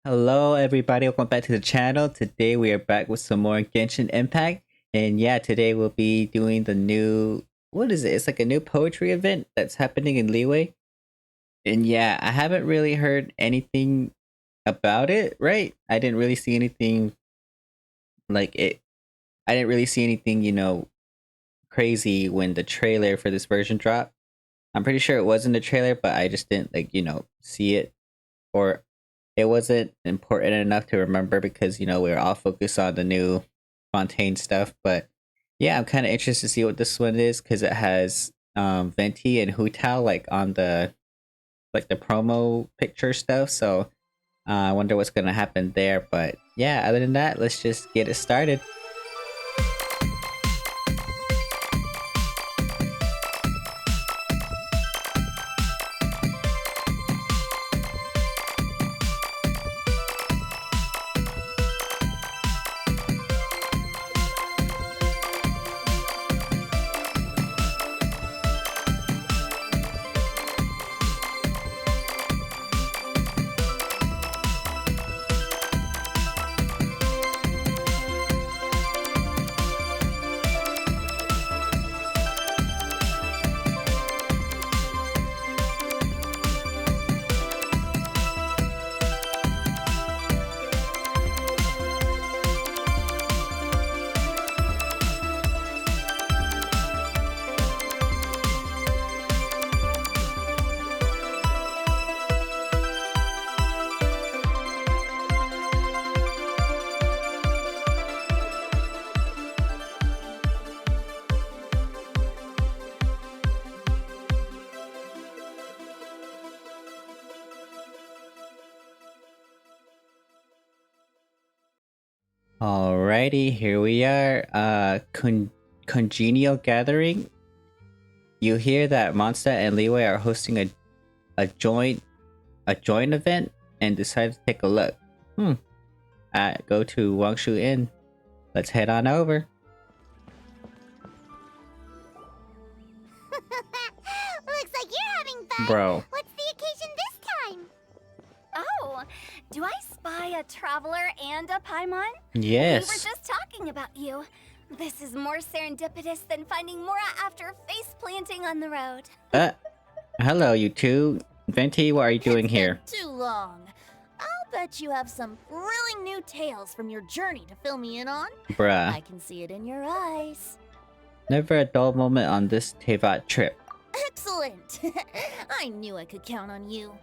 Hello everybody, welcome back to the channel. Today we are back with some more Genshin Impact. And yeah, today we'll be doing the new, what is it? It's like a new poetry event that's happening in Liyue. And yeah, I haven't really heard anything about it, right? I didn't really see anything like it. I didn't really see anything, crazy when the trailer for this version dropped. I'm pretty sure it was in the trailer, but I just didn't see it, or it wasn't important enough to remember because we were all focused on the new Fontaine stuff. But yeah, I'm kind of interested to see what this one is because it has Venti and Hutao like on the promo picture stuff. So I wonder what's gonna happen there. But yeah, other than that, let's just get it started. Alrighty, here we are. Congenial gathering. You hear that Mondstadt and Liyue are hosting a joint event and decided to take a look. Go to Wangshu Inn. Let's head on over. Looks like you're having fun. Bro. What's the occasion this time? Oh, do I spy a traveler and a Paimon? Yes. We were just talking about you. This is more serendipitous than finding Mora after face planting on the road. Hello, you two. Venti, what are you doing here? Too long. I'll bet you have some thrilling new tales from your journey to fill me in on. Bruh. I can see it in your eyes. Never a dull moment on this Tevat trip. Excellent. I knew I could count on you.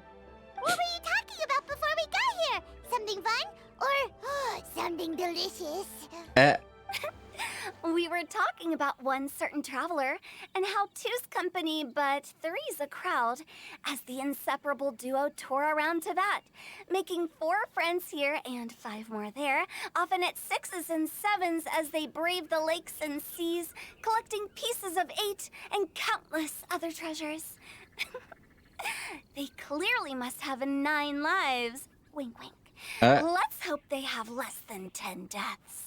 What were you talking about before we got here? Something fun? Or something delicious? We were talking about one certain traveler and how two's company but three's a crowd as the inseparable duo tour around Tevat, making 4 friends here and 5 more there, often at 6s and 7s as they brave the lakes and seas, collecting pieces of 8 and countless other treasures. They clearly must have 9 lives. Wink, wink. Let's hope they have less than 10 deaths.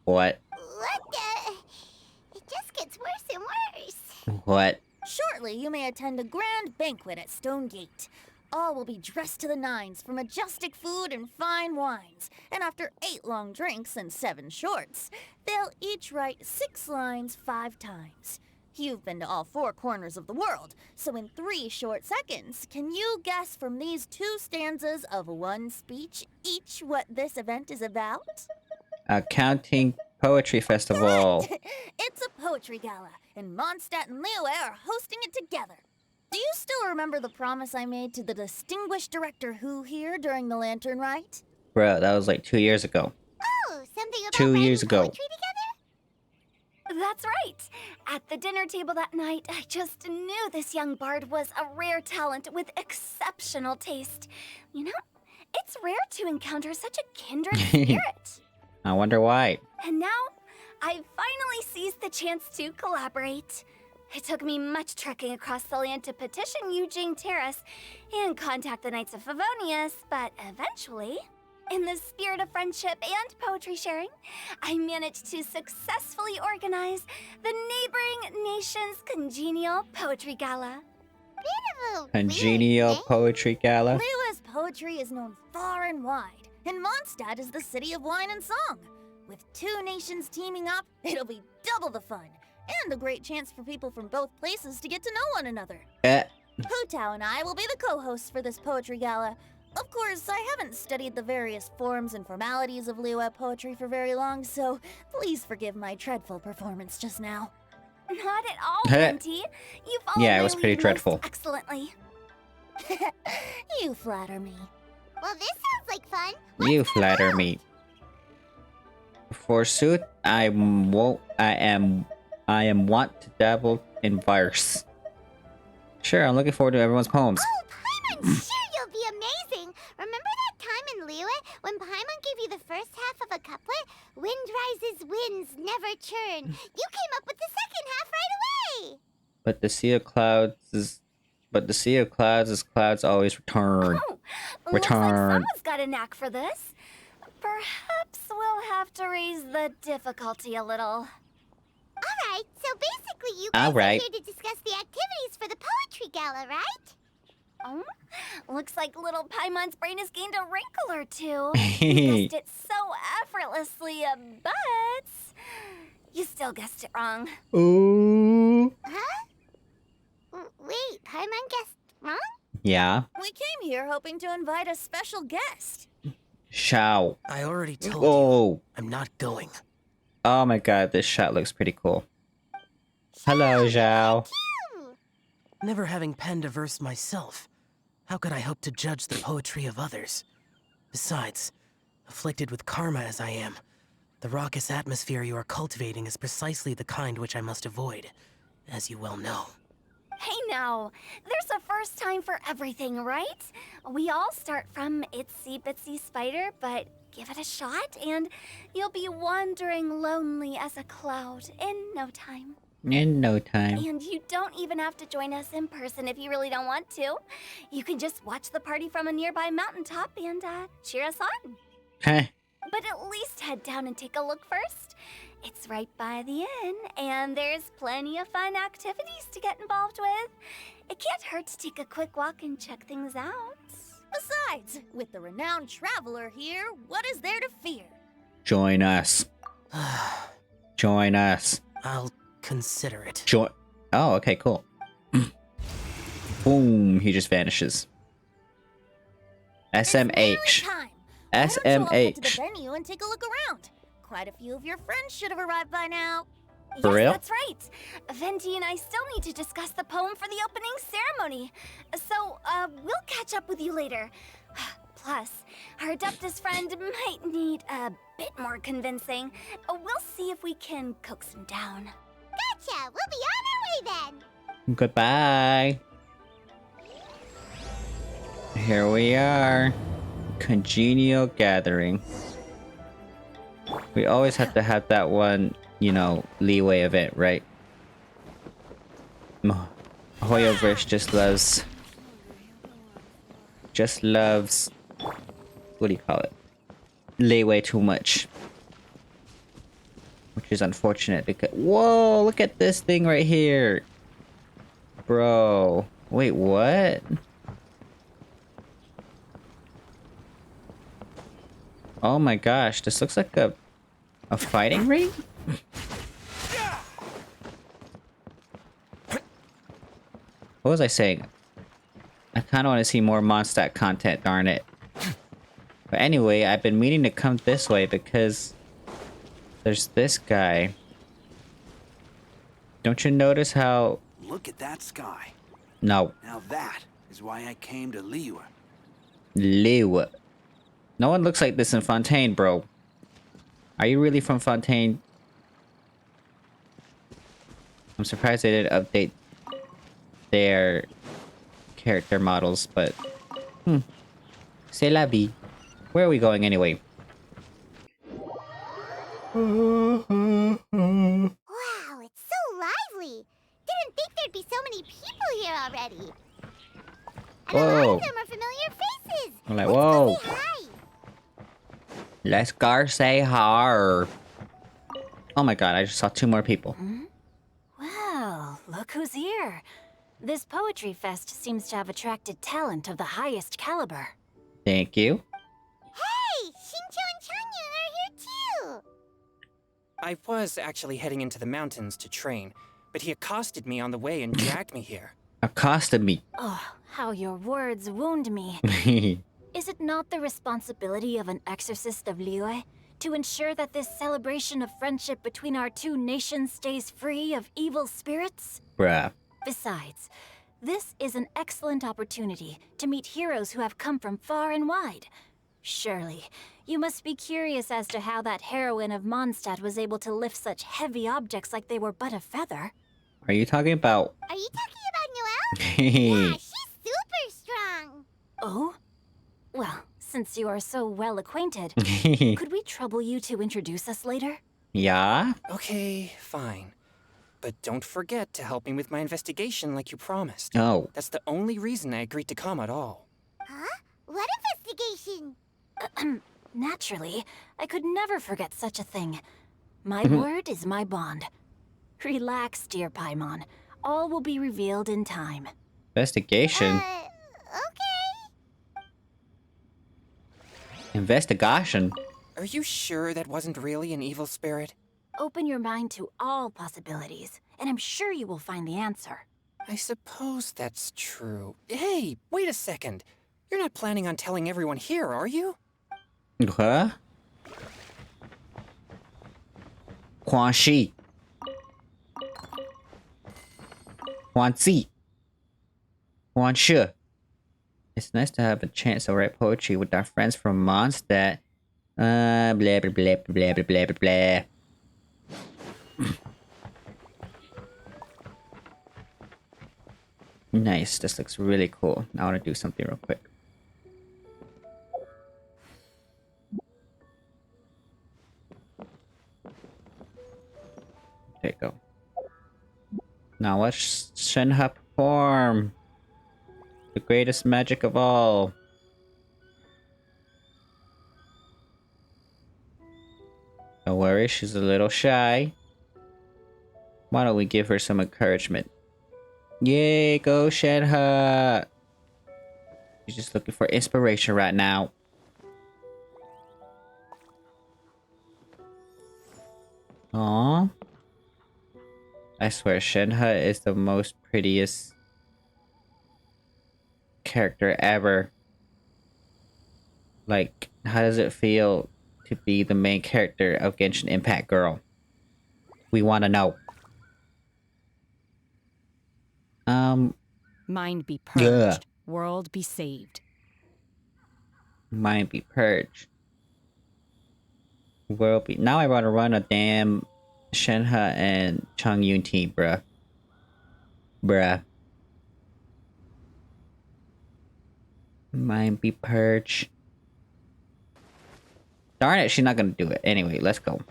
What? What the? It just gets worse and worse. What? Shortly, you may attend a grand banquet at Stone Gate. All will be dressed to the nines for majestic food and fine wines. And after 8 long drinks and 7 shorts, they'll each write 6 lines 5 times. You've been to all 4 corners of the world, so in 3 short seconds, can you guess from these 2 stanzas of 1 speech each what this event is about? Counting Poetry Festival. It's a poetry gala, and Mondstadt and Liyue are hosting it together. Do you still remember the promise I made to the distinguished director Hu here during the lantern rite? Bro, that was like 2 years ago. Oh, something about 2 years ago. poetry together? That's right. At the dinner table that night, I just knew this young bard was a rare talent with exceptional taste. You know, it's rare to encounter such a kindred spirit. I wonder why. And now, I've finally seized the chance to collaborate. It took me much trekking across the land to petition Eugene Terrace and contact the Knights of Favonius, but eventually, in the spirit of friendship and poetry sharing, I managed to successfully organize the neighboring nation's congenial poetry gala. Congenial Poetry Gala. Liyue's poetry is known far and wide, and Mondstadt is the city of wine and song. With 2 nations teaming up, it'll be double the fun, and a great chance for people from both places to get to know one another. Hu Tao and I will be the co-hosts for this poetry gala. Of course, I haven't studied the various forms and formalities of Liyue poetry for very long, so please forgive my dreadful performance just now. Not at all, Venti. You followed Yeah, it my was pretty lead dreadful. most excellently. You flatter me. Well, this sounds like fun. You flatter me. Forsooth, I am wont to dabble in verse. Sure, I'm looking forward to everyone's poems. Oh, Paimon, sure you'll be amazing. Remember that time in Liyue when Paimon gave you the first half of a couplet? Wind rises, winds never churn. You came up with the second half right away. But the sea of clouds is clouds always return. Oh, looks like Return. someone's got a knack for this. Perhaps we'll have to raise the difficulty a little. All right, so basically you guys All right. are here to discuss the activities for the poetry gala, right? Oh, looks like little Paimon's brain has gained a wrinkle or two. You guessed it so effortlessly, but you still guessed it wrong. Ooh. Huh? Wait, Paimon guessed wrong? Yeah. We came here hoping to invite a special guest. Shao. I already told you, Oh. I'm not going. Oh my god, this shot looks pretty cool. Hello, Zhao. Phew. Never having penned a verse myself, how could I hope to judge the poetry of others? Besides, afflicted with karma as I am, the raucous atmosphere you are cultivating is precisely the kind which I must avoid, as you well know. Hey now, there's a first time for everything, right? We all start from itsy bitsy spider, but give it a shot and you'll be wandering lonely as a cloud in no time. In no time. And you don't even have to join us in person if you really don't want to. You can just watch the party from a nearby mountaintop and cheer us on. Heh. But at least head down and take a look first. It's right by the inn, and there's plenty of fun activities to get involved with. It can't hurt to take a quick walk and check things out. Besides, with the renowned traveler here, what is there to fear? Join us. Join us. I'll consider it. Join. Oh, okay, cool. Boom, he just vanishes. It's nearly SMH. time. Why don't you all head to the SMH. venue and take a look around? Quite a few of your friends should have arrived by now. For Yes, real? that's right. Venti and I still need to discuss the poem for the opening ceremony. So, we'll catch up with you later. Plus, our Adeptus friend might need a bit more convincing. We'll see if we can coax him down. Gotcha, we'll be on our way then. Goodbye. Here we are. Congenial gathering. We always have to have that one, you know, Liyue event, right? Hoyoverse just loves, what do you call it? Liyue too much. Which is unfortunate because, whoa, look at this thing right here. Bro, wait, what? Oh my gosh, this looks like a fighting ring? What was I saying? I kind of want to see more Mondstadt content, darn it. But anyway, I've been meaning to come this way because there's this guy. Don't you notice how... Look at that sky. No, Now that is why I came to Liyue. Liyue. No one looks like this in Fontaine, bro. Are you really from Fontaine? I'm surprised they didn't update their character models, but... C'est la vie. Where are we going anyway? Wow, it's so lively. Didn't think there'd be so many people here already. And a lot Whoa. of them are familiar faces. I'm like, Let's whoa. go say hi. Let's go say hi. Oh my god, I just saw 2 more people. Well, look who's here. This poetry fest seems to have attracted talent of the highest caliber. Thank you. Hey, Shincho and Changyun are here too. I was actually heading into the mountains to train, but he accosted me on the way and dragged me here. Accosted me. Oh, how your words wound me. Is it not the responsibility of an exorcist of Liyue to ensure that this celebration of friendship between our two nations stays free of evil spirits? Bruh. Besides, this is an excellent opportunity to meet heroes who have come from far and wide. Surely, you must be curious as to how that heroine of Mondstadt was able to lift such heavy objects like they were but a feather. Are you talking about... Are you talking about Noelle? Yeah, she's super strong. Oh? Well, since you are so well acquainted, could we trouble you to introduce us later? Yeah? Okay, fine. But don't forget to help me with my investigation like you promised. Oh. That's the only reason I agreed to come at all. Huh? What investigation? Naturally, I could never forget such a thing. My word is my bond. Relax, dear Paimon. All will be revealed in time. Investigation? Okay. Investigation? Are you sure that wasn't really an evil spirit? Open your mind to all possibilities, and I'm sure you will find the answer. I suppose that's true. Hey, wait a second. You're not planning on telling everyone here, are you? Huh? Quan Shi. Quan Zi. Quan Shi. It's nice to have a chance to write poetry with our friends from Mondstadt. Blah blah blah blah blah blah blah blah. Nice, this looks really cool. I want to do something real quick. There you go. Now watch Shenhe perform. The greatest magic of all. Don't worry, she's a little shy. Why don't we give her some encouragement? Yay, go Shenhe! She's just looking for inspiration right now. Aww. I swear, Shenhe is the most prettiest character ever. Like, how does it feel to be the main character of Genshin Impact Girl? We want to know. Mind be purged. Yeah. World be saved. Mind be purged. World be... Now I want to run a damn Shenhe and Changyun team, bruh. Bruh. Mind be purged. Darn it, she's not gonna do it. Anyway, let's go.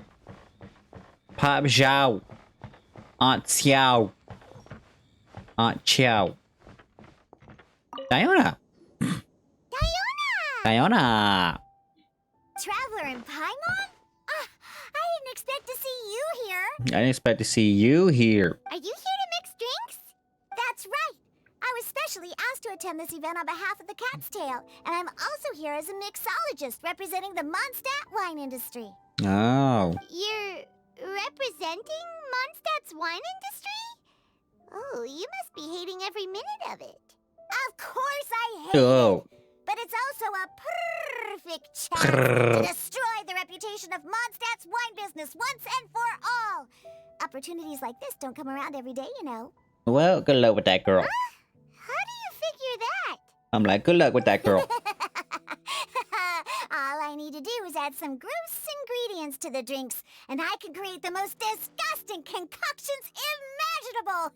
Pop Zhao. Aunt Xiao. Aunt Qiao. Diona. Diona. Traveler in Paimon? I didn't expect to see you here. I didn't expect to see you here. Are you here to mix drinks? That's right. I was specially asked to attend this event on behalf of the Cat's Tail, and I'm also here as a mixologist representing the Mondstadt wine industry. Oh. You're representing Mondstadt's wine industry? Oh, you must be hating every minute of it. Of course I hate it, but it's also a perfect chance to destroy the reputation of Mondstadt's wine business once and for all. Opportunities like this don't come around every day, you know. Well, good luck with that girl. How do you figure that? I'm like, good luck with that girl. All I need to do is add some gross ingredients to the drinks, and I can create the most disgusting concoctions imaginable.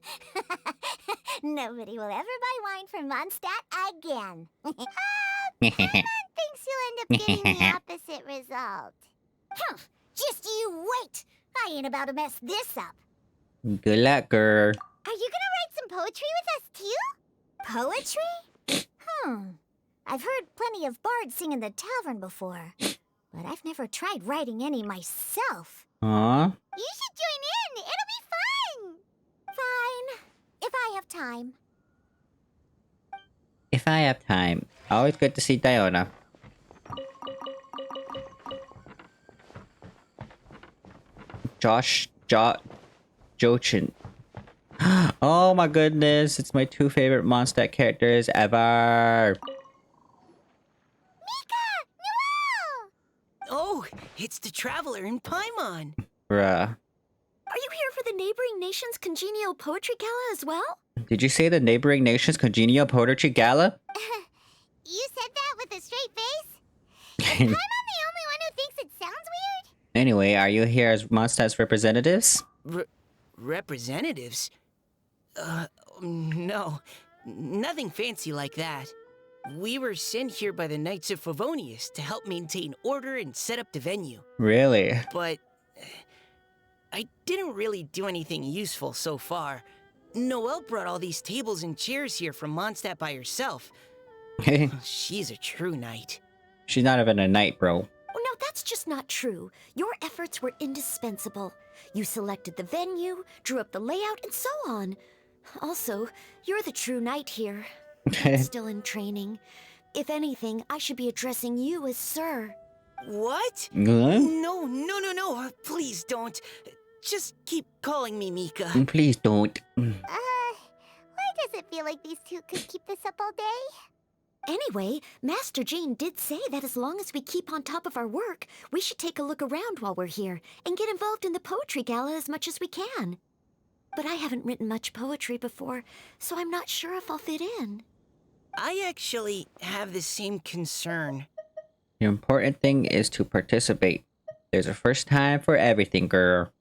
Nobody will ever buy wine from Mondstadt again. Paimon thinks you'll end up getting the opposite result. Just you wait. I ain't about to mess this up. Good luck, girl. Are you gonna write some poetry with us too? Poetry? I've heard plenty of bards sing in the tavern before, but I've never tried writing any myself. Huh? You should join in. It'll be fun. Fine, if I have time. If I have time. Always good to see Diona. Jochin. Oh my goodness, it's my two favorite Mondstadt characters ever. Oh, it's the Traveler in Paimon. Bruh. Are you here for the neighboring nation's congenial poetry gala as well? Did you say the neighboring nation's congenial poetry gala? You said that with a straight face? Am I the only one who thinks it sounds weird? Anyway, are you here as Mondstadt's representatives? Representatives? No. Nothing fancy like that. We were sent here by the Knights of Favonius to help maintain order and set up the venue. Really? But I didn't really do anything useful so far. Noelle brought all these tables and chairs here from Mondstadt by herself. She's a true knight. She's not even a knight, bro. Oh, no, that's just not true. Your efforts were indispensable. You selected the venue, drew up the layout, and so on. Also, you're the true knight here. I'm still in training. If anything, I should be addressing you as Sir. What? Huh? No. Please don't. Just keep calling me Mika. Please don't. Why does it feel like these two could keep this up all day? Anyway, Master Jane did say that as long as we keep on top of our work, we should take a look around while we're here and get involved in the poetry gala as much as we can. But I haven't written much poetry before, so I'm not sure if I'll fit in. I actually have the same concern. The important thing is to participate. There's a first time for everything, girl.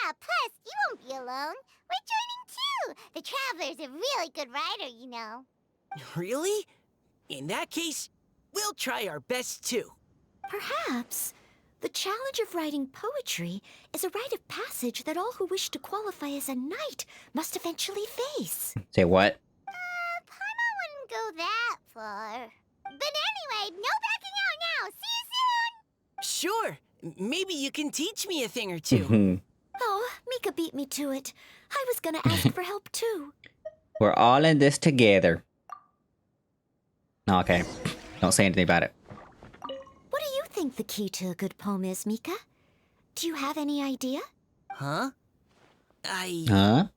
Yeah, plus, you won't be alone. We're joining too. The Traveler's a really good writer, you know. Really? In that case, we'll try our best too. Perhaps. The challenge of writing poetry is a rite of passage that all who wish to qualify as a knight must eventually face. Say what? Paimon wouldn't go that far. But anyway, no backing out now. See you soon. Sure. Maybe you can teach me a thing or two. Oh, Mika beat me to it. I was gonna ask for help too. We're all in this together. Okay. Don't say anything about it. What do you think the key to a good poem is, Mika? Do you have any idea? Huh? Huh?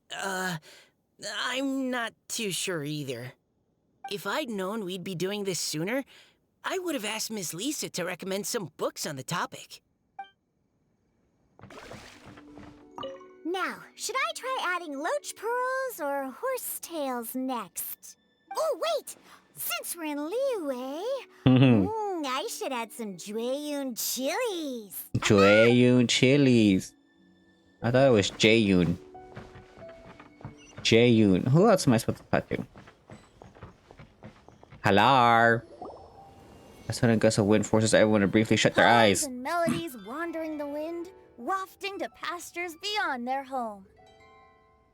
I'm not too sure either. If I'd known we'd be doing this sooner, I would have asked Miss Lisa to recommend some books on the topic. Now, should I try adding loach pearls or horsetails next? Oh, wait! Since we're in Liyue, I should add some Jueyun chilies. Jueyun chilies. I thought it was Jaeyun. Jaeyun. Who else am I supposed to talk to? Hello. That's when a gust of wind forces everyone to briefly shut their eyes. Poems and melodies wandering the wind, wafting to pastures beyond their home.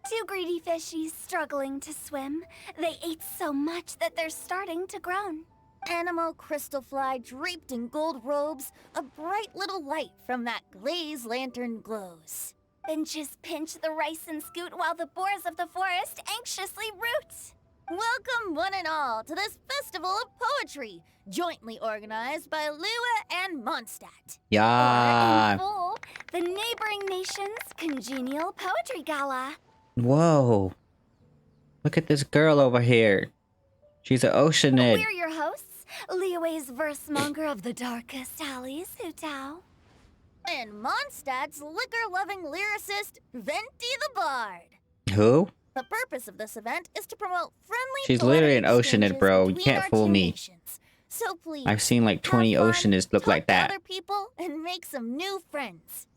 Two greedy fishies struggling to swim. They ate so much that they're starting to groan. Animal crystal fly draped in gold robes, a bright little light from that glazed lantern glows. Benches pinch the rice and scoot while the boars of the forest anxiously root. Welcome one and all to this festival of poetry, jointly organized by Liyue and Mondstadt. Yeah. In full, the neighboring nation's congenial poetry gala. Whoa. Look at this girl over here. She's an oceanid. We're your hosts, Liyue's verse monger of the darkest alleys, Hu Tao. And Mondstadt's liquor-loving lyricist, Venti the Bard. Who? The purpose of this event is to promote friendly She's poetic literally an oceanid, exchanges bro. You between can't our fool two me. nations. So please, I've seen like 20 have fun, oceanids look talk like to that. other people and make some new friends.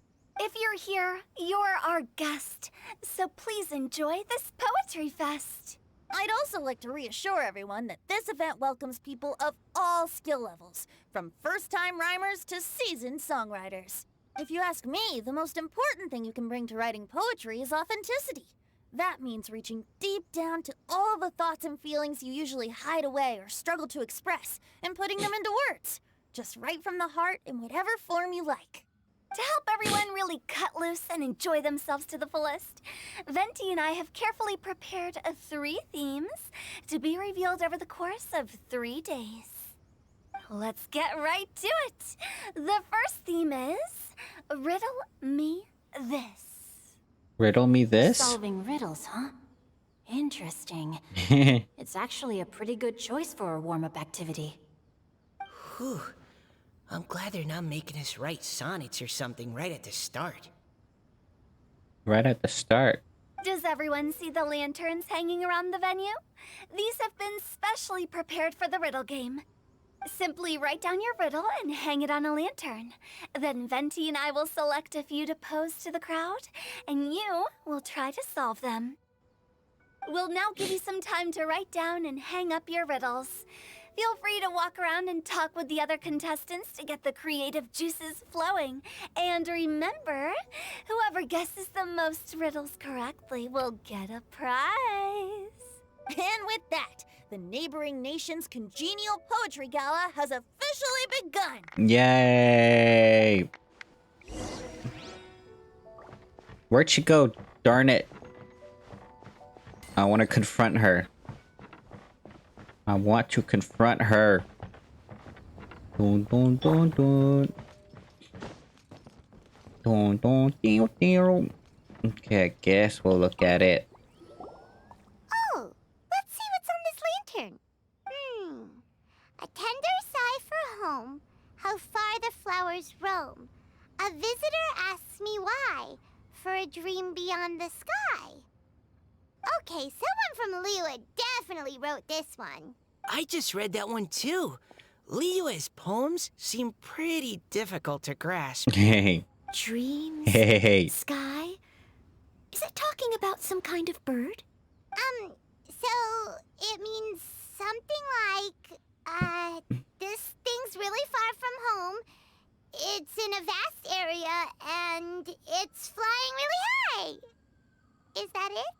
If you're here, you're our guest, so please enjoy this poetry fest. I'd also like to reassure everyone that this event welcomes people of all skill levels, from first-time rhymers to seasoned songwriters. If you ask me, the most important thing you can bring to writing poetry is authenticity. That means reaching deep down to all the thoughts and feelings you usually hide away or struggle to express, and putting them into words. Just write from the heart in whatever form you like. To help everyone really cut loose and enjoy themselves to the fullest, Venti and I have carefully prepared 3 themes to be revealed over the course of 3 days. let's get right to it. The first theme is Riddle Me This. Riddle me this? Solving riddles, huh? Interesting. It's actually a pretty good choice for a warm-up activity. Whew. I'm glad they're not making us write sonnets or something right at the start. Right at the start. Does everyone see the lanterns hanging around the venue? These have been specially prepared for the riddle game. Simply write down your riddle and hang it on a lantern. Then Venti and I will select a few to pose to the crowd, and you will try to solve them. We'll now give you some time to write down and hang up your riddles. Feel free to walk around and talk with the other contestants to get the creative juices flowing. And remember, whoever guesses the most riddles correctly will get a prize. And with that, the neighboring nation's congenial poetry gala has officially begun. Yay! Where'd she go? Darn it. I want to confront her. I want to confront her. Dun dun dun dun. Dun dun dun dun. Okay, I guess we'll look at it. Oh, let's see what's on this lantern. A tender sigh for home, how far the flowers roam. A visitor asks me why, for a dream beyond the sky. Okay, someone from Liyue definitely wrote this one. I just read that one too. Liyue's poems seem pretty difficult to grasp. Hey. Dreams? Hey. Sky? Is it talking about some kind of bird? So it means something like, this thing's really far from home. It's in a vast area, and it's flying really high. Is that it?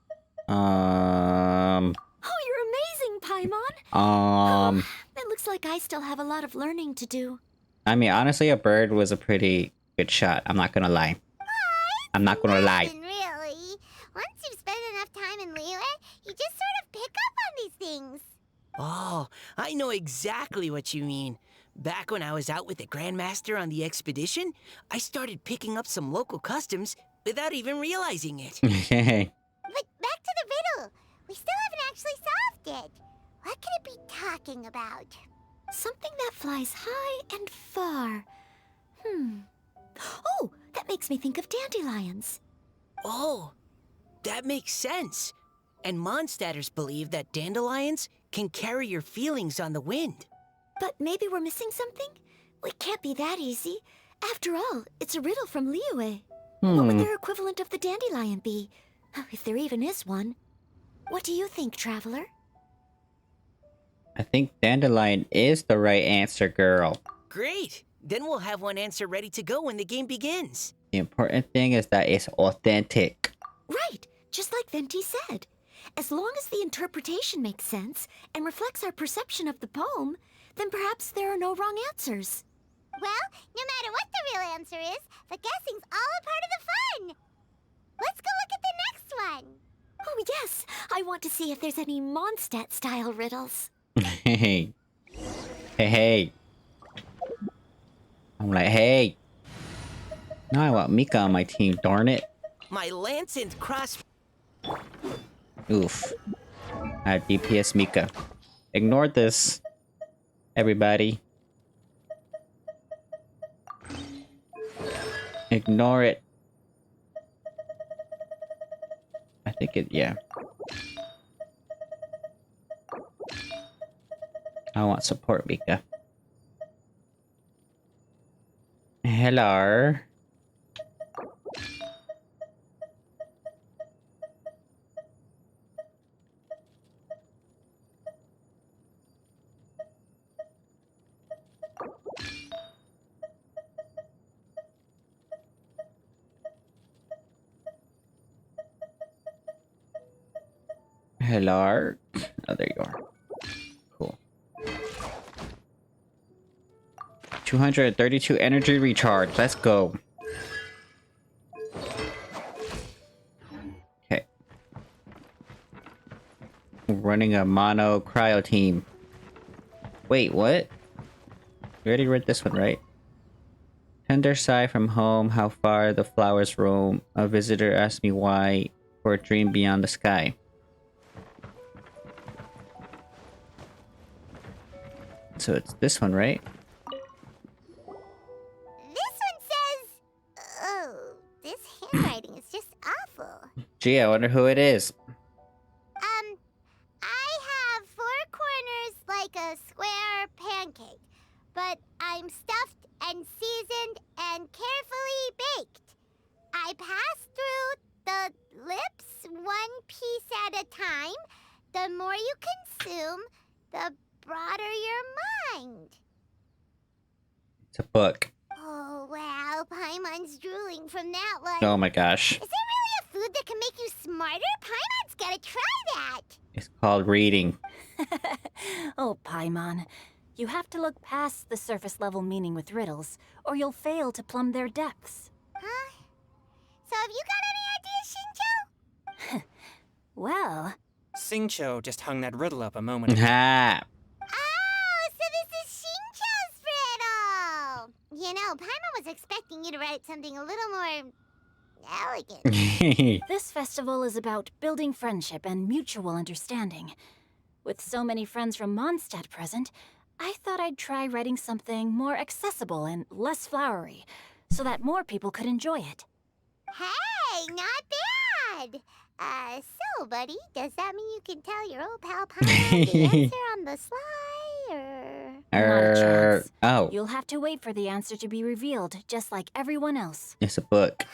Oh, you're amazing, Paimon! It looks like I still have a lot of learning to do. I mean, honestly, a bird was a pretty good shot. I'm not gonna lie. I'm not gonna lie. Nothing really. Once you've spent enough time in Liyue, you just sort of pick up on these things. Oh, I know exactly what you mean. Back when I was out with the Grandmaster on the expedition, I started picking up some local customs without even realizing it. But back to the riddle. We still haven't actually solved it. What could it be talking about? Something that flies high and far. Oh, that makes me think of dandelions. Oh, that makes sense. And Mondstadters believe that dandelions can carry your feelings on the wind. But maybe we're missing something? It can't be that easy. After all, it's a riddle from Liyue. What would their equivalent of the dandelion be? If there even is one. What do you think, Traveler? I think dandelion is the right answer, girl. Great! Then we'll have one answer ready to go when the game begins. The important thing is that it's authentic. Right, just like Venti said. As long as the interpretation makes sense and reflects our perception of the poem, then perhaps there are no wrong answers. Well, no matter what the real answer is, the guessing's all a part of the fun. Let's go look at the next one. Oh yes, I want to see if there's any Mondstadt-style riddles. Hey. Hey. I'm like, hey. Now I want Mika on my team, darn it. My lance and cross... Oof. I have DPS Mika. Ignore this, everybody. Ignore it. I think it, yeah. I want support, Mika. Hello. Hello. Oh, there you are. Cool. 232 energy recharge. Let's go. Okay. Running a mono cryo team. Wait, what? We already read this one, right? Tender sigh from home, how far the flowers roam. A visitor asked me why, for a dream beyond the sky. So it's this one, right? This one says... Oh, this handwriting is just awful. Gee, I wonder who it is. I have 4 corners like a square pancake, but I'm stuffed and seasoned and carefully baked. I pass through the lips one piece at a time. The more you consume, the broader your mind. It's a book. Oh, wow, Paimon's drooling from that one. Oh my gosh. Is there really a food that can make you smarter? Paimon's gotta try that. It's called reading. Oh, Paimon. You have to look past the surface level meaning with riddles, or you'll fail to plumb their depths. Huh? So have you got any ideas, Shinjo? Well, Xingqiu just hung that riddle up a moment ago. Ha! Oh, so this is Shinjo's riddle! You know, Paimon was expecting you to write something a little more... elegant. this festival is about building friendship and mutual understanding. With so many friends from Mondstadt present, I thought I'd try writing something more accessible and less flowery, so that more people could enjoy it. Hey, not bad! So, buddy, does that mean you can tell your old pal Paimon the answer on the sly, or...? Not a chance. Oh, You'll have to wait for the answer to be revealed, just like everyone else. it's a book.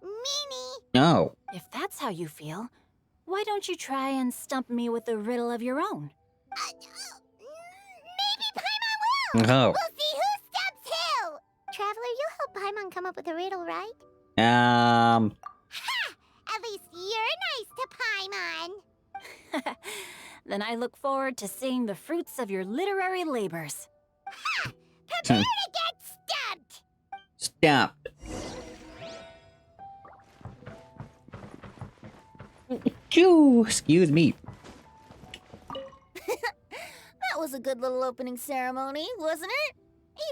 Meanie! No. If that's how you feel, why don't you try and stump me with a riddle of your own? Maybe Paimon will! No. We'll see who stumps who! Traveler, you'll help Paimon come up with a riddle, right? Ha! At least you're nice to Paimon! Then I look forward to seeing the fruits of your literary labors. Ha! Prepare to get stumped! Stop. Choo! Excuse me. That was a good little opening ceremony, wasn't it?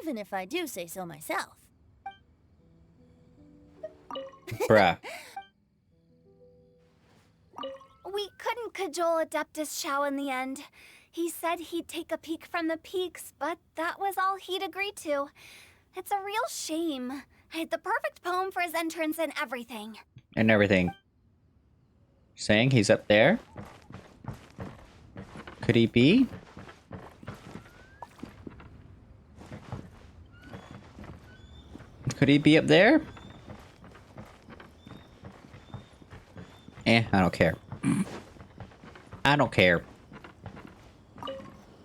Even if I do say so myself. Bruh. We couldn't cajole Adeptus Shao in the end. He said he'd take a peek from the peaks, but that was all he'd agreed to. It's a real shame. I had the perfect poem for his entrance and everything. And everything. Saying he's up there? Could he be? Could he be up there? I don't care. I don't care.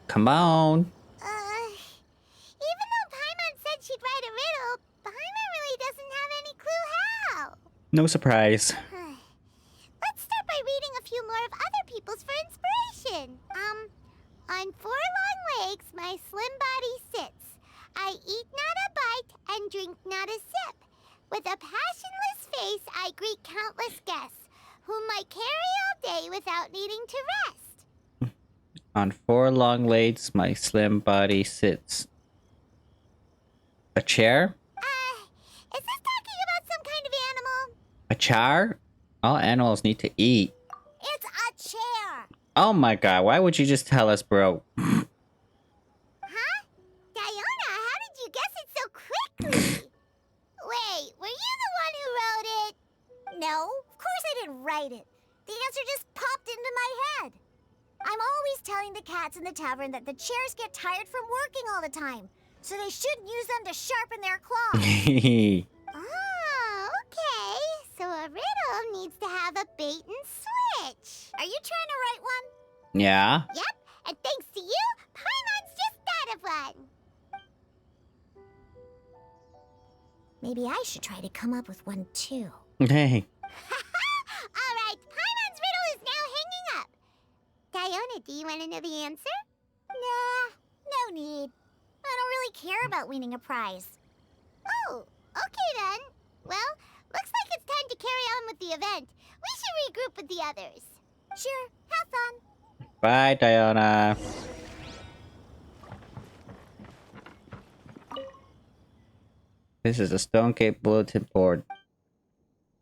Come on. Even though Paimon said she'd write a riddle, Paimon really doesn't have any clue how. No surprise. Let's start by reading a few more of other people's for inspiration. On 4 long legs, my slim body sits. I eat not a bite and drink not a sip. With a passionless face, I greet countless guests, whom I carry all day without needing to rest. On 4 long legs, my slim body sits. A chair? Is this talking about some kind of animal? A char? All animals need to eat. It's a chair. Oh my god, why would you just tell us, bro? Huh? Diona, how did you guess it so quickly? Wait, were you the one who wrote it? No, of course I didn't write it. The answer just popped into my head. I'm always telling the cats in the tavern that the chairs get tired from working all the time, so they shouldn't use them to sharpen their claws. Oh, okay. So a riddle needs to have a bait and switch. Are you trying to write one? Yeah? Yep, and thanks to you, Paimon's just thought of one. Maybe I should try to come up with one too. Hey. All right, Paimon's riddle is now hanging up. Diona, do you want to know the answer? Nah, no need. I don't really care about winning a prize. Oh, okay then. Well, looks like it's time to carry on with the event. We should regroup with the others. Sure, have fun. Bye, Diana. This is a Stonegate bulletin board.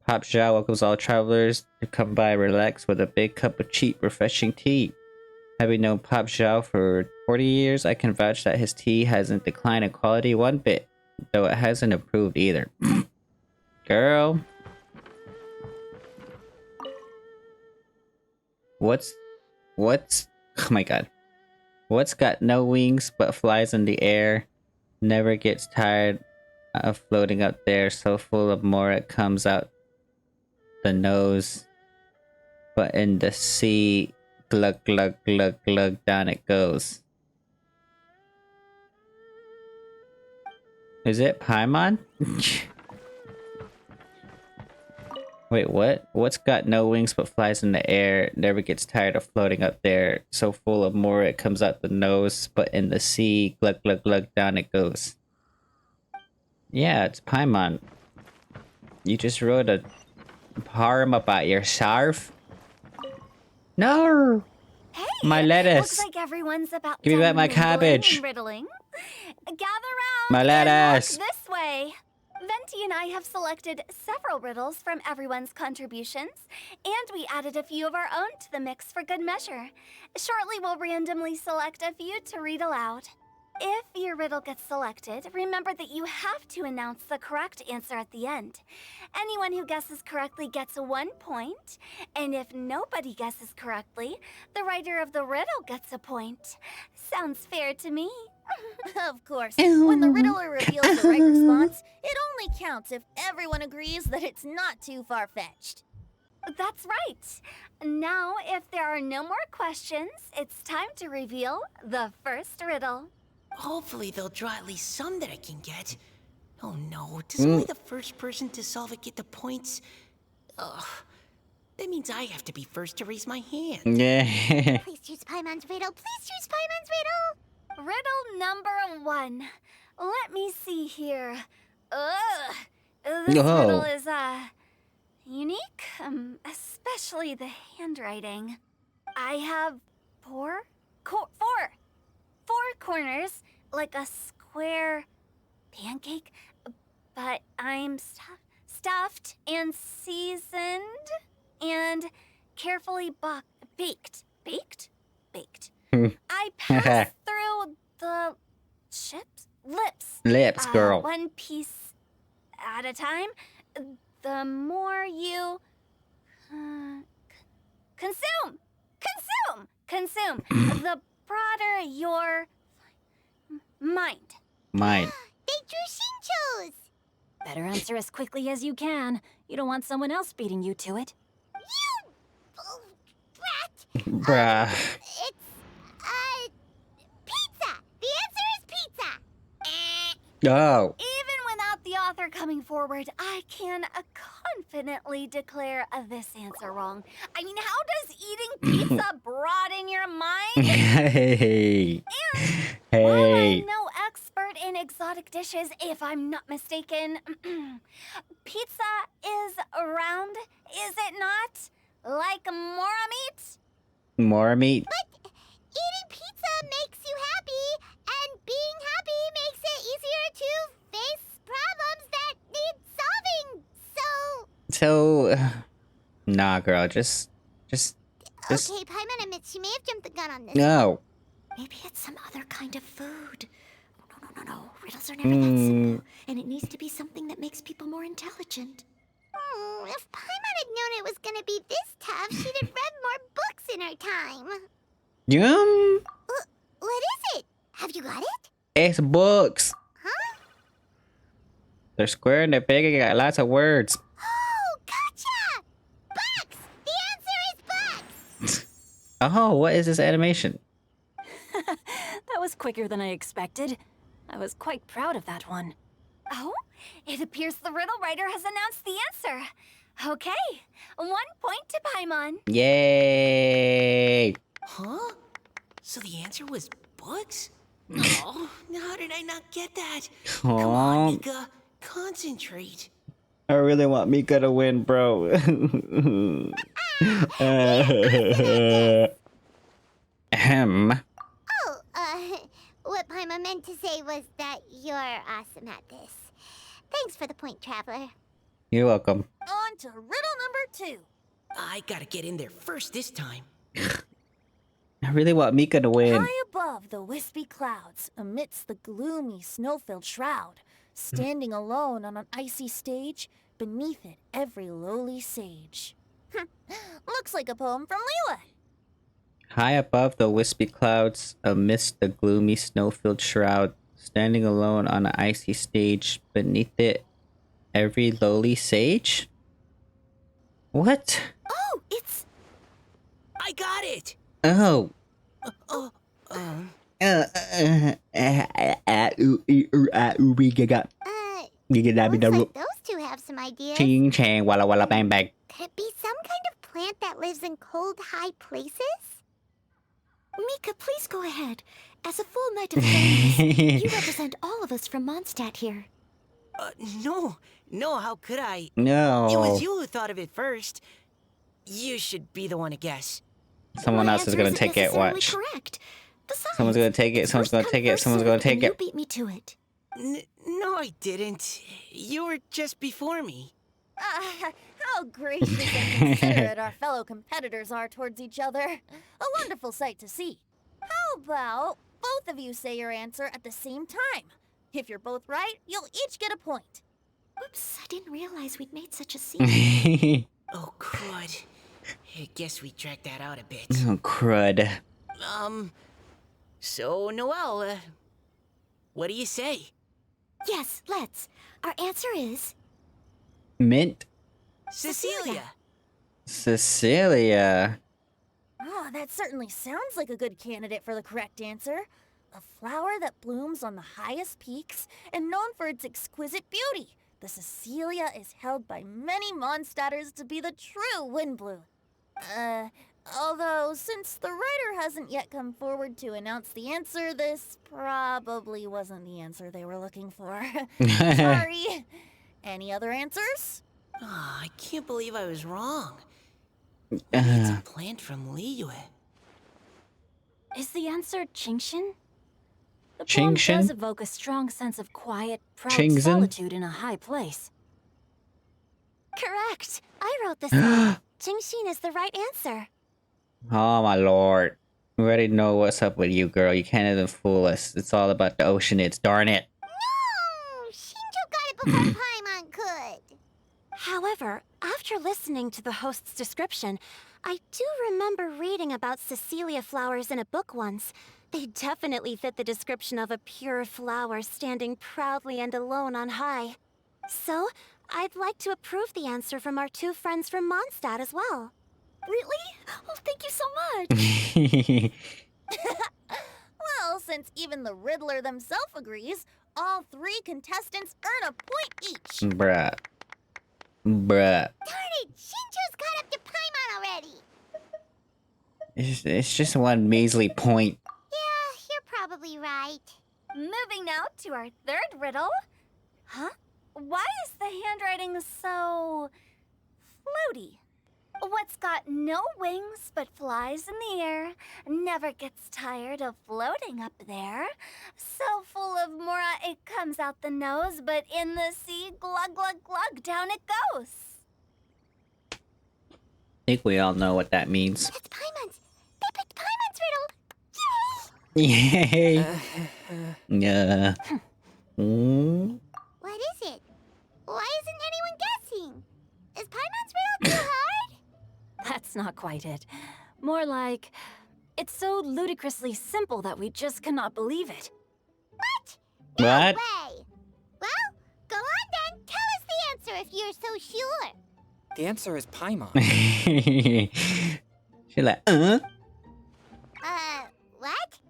Pop Zhao welcomes all travelers to come by relax with a big cup of cheap, refreshing tea. Having known Pop Zhao for 40 years, I can vouch that his tea hasn't declined in quality one bit, though it hasn't improved either. Girl. What's... Oh my god. What's got no wings but flies in the air, never gets tired of floating up there, so full of more it comes out the nose, but in the sea, glug glug glug glug down it goes. Is it Paimon? Wait, what? What's got no wings but flies in the air, never gets tired of floating up there, so full of more it comes out the nose, but in the sea, glug glug glug down it goes. Yeah, it's Paimon. You just wrote a poem about yourself? No! Hey, My lettuce! looks like everyone's about Give me back done my mingling cabbage. and riddling. Gather round My and lettuce. walk this way. Venti and I have selected several riddles from everyone's contributions, and we added a few of our own to the mix for good measure. Shortly, we'll randomly select a few to read aloud. If your riddle gets selected, remember that you have to announce the correct answer at the end. Anyone who guesses correctly gets 1 point, and if nobody guesses correctly, the writer of the riddle gets a point. Sounds fair to me. Of course, when the riddler reveals the right response, it only counts if everyone agrees that it's not too far-fetched. That's right. Now, if there are no more questions, it's time to reveal the first riddle. Hopefully they'll draw at least some that I can get. Oh no, does only the first person to solve it get the points? Ugh. That means I have to be first to raise my hand. Yeah. Please choose Paimon's riddle. Please choose Paimon's riddle. Riddle number 1. Let me see here. This Oh. riddle is, unique, especially the handwriting. I have four corners, like a square pancake, but I'm stuffed and seasoned and carefully baked. I pass through the lips, girl. one piece at a time. The more you consume, the broader your mind. Mine. They drew Shinchos. Better answer as quickly as you can. You don't want someone else beating you to it. You brat. Bruh. It's pizza. The answer is pizza. Oh. Even without the author coming forward, I can confidently declare this answer wrong. I mean, how does eating pizza broaden your mind? Hey. While Hey. I'm no expert in exotic dishes, if I'm not mistaken, pizza is round, is it not? Like mora meat? More meat? But eating pizza makes you happy, and being happy makes it easier to face problems that need solving. So, nah, girl, just. Okay, Paimon admits she may have jumped the gun on this. No. Maybe it's some other kind of food. No. Riddles are never that simple. And it needs to be something that makes people more intelligent. If Paimon had known it was gonna be this tough, she'd have read more books in her time. Yum. What is it? Have you got it? It's books. Huh? They're square and they're big and got lots of words. Oh, gotcha! Bucks! The answer is bucks! Oh, what is this animation? That was quicker than I expected. I was quite proud of that one. Oh, it appears the riddle writer has announced the answer. Okay, 1 point to Paimon. Yay! Huh? So the answer was books? Oh, how did I not get that? Come on, Aw. Mika. Concentrate. I really want Mika to win, bro. Ahem. Oh, what Paimon meant to say was that you're awesome at this. Thanks for the point, Traveler. You're welcome. On to riddle number 2. I gotta get in there first this time. I really want Mika to win. High above the wispy clouds, amidst the gloomy snow-filled shroud, standing alone on an icy stage, beneath it every lowly sage. Looks like a poem from Liyue. High above the wispy clouds, amidst the gloomy snow-filled shroud, standing alone on an icy stage, beneath it every lowly sage? What? Oh, it's... I got it! Oh. Oh, Looks like those two have some ideas. Ching chang walla walla bang bang. Could it be some kind of plant that lives in cold, high places? Mika, please go ahead. As a full knight of fairies, you represent all of us from Mondstadt here. No, how could I? No. It was you who thought of it first. You should be the one to guess. Someone My else is answer gonna isn't take it, necessarily watch. Correct. Besides, Someone's gonna take it, someone's first gonna come, take it, first someone's served, gonna take and it. You beat me to it. No, I didn't. You were just before me. How gracious and considerate our fellow competitors are towards each other. A wonderful sight to see. How about both of you say your answer at the same time? If you're both right, you'll each get a point. Oops, I didn't realize we'd made such a scene. Oh, crud. I guess we dragged that out a bit. Oh, crud. So, Noelle, what do you say? Yes, let's. Our answer is... Mint? Cecilia! Cecilia. Oh, that certainly sounds like a good candidate for the correct answer. A flower that blooms on the highest peaks and known for its exquisite beauty. The Cecilia is held by many Mondstadters to be the true wind bloom. Although, since the writer hasn't yet come forward to announce the answer, this probably wasn't the answer they were looking for. Sorry. Any other answers? Oh, I can't believe I was wrong. It's a plant from Liyue. Is the answer Chingshin? The poem Chingshin? does evoke a strong sense of quiet, proud Chingsin? solitude in a high place. Correct. I wrote this one. Jingshin is the right answer. Oh my lord. We already know what's up with you, girl. You can't even fool us. It's all about the oceanids, darn it. No! Shinjo got it before Paimon could. However, after listening to the host's description, I do remember reading about Cecilia flowers in a book once. They definitely fit the description of a pure flower standing proudly and alone on high. So, I'd like to approve the answer from our two friends from Mondstadt as well. Really? Oh, thank you so much! Well, since even the Riddler themselves agrees, all 3 contestants earn a point each. Bruh. Darn it! Shinjo's caught up to Paimon already. It's just one measly point. Yeah, you're probably right. Moving now to our third riddle. Huh? Why is the handwriting so... floaty? What's got no wings but flies in the air, never gets tired of floating up there. So full of mora it comes out the nose, but in the sea, glug glug glug, down it goes. I think we all know what that means. It's Paimon's. They picked Paimon's riddle. Yay! Yay! Yeah. What is it? Why isn't anyone guessing? Is Paimon's riddle too hard? That's not quite it. More like, it's so ludicrously simple that we just cannot believe it. What? What? No way. Well, go on then. Tell us the answer if you're so sure. The answer is Paimon. She's like, What?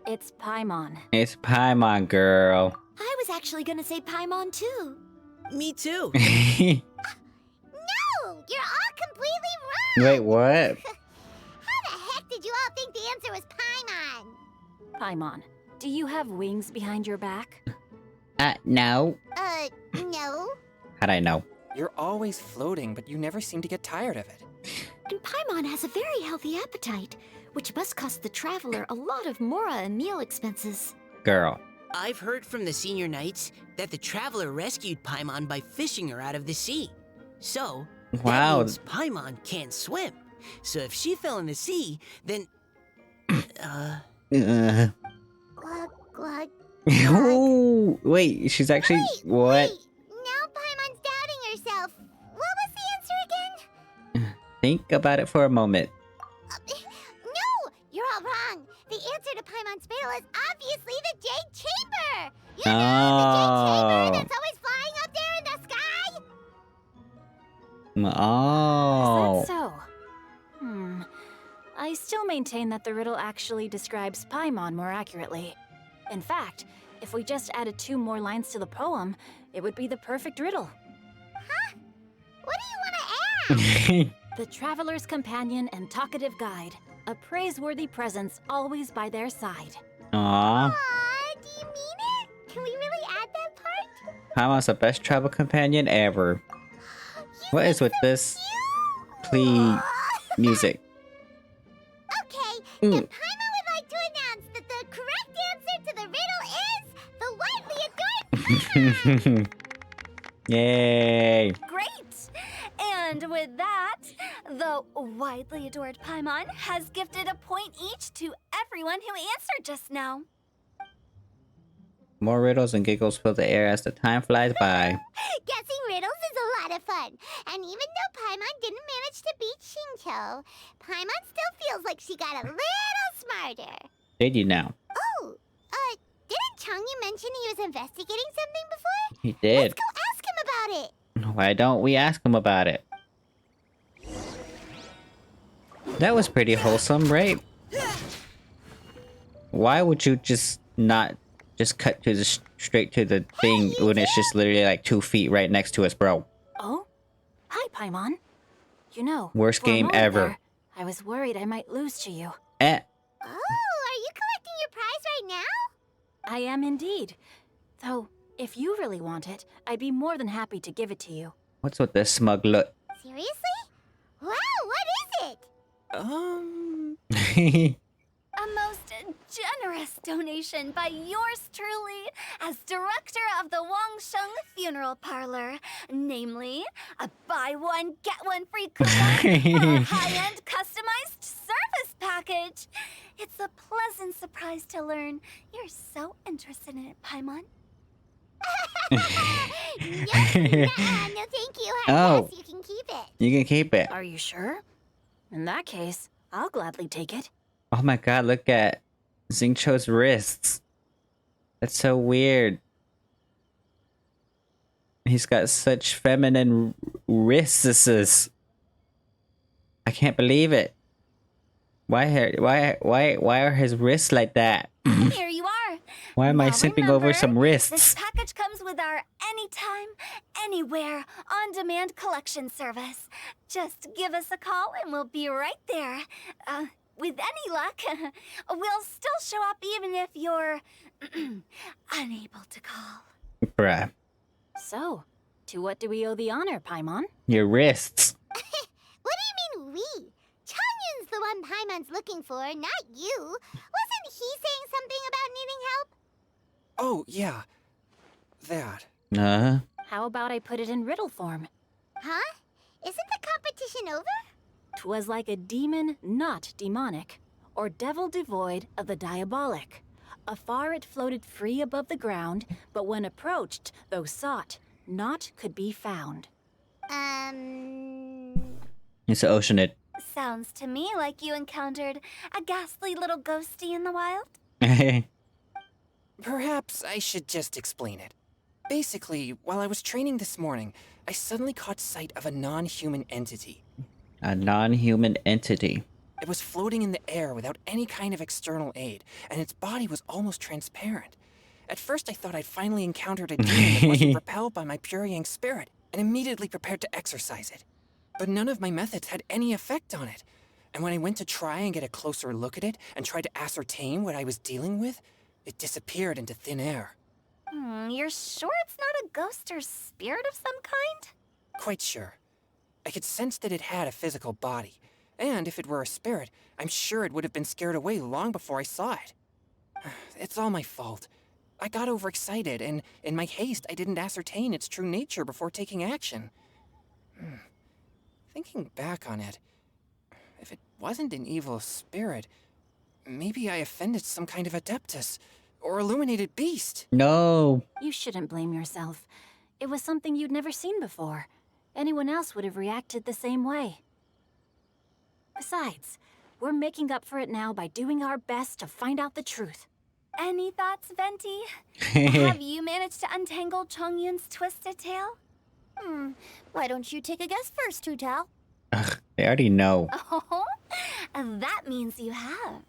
It's Paimon. It's Paimon, girl. I was actually gonna say Paimon too. Me too. No, you're all completely wrong. Wait, what? How the heck did you all think the answer was Paimon? Paimon, do you have wings behind your back? No. No. How'd I know? You're always floating, but you never seem to get tired of it. And Paimon has a very healthy appetite, which must cost the traveler a lot of mora and meal expenses. Girl, I've heard from the senior knights that the traveler rescued Paimon by fishing her out of the sea. So, that Wow. means Paimon can't swim. So if she fell in the sea, then... Glug, glug. Oh, wait, she's actually what? Wait, now Paimon's doubting herself. What was the answer again? Think about it for a moment. No, you're all wrong. The answer to Paimon's riddle is obviously the Jade Chamber. You know, the Jade Chamber that's always flying up there in the sky. Oh. Is that so? I still maintain that the riddle actually describes Paimon more accurately. In fact, if we just added 2 more lines to the poem, it would be the perfect riddle. Huh? What do you want to add? The traveler's companion and talkative guide, a praiseworthy presence always by their side. Aw. Aw, do you mean it? Can we really add that part? Paimon's the best travel companion ever. What is with this? Please, music. Okay, the Paimon would like to announce that the correct answer to the riddle is the widely adored Yay. Great! And with that, the widely adored Paimon has gifted a point each to everyone who answered just now. More riddles and giggles fill the air as the time flies by. Guessing riddles is a lot of fun. And even though Paimon didn't manage to beat Shinto, Paimon still feels like she got a little smarter. Did you now? Oh, didn't Changyu mention he was investigating something before? He did. Let's go ask him about it. Why don't we ask him about it? That was pretty wholesome, right? Why would you just not just cut to the straight to the thing when it's just literally like 2 feet right next to us, bro? Oh? Hi, Paimon. You know, Worst for a game moment ever. there, I was worried I might lose to you. Oh, are you collecting your prize right now? I am indeed. Though, if you really want it, I'd be more than happy to give it to you. What's with this smug look? Seriously? Wow, what is it? A most generous donation by yours truly as director of the Wangsheng Funeral Parlor. Namely, a buy one, get one free coupon for a high-end customized service package. It's a pleasant surprise to learn you're so interested in it, Paimon. No, thank you. I Oh. guess you can keep it. You can keep it. Are you sure? In that case, I'll gladly take it. Oh my god, look at Xingqiu's wrists. That's so weird. He's got such feminine wrists. I can't believe it. Why are his wrists like that? Here you are. Why am I Now simping over remember, some This wrists? package comes with our anytime, anywhere, on-demand collection service. Just give us a call and we'll be right there. With any luck, we'll still show up even if you're unable to call. Bruh. So, to what do we owe the honor, Paimon? Your wrists. What do you mean we? Changyun's the one Paimon's looking for, not you. Wasn't he saying something about needing help? Oh, yeah. That. How about I put it in riddle form? Huh? Isn't the competition over? 'Twas like a demon not demonic, or devil devoid of the diabolic. Afar it floated free above the ground, but when approached, though sought, naught could be found. It's oceanid. Sounds to me like you encountered a ghastly little ghosty in the wild. Perhaps I should just explain it. Basically, while I was training this morning, I suddenly caught sight of a non-human entity. A non-human entity. It was floating in the air without any kind of external aid, and its body was almost transparent. At first I thought I'd finally encountered a demon that wasn't repelled by my pure yang spirit, and immediately prepared to exorcise it. But none of my methods had any effect on it. And when I went to try and get a closer look at it and tried to ascertain what I was dealing with, it disappeared into thin air. You're sure it's not a ghost or spirit of some kind? Quite sure. I could sense that it had a physical body, and if it were a spirit, I'm sure it would have been scared away long before I saw it. It's all my fault. I got overexcited, and in my haste, I didn't ascertain its true nature before taking action. Thinking back on it, if it wasn't an evil spirit, maybe I offended some kind of adeptus or illuminated beast. No. You shouldn't blame yourself. It was something you'd never seen before. Anyone else would have reacted the same way. Besides, we're making up for it now by doing our best to find out the truth. Any thoughts, Venti? Have you managed to untangle Chongyun's twisted tail? Why don't you take a guess first, Tutao? Ugh, they already know. Oh, that means you have.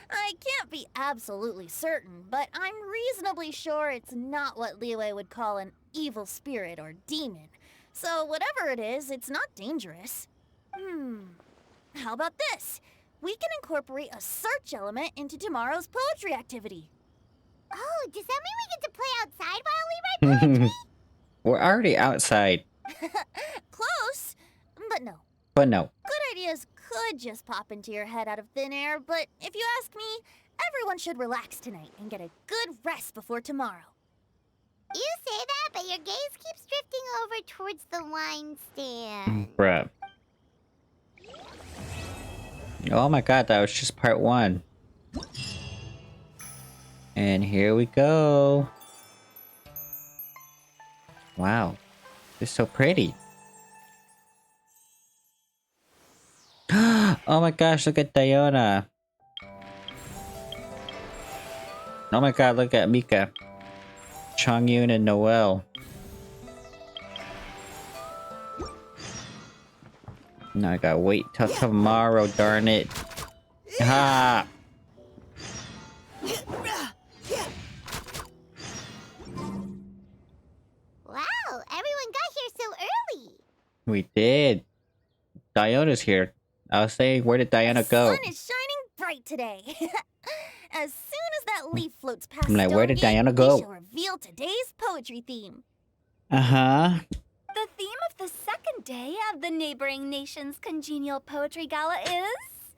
I can't be absolutely certain, but I'm reasonably sure it's not what Liyue would call an evil spirit or demon. So whatever it is, it's not dangerous. How about this? We can incorporate a search element into tomorrow's poetry activity. Oh, does that mean we get to play outside while we write poetry? We're already outside. Close, but no. But no. Good ideas could just pop into your head out of thin air, but if you ask me, everyone should relax tonight and get a good rest before tomorrow. You say that, but your gaze keeps drifting over towards the wine stand. Bruh. Oh my god, that was just part 1. And here we go. Wow. It's so pretty. Oh my gosh, look at Diona. Oh my god, look at Mika. Chongyun and Noelle. Now I gotta wait till tomorrow, darn it. Ha! Wow, everyone got here so early. We did. Diona's here. I was saying, where did Diana go? The sun is shining bright today. As soon as that leaf floats past I'm like, where did Stonegate, Diana go? we shall reveal today's poetry theme. Uh-huh. The theme of the second day of the neighboring nation's congenial poetry gala is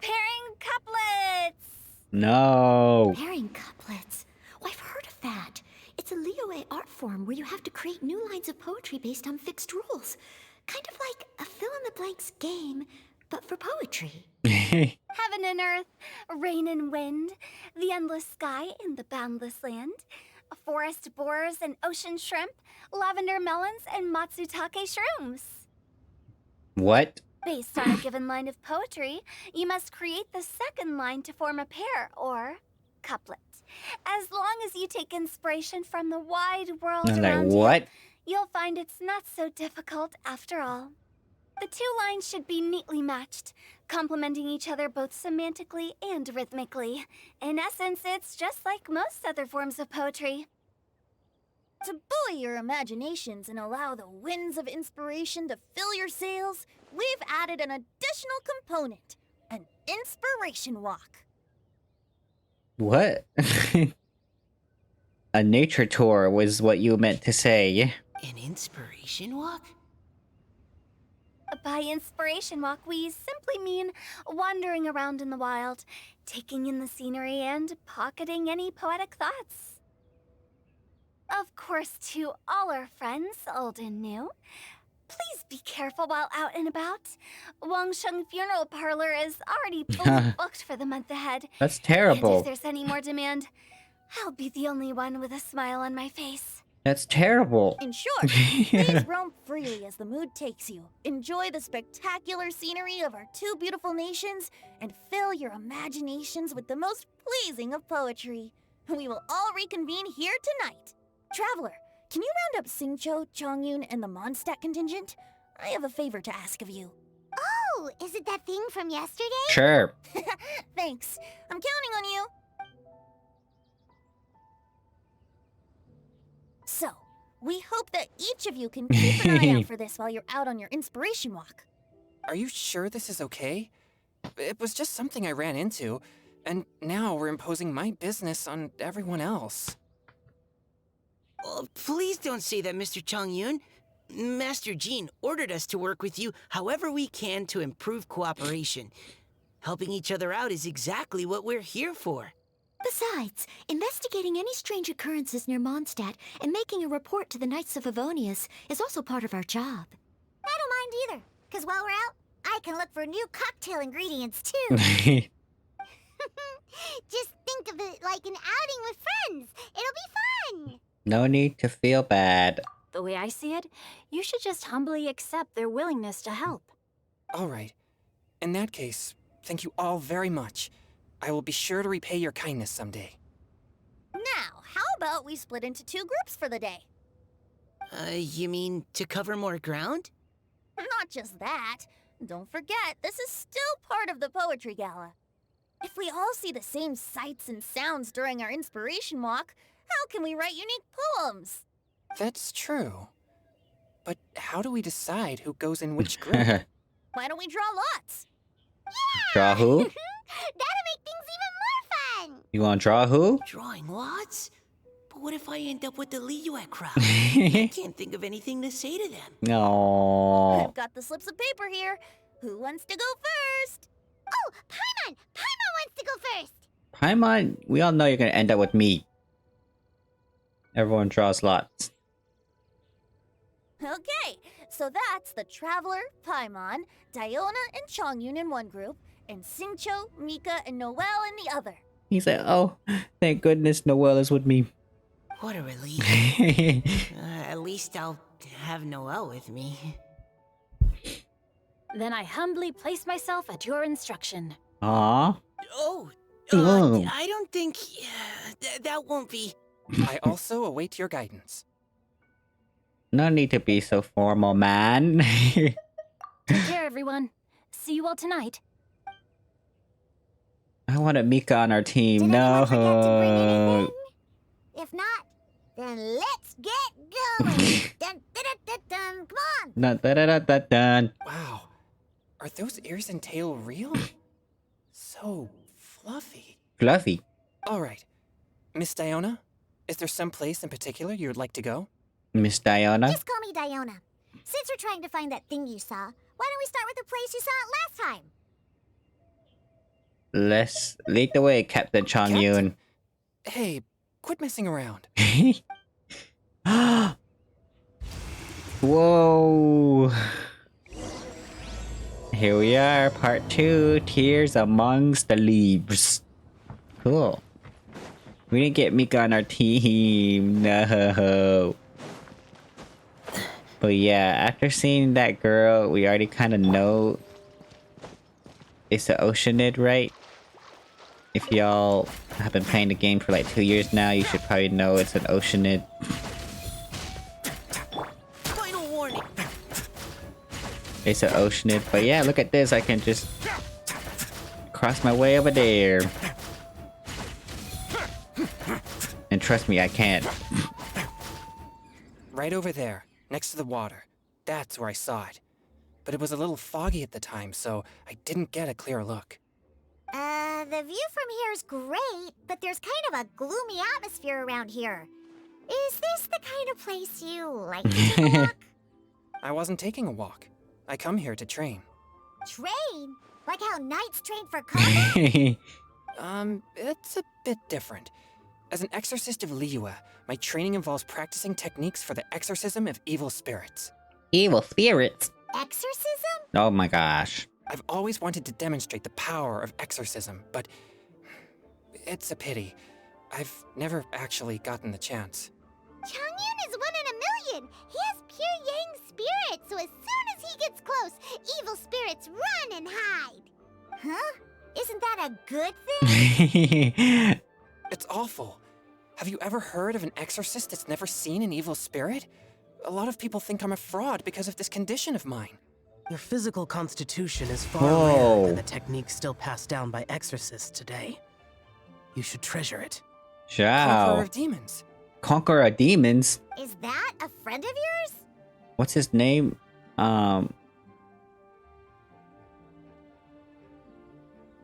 pairing couplets. No. Pairing couplets. Oh, I've heard of that. It's a Liyue art form where you have to create new lines of poetry based on fixed rules. Kind of like a fill-in-the-blanks game, but for poetry. Heaven and earth, rain and wind, the endless sky and the boundless land, forest borers and ocean shrimp, lavender melons and matsutake shrooms. What? Based on a given line of poetry, you must create the second line to form a pair, or couplet. As long as you take inspiration from the wide world I'm like, around what? you, you'll find it's not so difficult after all. The two lines should be neatly matched, complementing each other both semantically and rhythmically. In essence, it's just like most other forms of poetry. To buoy your imaginations and allow the winds of inspiration to fill your sails, we've added an additional component, an inspiration walk. What? A nature tour was what you meant to say. An inspiration walk? By inspiration walk, we simply mean wandering around in the wild, taking in the scenery, and pocketing any poetic thoughts. Of course, to all our friends, old and new, please be careful while out and about. Wangsheng Funeral Parlor is already fully booked for the month ahead. That's And terrible. if there's any more demand, I'll be the only one with a smile on my face. That's terrible. In short, please roam freely as the mood takes you. Enjoy the spectacular scenery of our two beautiful nations, and fill your imaginations with the most pleasing of poetry. We will all reconvene here tonight. Traveler, can you round up Singcho, Chongyun, and the Mondstadt contingent? I have a favor to ask of you. Oh, is it that thing from yesterday? Sure. Thanks. I'm counting on you. So, we hope that each of you can keep an eye out for this while you're out on your inspiration walk. Are you sure this is okay? It was just something I ran into, and now we're imposing my business on everyone else. Oh, please don't say that, Mr. Chongyun. Master Jean ordered us to work with you however we can to improve cooperation. Helping each other out is exactly what we're here for. Besides, investigating any strange occurrences near Mondstadt and making a report to the Knights of Avonius is also part of our job. I don't mind either, because while we're out, I can look for new cocktail ingredients too. Just think of it like an outing with friends. It'll be fun. No need to feel bad. The way I see it, you should just humbly accept their willingness to help. All right. In that case, thank you all very much. I will be sure to repay your kindness someday. Now, how about we split into 2 groups for the day? You mean to cover more ground? Not just that. Don't forget, this is still part of the Poetry Gala. If we all see the same sights and sounds during our inspiration walk, how can we write unique poems? That's true. But how do we decide who goes in which group? Why don't we draw lots? Draw who? That'll make things even more fun. You want to draw who? Drawing lots? But what if I end up with the Liyue crowd? I can't think of anything to say to them. No. I've got the slips of paper here. Who wants to go first? Oh, Paimon! Paimon wants to go first. Paimon, we all know you're gonna end up with me. Everyone draws lots. Okay, so that's the Traveler, Paimon, Diona, and Chongyun in one group, and Xingqiu, Mika, and Noelle in the other. He's like, oh, thank goodness Noelle is with me. What a relief. At least I'll have Noelle with me. Then I humbly place myself at your instruction. Aww. Oh, Oh. I don't think... that won't be... I also await your guidance. No need to be so formal, man. Take care, everyone. See you all tonight. I wanted Mika on our team. Did anyone forget to bring No. anything? If not, then let's get going. Dun, dun, dun, dun, dun. Come on. Dun, dun, dun, dun, dun, dun. Wow. Are those ears and tail real? So fluffy. Fluffy. All right. Miss Diona, is there some place in particular you would like to go? Miss Diana. Just call me Diona. Since we're trying to find that thing you saw, why don't we start with the place you saw it last time? Let's lead the way, Captain Chongyun. Hey, quit messing around. Whoa. Here we are, part 2, Tears Amongst the Leaves. Cool. We didn't get Mika on our team. No. But yeah, after seeing that girl, we already kind of know it's the Oceanid, right? If y'all have been playing the game for like 2 years now, you should probably know it's an Oceanid. Final warning. It's an Oceanid. But yeah, look at this. I can just cross my way over there. And trust me, I can. Right over there, next to the water. That's where I saw it. But it was a little foggy at the time, so I didn't get a clear look. The view from here is great, but there's kind of a gloomy atmosphere around here. Is this the kind of place you like to take a walk? I wasn't taking a walk. I come here to train. Train? Like how knights train for combat? It's a bit different. As an exorcist of Liyue, my training involves practicing techniques for the exorcism of evil spirits. Evil spirits? Exorcism? Oh my gosh. I've always wanted to demonstrate the power of exorcism, but it's a pity. I've never actually gotten the chance. Chongyun is 1 in a million. He has pure yang spirit, so as soon as he gets close, evil spirits run and hide. Huh? Isn't that a good thing? It's awful. Have you ever heard of an exorcist that's never seen an evil spirit? A lot of people think I'm a fraud because of this condition of mine. Your physical constitution is far Whoa. rarer than the techniques still passed down by exorcists today. You should treasure it. Conqueror Ciao. of demons. Conqueror of demons? Is that a friend of yours? What's his name?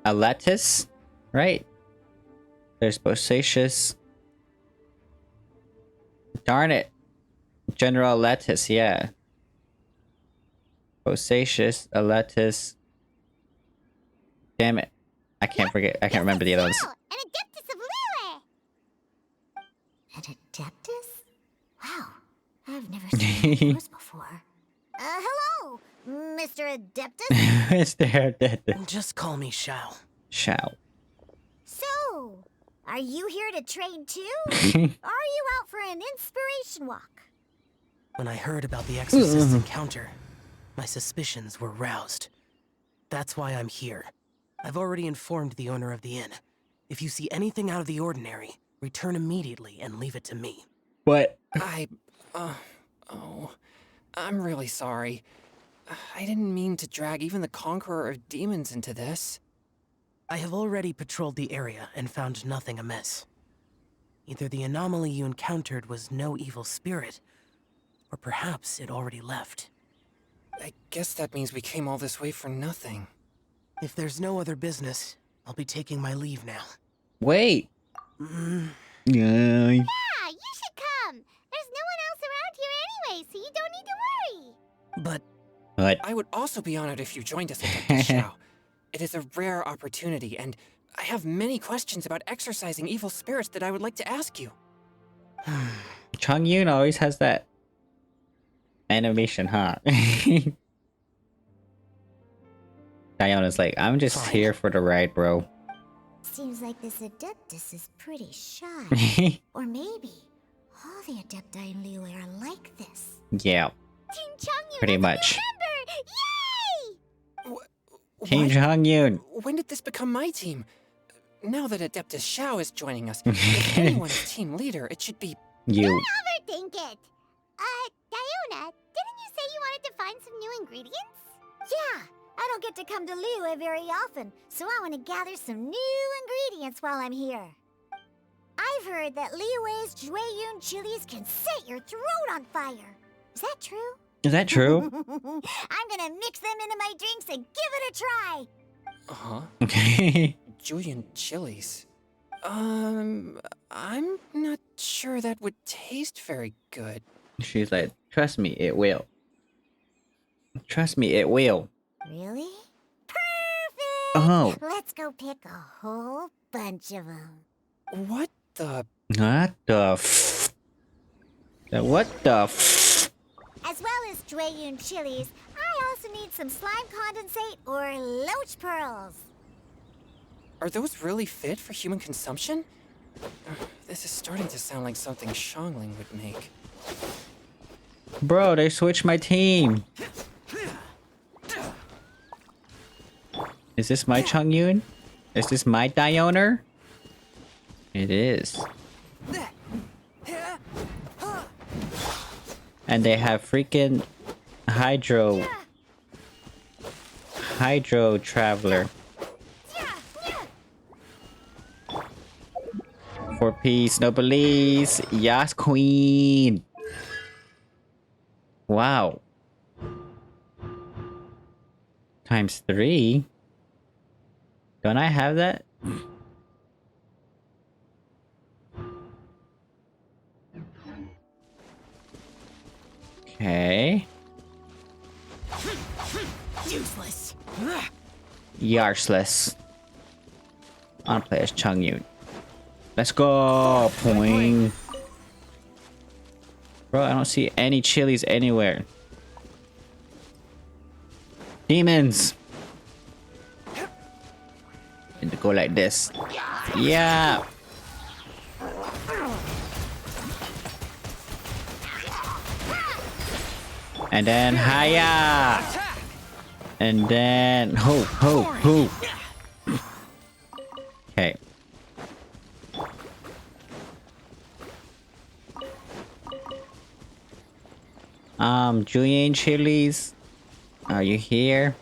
Aletus? Right? There's Bosacious. Darn it. General Aletus, yeah. Bosacious, Aletus. Damn it. I can't forget. I can't remember the other ones. An Adeptus of I've never seen yours before. Hello, Mr. Adeptus? Mr. Dead. Just call me Shao. Shao. So, are you here to trade too? Or are you out for an inspiration walk? When I heard about the Exorcist's encounter, my suspicions were roused. That's why I'm here. I've already informed the owner of the inn. If you see anything out of the ordinary, return immediately and leave it to me. What? I'm really sorry. I didn't mean to drag even the Conqueror of Demons into this. I have already patrolled the area and found nothing amiss. Either the anomaly you encountered was no evil spirit, or perhaps it already left. I guess that means we came all this way for nothing. If there's no other business, I'll be taking my leave now. Wait. Mm. Yeah. Yeah, you should come. There's no one else around here anyway, so you don't need to worry. But What? I would also be honored if you joined us at Dr. Shao. It is a rare opportunity, and I have many questions about exorcising evil spirits that I would like to ask you. Chung Yoon always has that animation, huh? Diona's like, I'm just Fine. here for the ride, bro. Seems like this Adeptus is pretty shy. Or maybe all the Adepti in Liyue are like this. Yeah, Team Changyu, pretty that's much. a new member! Yay! Team What? Chung Yoon. When did this become my team? Now that Adeptus Shao is joining us, if anyone is team leader, it should be... You. Overthink it. Diona, didn't you say you wanted to find some new ingredients? Yeah, I don't get to come to Liyue very often, so I want to gather some new ingredients while I'm here. I've heard that Liyue's Jueyun chilies can set your throat on fire. Is that true? Is that true? I'm gonna mix them into my drinks and give it a try. Uh-huh. Okay. Julian chilies. I'm not sure that would taste very good. She's like, trust me, it will. Trust me, it will. Really? Perfect! Oh. Let's go pick a whole bunch of them. What the... What the f... What the f... As well as Jueyun chilies, I also need some slime condensate or loach pearls. Are those really fit for human consumption? This is starting to sound like something Shangling would make. Bro, they switched my team. Is this my Chung Yoon? Is this my Diona? It is. And they have freaking Hydro Traveler. 4 piece, no police. Yes, queen. Wow. Times 3? Don't I have that? Okay. Useless. Yarsless. I wanna play as Chung Yoon. Let's go! Poing. Bro, I don't see any chilies anywhere. Demons! And to go like this. Yeah! And then hiya! And then ho ho ho! Okay. Julian chilies, are you here?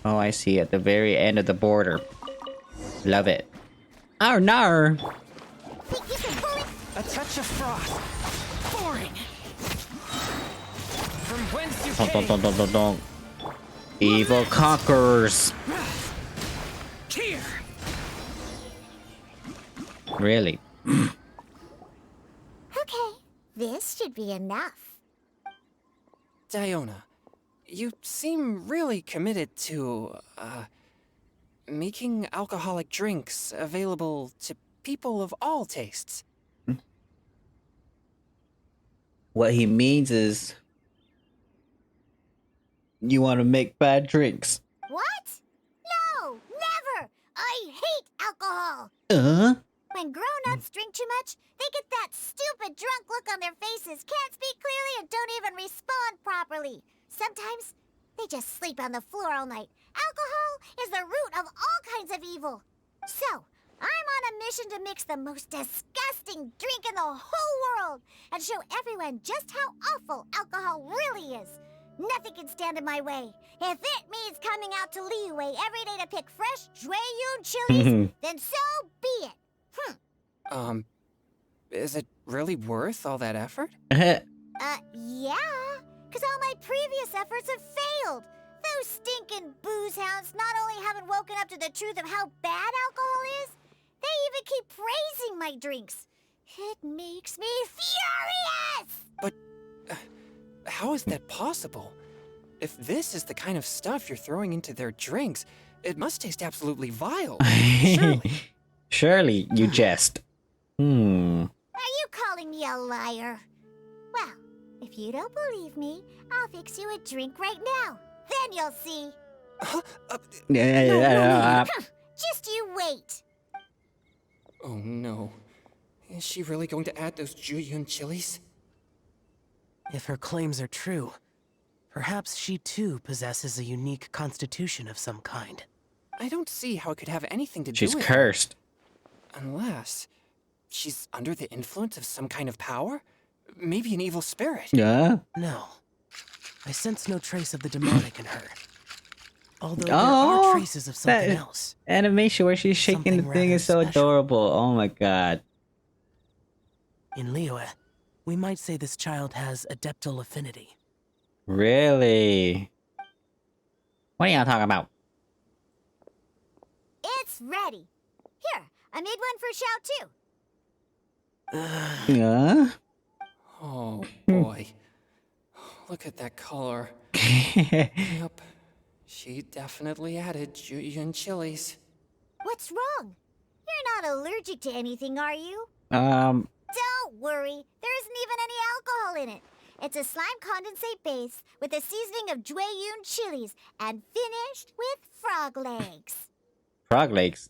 Oh, I see, at the very end of the border. Love it. Oh no! A touch of frost. Boring. From whence you Dun, dun, came. dun, dun, dun, dun. Evil conquerors. Here. Really? Okay, this should be enough. Diona, you seem really committed to, making alcoholic drinks available to people of all tastes. What he means is you want to make bad drinks. What? No, never! I hate alcohol! When grown-ups drink too much, they get that stupid drunk look on their faces, can't speak clearly, and don't even respond properly. Sometimes, they just sleep on the floor all night. Alcohol is the root of all kinds of evil. So, I'm on a mission to mix the most disgusting drink in the whole world and show everyone just how awful alcohol really is. Nothing can stand in my way. If it means coming out to Liyue every day to pick fresh Jueyun chilies, then so be it. Is it really worth all that effort? Yeah. Because all my previous efforts have failed. Those stinking booze hounds not only haven't woken up to the truth of how bad alcohol is, they even keep praising my drinks. It makes me furious! But how is that possible? If this is the kind of stuff you're throwing into their drinks, it must taste absolutely vile. Surely. Surely, you jest. Are you calling me a liar? Well, if you don't believe me, I'll fix you a drink right now. Then you'll see. Just you wait. Oh no. Is she really going to add those Jueyun chilies? If her claims are true, perhaps she too possesses a unique constitution of some kind. I don't see how it could have anything to do She's with cursed. it. Unless she's under the influence of some kind of power? Maybe an evil spirit. Yeah. No. I sense no trace of the demonic in her. Although there are traces of something else. Animation where she's shaking Something the thing rather is so special. adorable. Oh my god. In Liyue, we might say this child has adeptal affinity. Really? What are y'all talking about? It's ready. Here, I made one for Xiao too. Yeah? Oh boy. Look at that color. Yep. She definitely added Jueyun chilies. What's wrong? You're not allergic to anything, are you? Don't worry. There isn't even any alcohol in it. It's a slime condensate base with a seasoning of Jueyun chilies and finished with frog legs. Frog legs?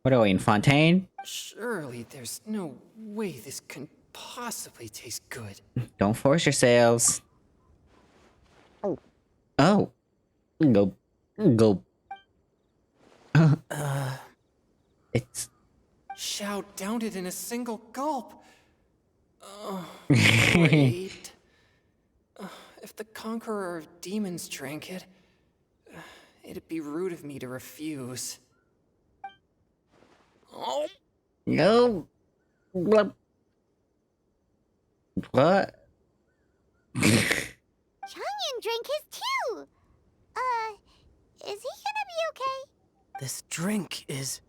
What are we in Fontaine? Surely there's no way this can possibly taste good. Don't force yourselves. Oh. Go. Go. It's... Xiao downed it in a single gulp. Oh, great. If the conqueror of demons drank it, it'd be rude of me to refuse. Oh. No. What? What? Changyan drank his too. Is he gonna be okay? This drink is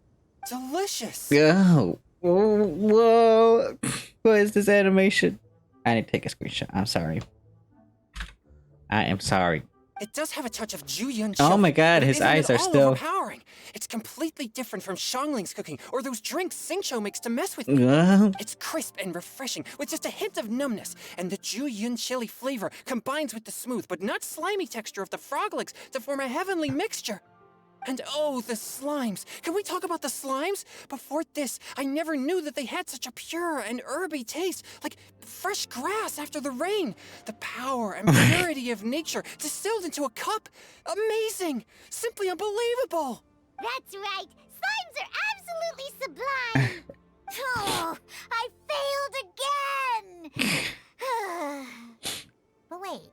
delicious. Oh. Whoa. What is this animation? I need to take a screenshot. I'm sorry. I am sorry. It does have a touch of Jueyun chili. Oh my god, but it his isn't eyes at are all still... overpowering. It's completely different from Xiangling's cooking or those drinks Xingqiu makes to mess with me. It's crisp and refreshing with just a hint of numbness, and the Jueyun chili flavor combines with the smooth but not slimy texture of the frog legs to form a heavenly mixture. And oh, the slimes. Can we talk about the slimes? Before this, I never knew that they had such a pure and herby taste, like fresh grass after the rain. The power and purity of nature distilled into a cup. Amazing. Simply unbelievable. That's right. Slimes are absolutely sublime. Oh, I failed again! But wait,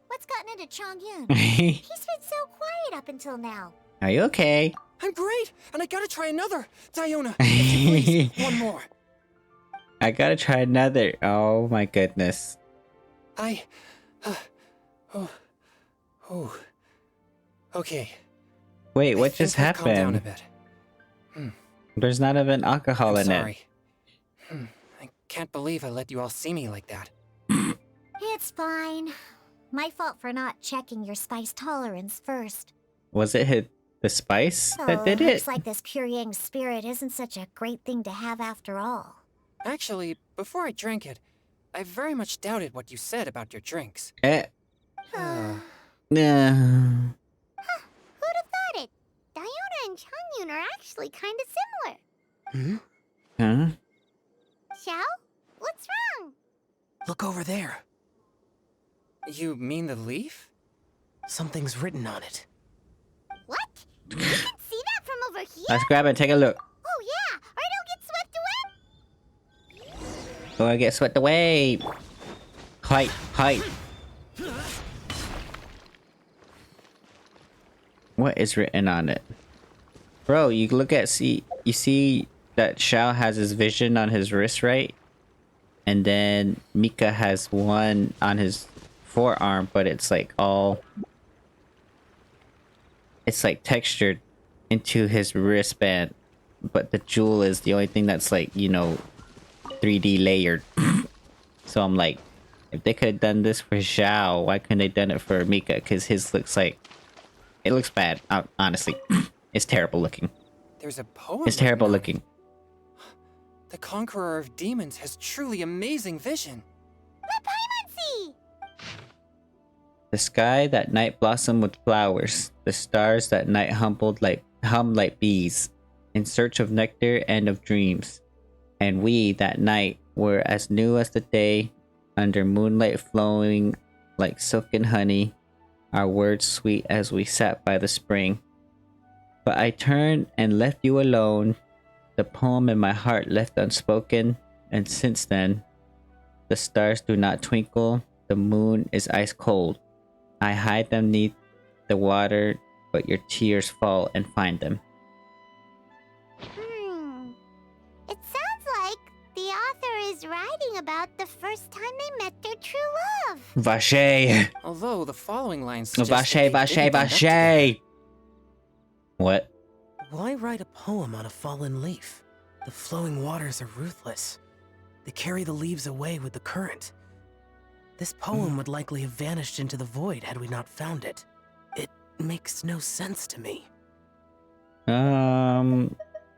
what's gotten into Chongyun? He's been so quiet up until now. Are you okay? I'm great, and I gotta try another. Diona, if you please, one more. I gotta try another. Oh my goodness. Okay. Wait, what just I've calmed down a happened? bit. There's not even alcohol I'm in sorry. it. I can't believe I let you all see me like that. It's fine. My fault for not checking your spice tolerance first. Was it The spice that Oh, did it? looks like this pure yang spirit isn't such a great thing to have after all. Actually, before I drank it, I very much doubted what you said about your drinks. Eh. Huh. Nah. Who'd have thought it? Diona and Changyun are actually kind of similar. Huh? Xiao? What's wrong? Look over there. You mean the leaf? Something's written on it. What? You can see that from over here? Let's grab it and take a look. Oh yeah, or it'll get swept away. Or get swept away. Height. What is written on it? Bro, you look at you see that Xiao has his vision on his wrist, right? And then Mika has one on his forearm, but it's like it's like textured into his wristband, but the jewel is the only thing that's like, you know, 3D layered. So I'm like, if they could have done this for Xiao, why couldn't they done it for Mika? Because his looks like, it looks bad. Honestly, it's terrible looking. There's a poem. It's terrible written on it. looking. The Conqueror of Demons has truly amazing vision. Let Paimon see. The sky that night blossomed with flowers. The stars that night hummed like bees, in search of nectar and of dreams. And we that night were as new as the day, under moonlight flowing like silken honey, our words sweet as we sat by the spring. But I turned and left you alone, the poem in my heart left unspoken, and since then, the stars do not twinkle, the moon is ice cold. I hide them neath the water, but your tears fall and find them. It sounds like the author is writing about the first time they met their true love. Vache! Although the following lines suggest Vache, that they didn't end up together. Vache! What? Why write a poem on a fallen leaf? The flowing waters are ruthless. They carry the leaves away with the current. This poem would likely have vanished into the void had we not found it. It makes no sense to me.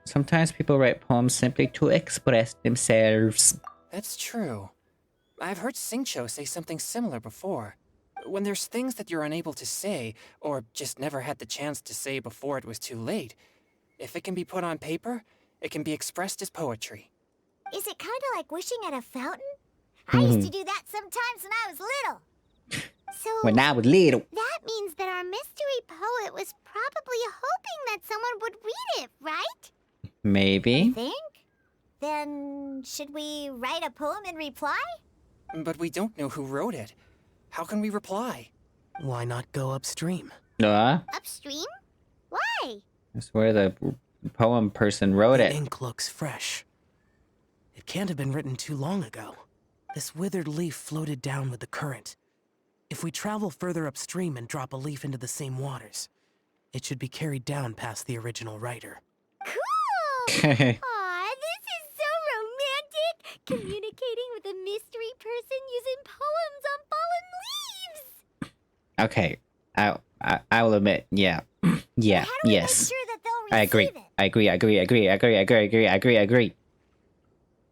Sometimes people write poems simply to express themselves. That's true. I've heard Xingqiu say something similar before. When there's things that you're unable to say, or just never had the chance to say before it was too late, if it can be put on paper, it can be expressed as poetry. Is it kind of like wishing at a fountain? I used to do that sometimes when I was little. So When I was little. that means that our mystery poet was probably hoping that someone would read it, right? Maybe. Think? Then should we write a poem in reply? But we don't know who wrote it. How can we reply? Why not go upstream? Upstream? Why? That's where the poem person wrote The it. ink looks fresh. It can't have been written too long ago. This withered leaf floated down with the current. If we travel further upstream and drop a leaf into the same waters, it should be carried down past the original writer. Cool! Aw, this is so romantic! Communicating with a mystery person using poems on fallen leaves! Okay, I will admit, yeah. Yeah, How do we yes. make sure that they'll I receive agree.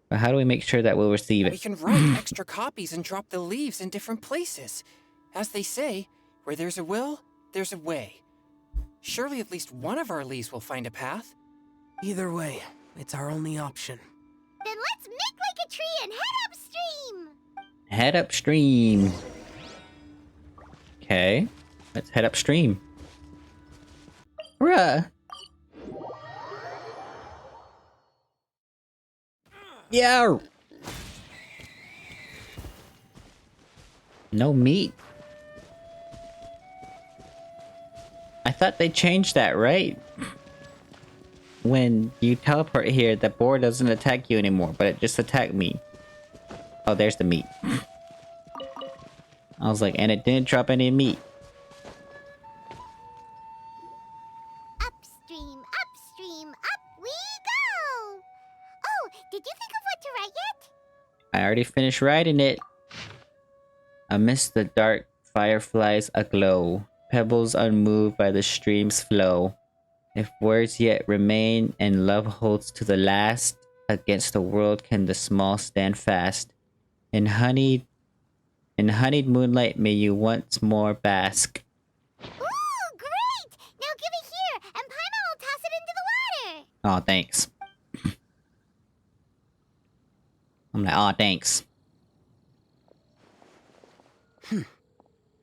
But how do we make sure that we'll receive We it? can write extra copies and drop the leaves in different places. As they say, where there's a will, there's a way. Surely at least one of our leaves will find a path. Either way, it's our only option. Then let's make like a tree and head upstream! Head upstream. Okay, let's head upstream. Bruh. Yo! No meat. I thought they changed that, right? When you teleport here, the boar doesn't attack you anymore, but it just attacked me. Oh, there's the meat. I was like, and it didn't drop any meat. Upstream, up we go! Oh, did you think of what to write yet? I already finished writing it. Amidst the dark, fireflies aglow, pebbles unmoved by the stream's flow. If words yet remain and love holds to the last, against the world can the small stand fast. In honeyed moonlight may you once more bask. Ooh, great! Now give it here, and Paimon will toss it into the water. Oh, thanks. I'm like, oh, thanks.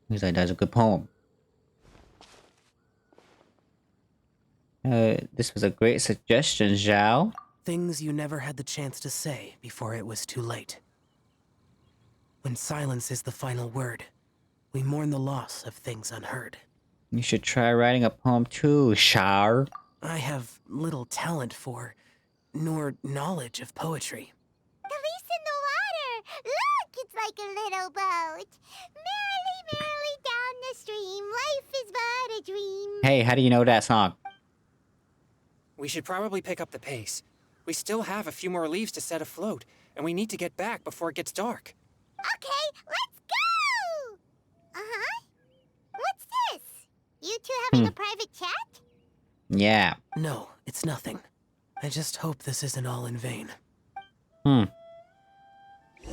He's like, that's a good poem. This was a great suggestion, Zhao. Things you never had the chance to say before it was too late. When silence is the final word, we mourn the loss of things unheard. You should try writing a poem too, Shar. I have little talent for, nor knowledge of poetry. The leaf's in the water. Look, it's like a little boat. Merrily, merrily down the stream. Life is but a dream. Hey, how do you know that song? We should probably pick up the pace. We still have a few more leaves to set afloat, and we need to get back before it gets dark. Okay, let's go! Uh-huh. What's this? You two having a private chat? Yeah. No, it's nothing. I just hope this isn't all in vain.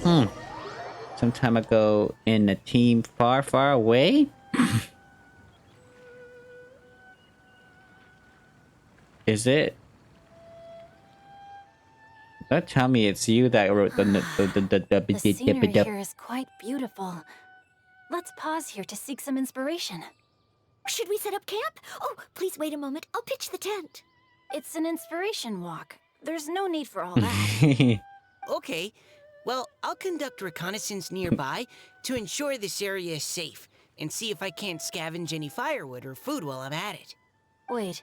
Some time ago in a team far, far away? Is it? Don't tell me it's you that wrote the scenery here is quite beautiful. Let's pause here to seek some inspiration. Should we set up camp? Oh, please wait a moment. I'll pitch the tent. It's an inspiration walk. There's no need for all that. Okay, well, I'll conduct reconnaissance nearby to ensure this area is safe and see if I can't scavenge any firewood or food while I'm at it. Wait,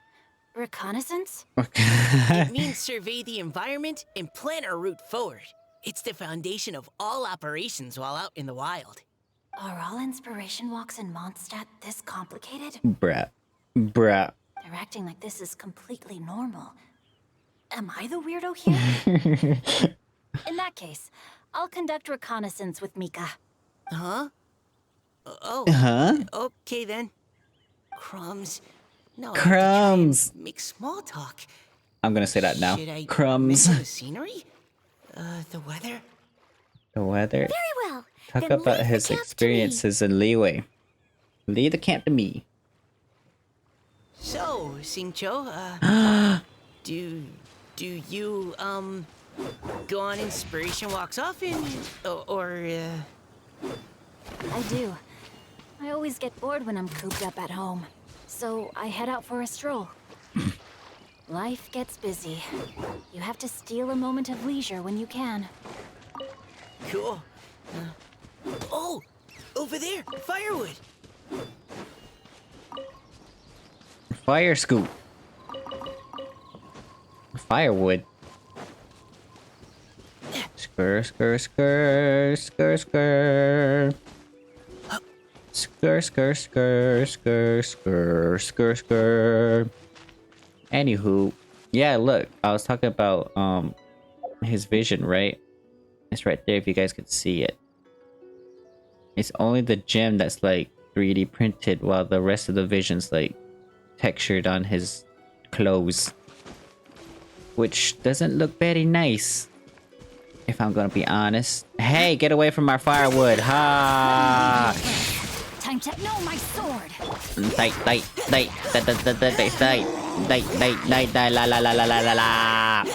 reconnaissance? It means survey the environment and plan our route forward. It's the foundation of all operations while out in the wild. Are all inspiration walks in Mondstadt this complicated? Bruh. They're acting like this is completely normal. Am I the weirdo here? In that case, I'll conduct reconnaissance with Mika. Huh? Oh. Huh? Okay then. Crumbs. No, Crumbs. Make small talk. I'm gonna say that now. Should I Crumbs. mention the scenery? The weather? The weather. Very well. Talk Then about lead his the camp to me. experiences in Liyue. Lead the camp to me. So, Xingqiu, do you, go on inspiration walks often? I do. I always get bored when I'm cooped up at home. So I head out for a stroll. Life gets busy. You have to steal a moment of leisure when you can. Cool. Oh! Over there! Firewood! Fire scoop. Firewood. Skr, skr, skr, skr, skr. Skr, skr, skr, skr, skr, skr, skr. Anywho, yeah, look, I was talking about his vision, right? It's right there if you guys could see it. It's only the gem that's like 3D printed, while the rest of the vision's like textured on his clothes, which doesn't look very nice, if I'm gonna be honest. Hey, get away from our firewood! Ha! Time to know my sword. La la la la la la la.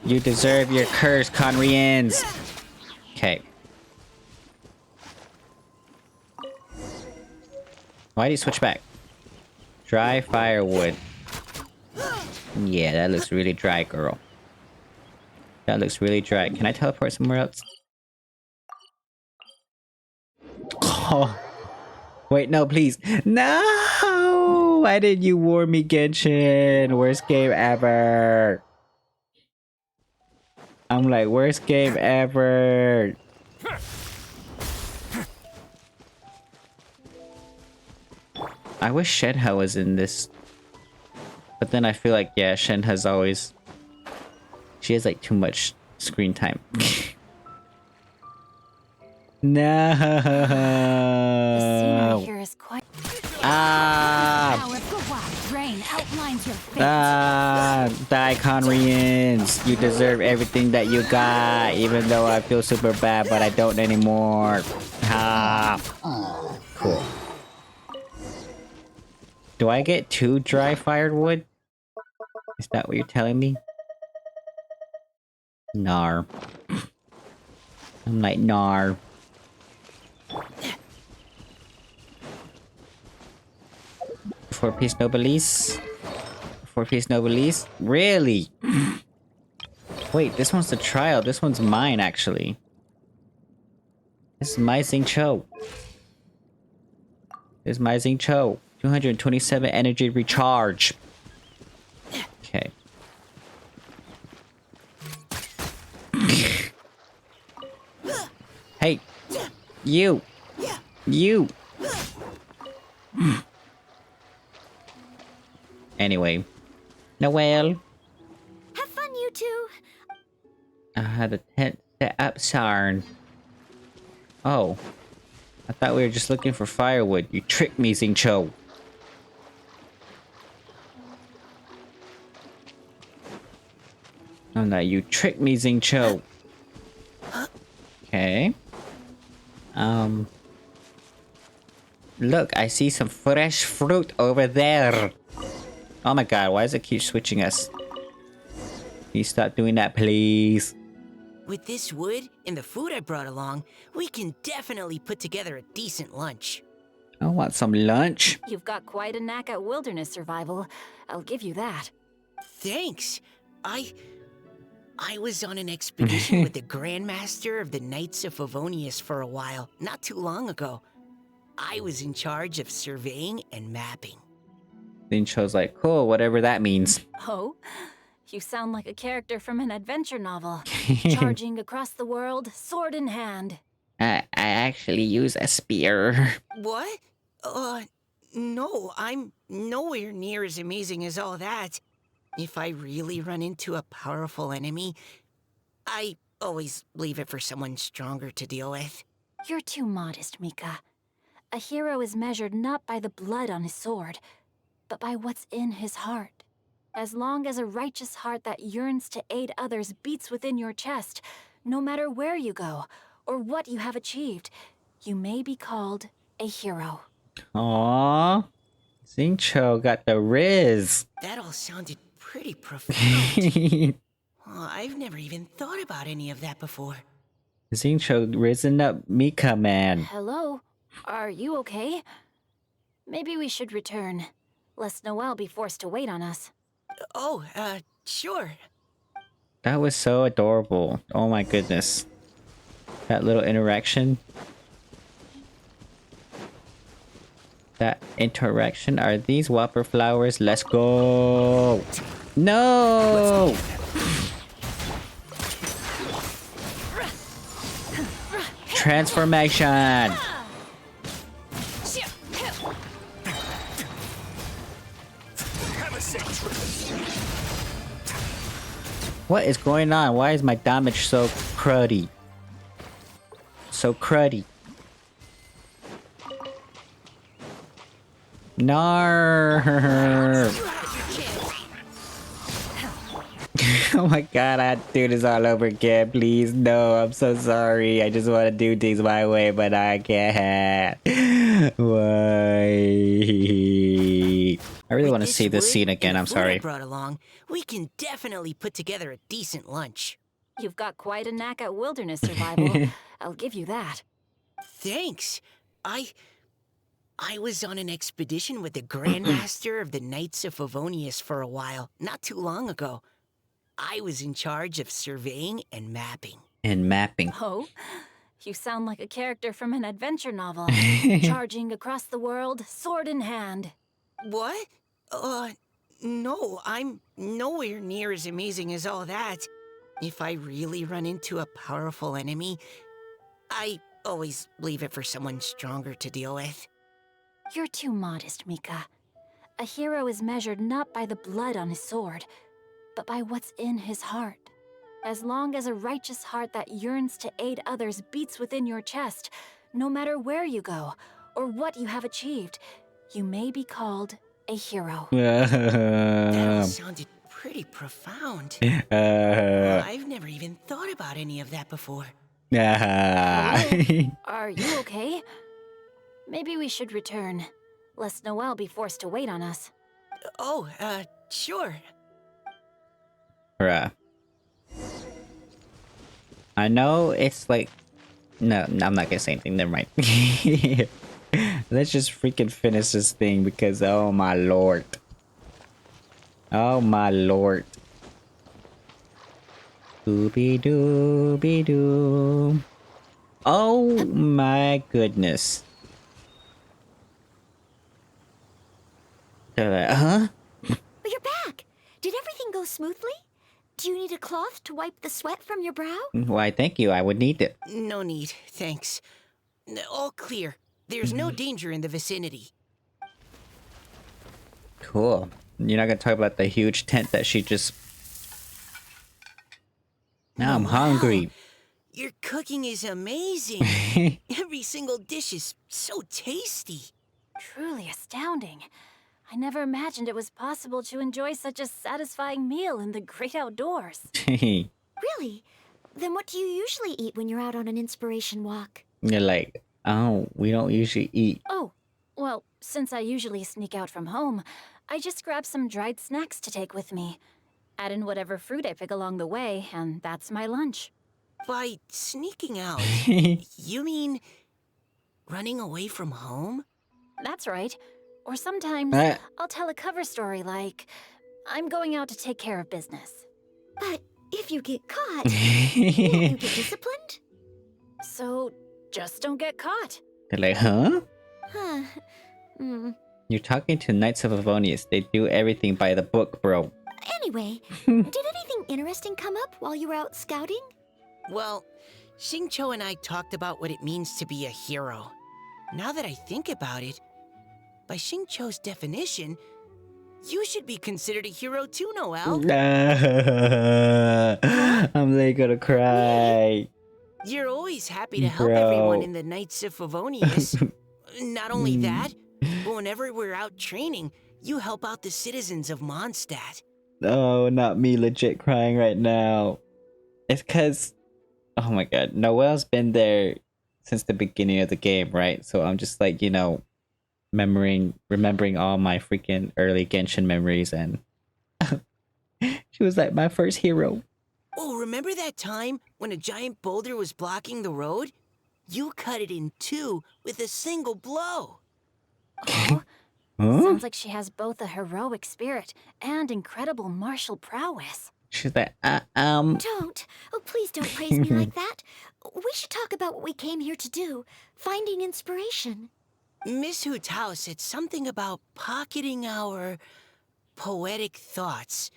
You deserve your curse, Conrians. Okay. Why do you switch back? Dry firewood. Yeah, that looks really dry, girl. That looks really dry. Can I teleport somewhere else? Oh. Wait, no, please. No! Why did you warn me, Genshin? Worst game ever. I'm like, worst game ever. I wish Shenhe was in this. But then I feel like, yeah, Shenhe's always... She has like too much screen time. The scenery No. here is quite... Ah! Power of the wild rain outlines your fate. Ah! Die, Conrians! You deserve everything that you got, even though I feel super bad, but I don't anymore. Ah! Cool. Do I get 2 dry firewood? Is that what you're telling me? Nar. I'm like, nar. Four-piece nobilis? Four-piece nobilis? Really? Wait, this one's the trial. This one's mine, actually. This is my Xingqiu. This is my Xingqiu. 227 energy recharge. Okay. Hey! You! You! Anyway. Noel! Have fun, you two. I had a tent set up, Sarn. Oh. I thought we were just looking for firewood. You tricked me, Xingqiu. Oh no, you tricked me, Xingqiu. Okay. Look, I see some fresh fruit over there. Oh my god, why does it keep switching us? Can you stop doing that, please? With this wood and the food I brought along, we can definitely put together a decent lunch. I want some lunch. You've got quite a knack at wilderness survival. I'll give you that. Thanks. I was on an expedition with the Grandmaster of the Knights of Favonius for a while, not too long ago. I was in charge of surveying and mapping. Xingqiu's like, cool, whatever that means. Oh? You sound like a character from an adventure novel. Charging across the world, sword in hand. I actually use a spear. What? No, I'm nowhere near as amazing as all that. If I really run into a powerful enemy, I always leave it for someone stronger to deal with. You're too modest, Mika. A hero is measured not by the blood on his sword, but by what's in his heart. As long as a righteous heart that yearns to aid others beats within your chest, no matter where you go or what you have achieved, you may be called a hero. Aww. Xingqiu got the riz. That all sounded pretty profound. I've never even thought about any of that before. Xingqiu risen up Mika, man. Hello? Are you okay? Maybe we should return, lest Noel be forced to wait on us. Oh, sure. That was so adorable. Oh my goodness. That little interaction. That interaction. Are these whopper flowers? Let's go. No! Transformation! What is going on? Why is my damage so cruddy? So cruddy. Nar. Oh my god, I have to do this all over again. Please, no, I'm so sorry. I just want to do things my way, but I can't. Why? I really want to see this scene again. I'm sorry. Brought along, we can definitely put together a decent lunch. You've got quite a knack at wilderness survival. I'll give you that. Thanks. I was on an expedition with the Grandmaster of the Knights of Favonius for a while, not too long ago. I was in charge of surveying and mapping. And mapping. Oh? You sound like a character from an adventure novel. Charging across the world, sword in hand. What? No, I'm nowhere near as amazing as all that. If I really run into a powerful enemy, I always leave it for someone stronger to deal with. You're too modest, Mika. A hero is measured not by the blood on his sword, but by what's in his heart. As long as a righteous heart that yearns to aid others beats within your chest, no matter where you go or what you have achieved, you may be called a hero. That all sounded pretty profound. I've never even thought about any of that before. Hello? Are you okay? Maybe we should return, lest Noelle be forced to wait on us. Oh, sure. Bruh. I know it's like... No, I'm not gonna say anything. Never mind. Let's just freaking finish this thing because, oh my lord. Oh my lord. Dooby-dooby-doo. Oh my goodness. They're like, huh? But you're back! Did everything go smoothly? Do you need a cloth to wipe the sweat from your brow? Why, thank you. I would need it. No need, thanks. All clear. There's no danger in the vicinity. Cool. You're not gonna talk about the huge tent that she just... Now I'm hungry. Your cooking is amazing. Every single dish is so tasty. Truly astounding. I never imagined it was possible to enjoy such a satisfying meal in the great outdoors. Really? Then what do you usually eat when you're out on an inspiration walk? You're like, oh, we don't usually eat. Oh, well, since I usually sneak out from home, I just grab some dried snacks to take with me. Add in whatever fruit I pick along the way, and that's my lunch. By sneaking out, you mean running away from home? That's right. Or sometimes I'll tell a cover story like, I'm going out to take care of business. But if you get caught, won't you get disciplined? So just don't get caught. They're like, huh? Huh. You're talking to Knights of Avonius. They do everything by the book, bro. Anyway, did anything interesting come up while you were out scouting? Well, Xingqiu and I talked about what it means to be a hero. Now that I think about it, by Xingqiu's definition, you should be considered a hero too, Noelle. I'm like gonna cry. You're always happy to help everyone in the Knights of Favonius. Not only that, but whenever we're out training, you help out the citizens of Mondstadt. Oh, not me legit crying right now. It's cause, oh my god, Noelle's been there since the beginning of the game, right? So I'm just like, you know, remembering all my freaking early Genshin memories, and she was like my first hero. Oh, remember that time when a giant boulder was blocking the road? You cut it in two with a single blow. Oh, sounds like she has both a heroic spirit and incredible martial prowess. She's like, Don't. Oh, please don't praise me like that. We should talk about what we came here to do, finding inspiration. Miss Hu Tao said something about pocketing our poetic thoughts.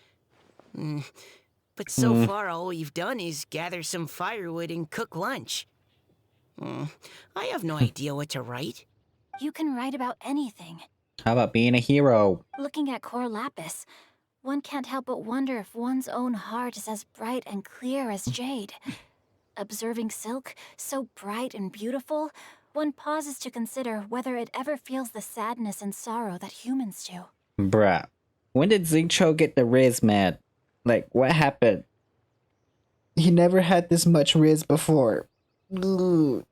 But so far, all we've done is gather some firewood and cook lunch. I have no idea what to write. You can write about anything. How about being a hero? Looking at Cor Lapis, one can't help but wonder if one's own heart is as bright and clear as jade. Observing silk, so bright and beautiful, one pauses to consider whether it ever feels the sadness and sorrow that humans do. Bruh, when did Xingqiu get the Riz, man? Like, what happened? He never had this much Riz before. Ugh.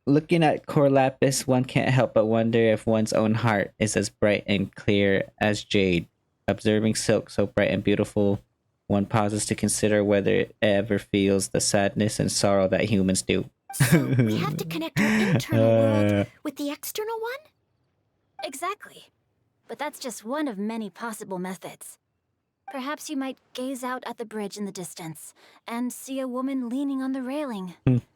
Looking at Cor Lapis, one can't help but wonder if one's own heart is as bright and clear as jade. Observing silk so bright and beautiful, one pauses to consider whether it ever feels the sadness and sorrow that humans do. So we have to connect our internal world with the external one? Exactly. But that's just one of many possible methods. Perhaps you might gaze out at the bridge in the distance and see a woman leaning on the railing,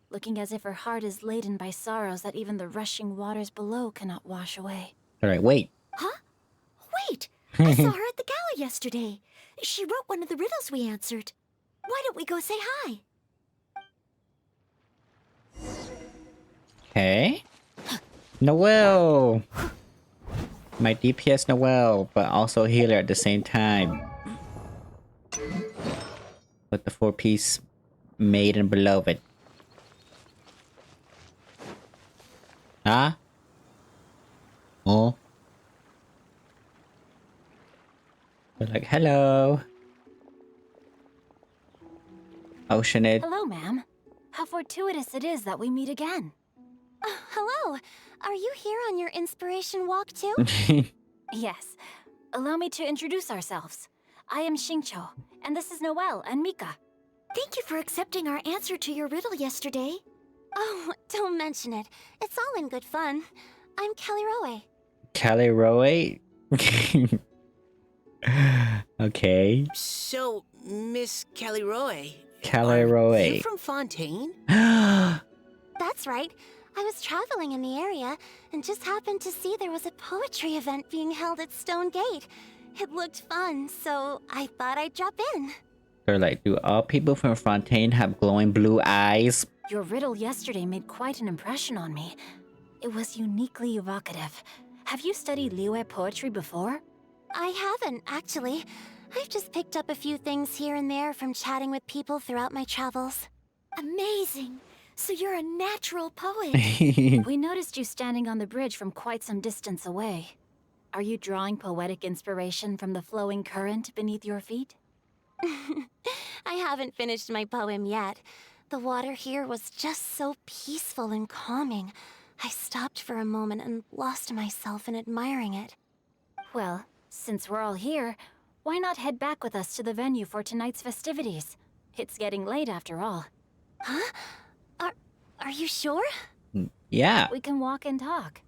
looking as if her heart is laden by sorrows that even the rushing waters below cannot wash away. Alright, wait. Huh? Wait! I saw her at the gala yesterday. She wrote one of the riddles we answered. Why don't we go say hi? Okay. Noelle! My DPS Noelle, but also healer at the same time. With the 4-piece maiden beloved. Huh? Oh? They're like, hello. Oceanid. Hello, ma'am. How fortuitous it is that we meet again. Hello. Are you here on your inspiration walk too? Yes. Allow me to introduce ourselves. I am Xingqiu, and this is Noelle and Mika. Thank you for accepting our answer to your riddle yesterday. Oh, don't mention it. It's all in good fun. I'm Kelly Roe. Kelly Roe? Okay. So, Miss Kelly Roy. Kelly Are Roe. you from Fontaine? That's right. I was traveling in the area and just happened to see there was a poetry event being held at Stone Gate. It looked fun, so I thought I'd drop in. They're like, do all people from Fontaine have glowing blue eyes? Your riddle yesterday made quite an impression on me. It was uniquely evocative. Have you studied Liyue poetry before? I haven't, actually. I've just picked up a few things here and there from chatting with people throughout my travels. Amazing. So you're a natural poet. We noticed you standing on the bridge from quite some distance away. Are you drawing poetic inspiration from the flowing current beneath your feet? I haven't finished my poem yet. The water here was just so peaceful and calming. I stopped for a moment and lost myself in admiring it. Well, since we're all here, why not head back with us to the venue for tonight's festivities? It's getting late after all. Huh? Are you sure? Yeah. We can walk and talk.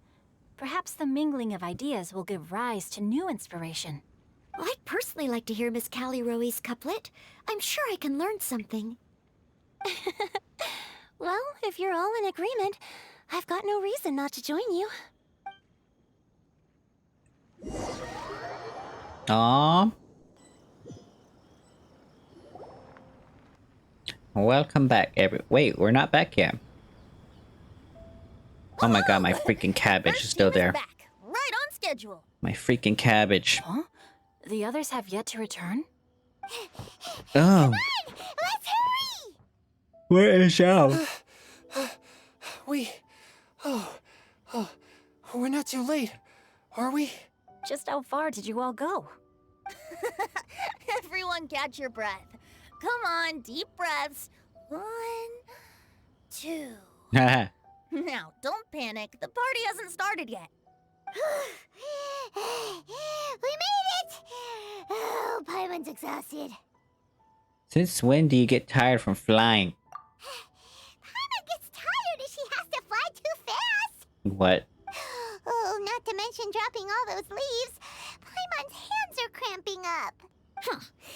Perhaps the mingling of ideas will give rise to new inspiration. I'd personally like to hear Miss Callie Roe's couplet. I'm sure I can learn something. Well, if you're all in agreement, I've got no reason not to join you. Aww. Welcome back, Wait, we're not back yet. Oh my god, my freaking cabbage is still there. Back, right on schedule. My freaking cabbage. Huh? The others have yet to return? Oh. Let's hurry! Where is Xiao? We're not too late, are we? Just how far did you all go? Everyone catch your breath. Come on, deep breaths. 1, 2. Now, don't panic. The party hasn't started yet. We made it! Oh, Paimon's exhausted. Since when do you get tired from flying? Paimon gets tired if she has to fly too fast. What? Oh, not to mention dropping all those leaves. Paimon's hands are cramping up.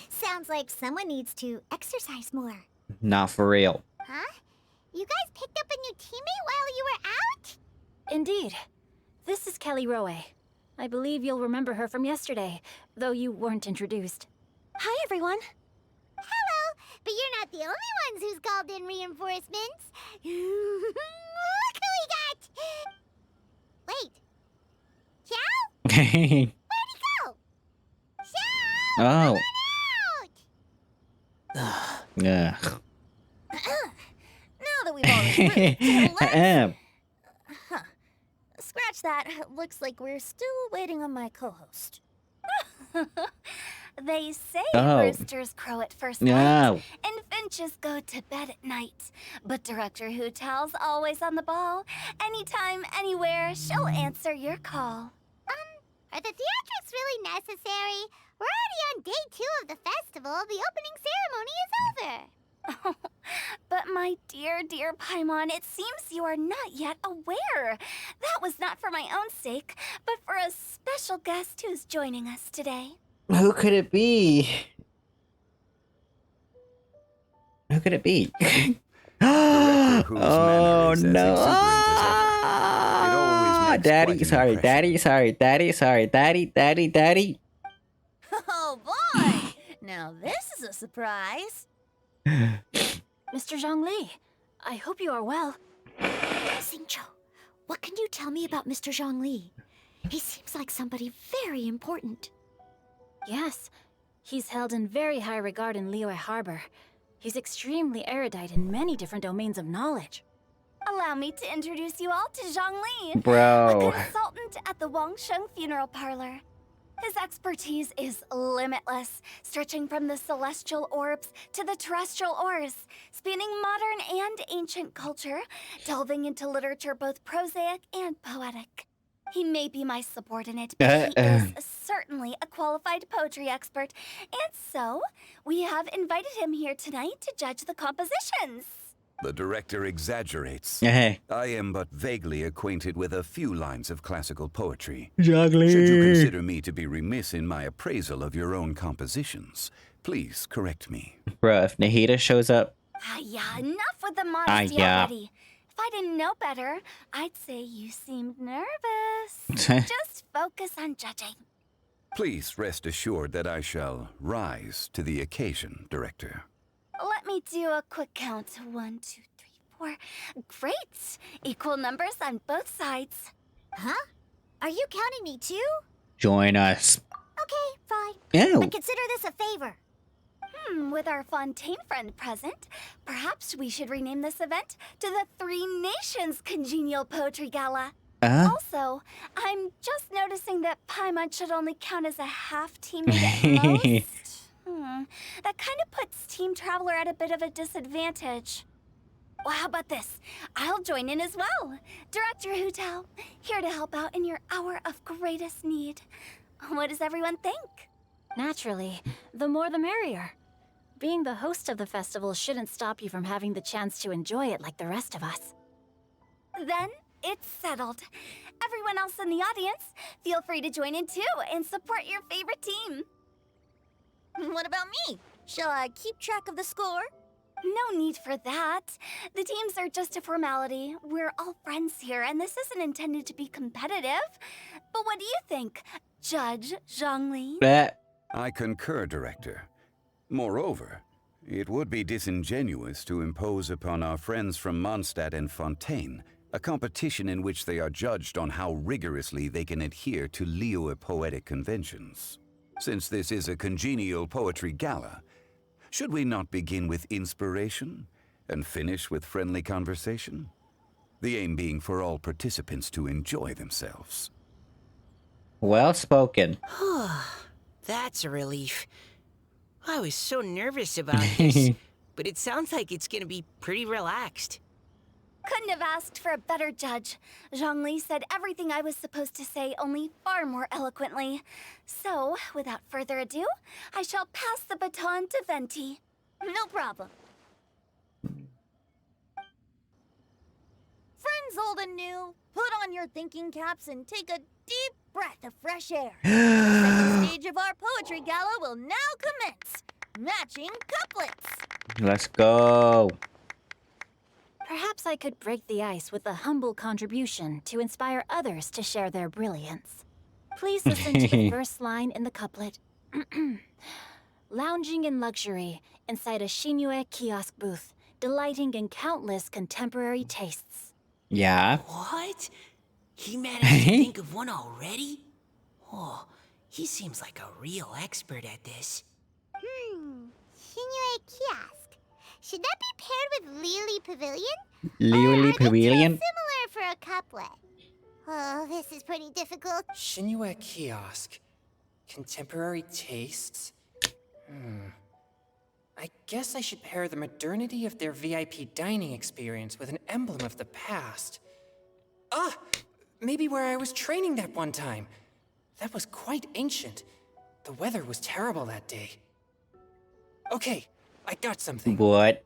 Sounds like someone needs to exercise more. Not for real. Huh? You guys picked up a new teammate while you were out? Indeed. This is Kelly Roe. I believe you'll remember her from yesterday, though you weren't introduced. Hi, everyone. Hello, but you're not the only ones who's called in reinforcements. Look who we got! Wait. Xiao? Where'd he go? Xiao! Oh. Come Ugh. Now that we've all regrouped, let's... Scratch that. Looks like we're still waiting on my co-host. They say Oh. roosters crow at first light, No. and finches go to bed at night. But Director Hootal's always on the ball. Anytime, anywhere, she'll answer your call. Are the theatrics really necessary? We're already on day 2 of the festival. The opening ceremony is over. But my dear, dear Paimon, it seems you are not yet aware. That was not for my own sake, but for a special guest who's joining us today. Who could it be? Who could it be? Oh no! Daddy, sorry, daddy. Oh boy! Now this is a surprise. Mr. Zhongli, I hope you are well. Xingqiu, what can you tell me about Mr. Zhongli? He seems like somebody very important. Yes, he's held in very high regard in Liyue Harbor. He's extremely erudite in many different domains of knowledge. Allow me to introduce you all to Zhongli, Bro. a consultant at the Wangsheng Funeral Parlor. His expertise is limitless, stretching from the celestial orbs to the terrestrial ores, spanning modern and ancient culture, delving into literature both prosaic and poetic. He may be my subordinate, but he is certainly a qualified poetry expert, and so we have invited him here tonight to judge the compositions. The director exaggerates. Hey. I am but vaguely acquainted with a few lines of classical poetry. Juggly. Should you consider me to be remiss in my appraisal of your own compositions, please correct me. Bruh, if Nahida shows up. Yeah, enough with the modesty already. If I didn't know better, I'd say you seemed nervous. Just focus on judging. Please rest assured that I shall rise to the occasion, Director. Let me do a quick count. 1, 2, 3, 4. Great! Equal numbers on both sides. Huh? Are you counting me too? Join us. Okay, fine. Ew. But consider this a favor. With our Fontaine friend present, perhaps we should rename this event to the Three Nations Congenial Poetry Gala. Also, I'm just noticing that Paimon should only count as a half teammate at most. That kind of puts Team Traveler at a bit of a disadvantage. Well, how about this? I'll join in as well. Director Hu Tao, here to help out in your hour of greatest need. What does everyone think? Naturally, the more the merrier. Being the host of the festival shouldn't stop you from having the chance to enjoy it like the rest of us. Then it's settled. Everyone else in the audience, feel free to join in too and support your favorite team. What about me? Shall I keep track of the score? No need for that. The teams are just a formality. We're all friends here, and this isn't intended to be competitive. But what do you think, Judge Zhongli? I concur, Director. Moreover, it would be disingenuous to impose upon our friends from Mondstadt and Fontaine a competition in which they are judged on how rigorously they can adhere to Liyue poetic conventions. Since this is a congenial poetry gala, should we not begin with inspiration and finish with friendly conversation? The aim being for all participants to enjoy themselves. Well spoken. That's a relief. I was so nervous about this, but it sounds like it's gonna be pretty relaxed. Couldn't have asked for a better judge. Zhongli said everything I was supposed to say, only far more eloquently. So, without further ado, I shall pass the baton to Venti. No problem. Friends old and new, put on your thinking caps and take a deep breath of fresh air. The second stage of our poetry gala will now commence. Matching couplets. Let's go. Perhaps I could break the ice with a humble contribution to inspire others to share their brilliance. Please listen to the first line in the couplet. Lounging in luxury inside a Glitter-Fae kiosk booth, delighting in countless contemporary tastes. Yeah. What? He managed to think of one already? Oh, he seems like a real expert at this. Glitter-Fae kiosk. Should that be paired with Liyue Pavilion? Liyue Pavilion? Similar for a couplet. Oh, this is pretty difficult. Glitter-Fae kiosk. Contemporary tastes? I guess I should pair the modernity of their VIP dining experience with an emblem of the past. Ah! Maybe where I was training that one time. That was quite ancient. The weather was terrible that day. Okay, I got something. What?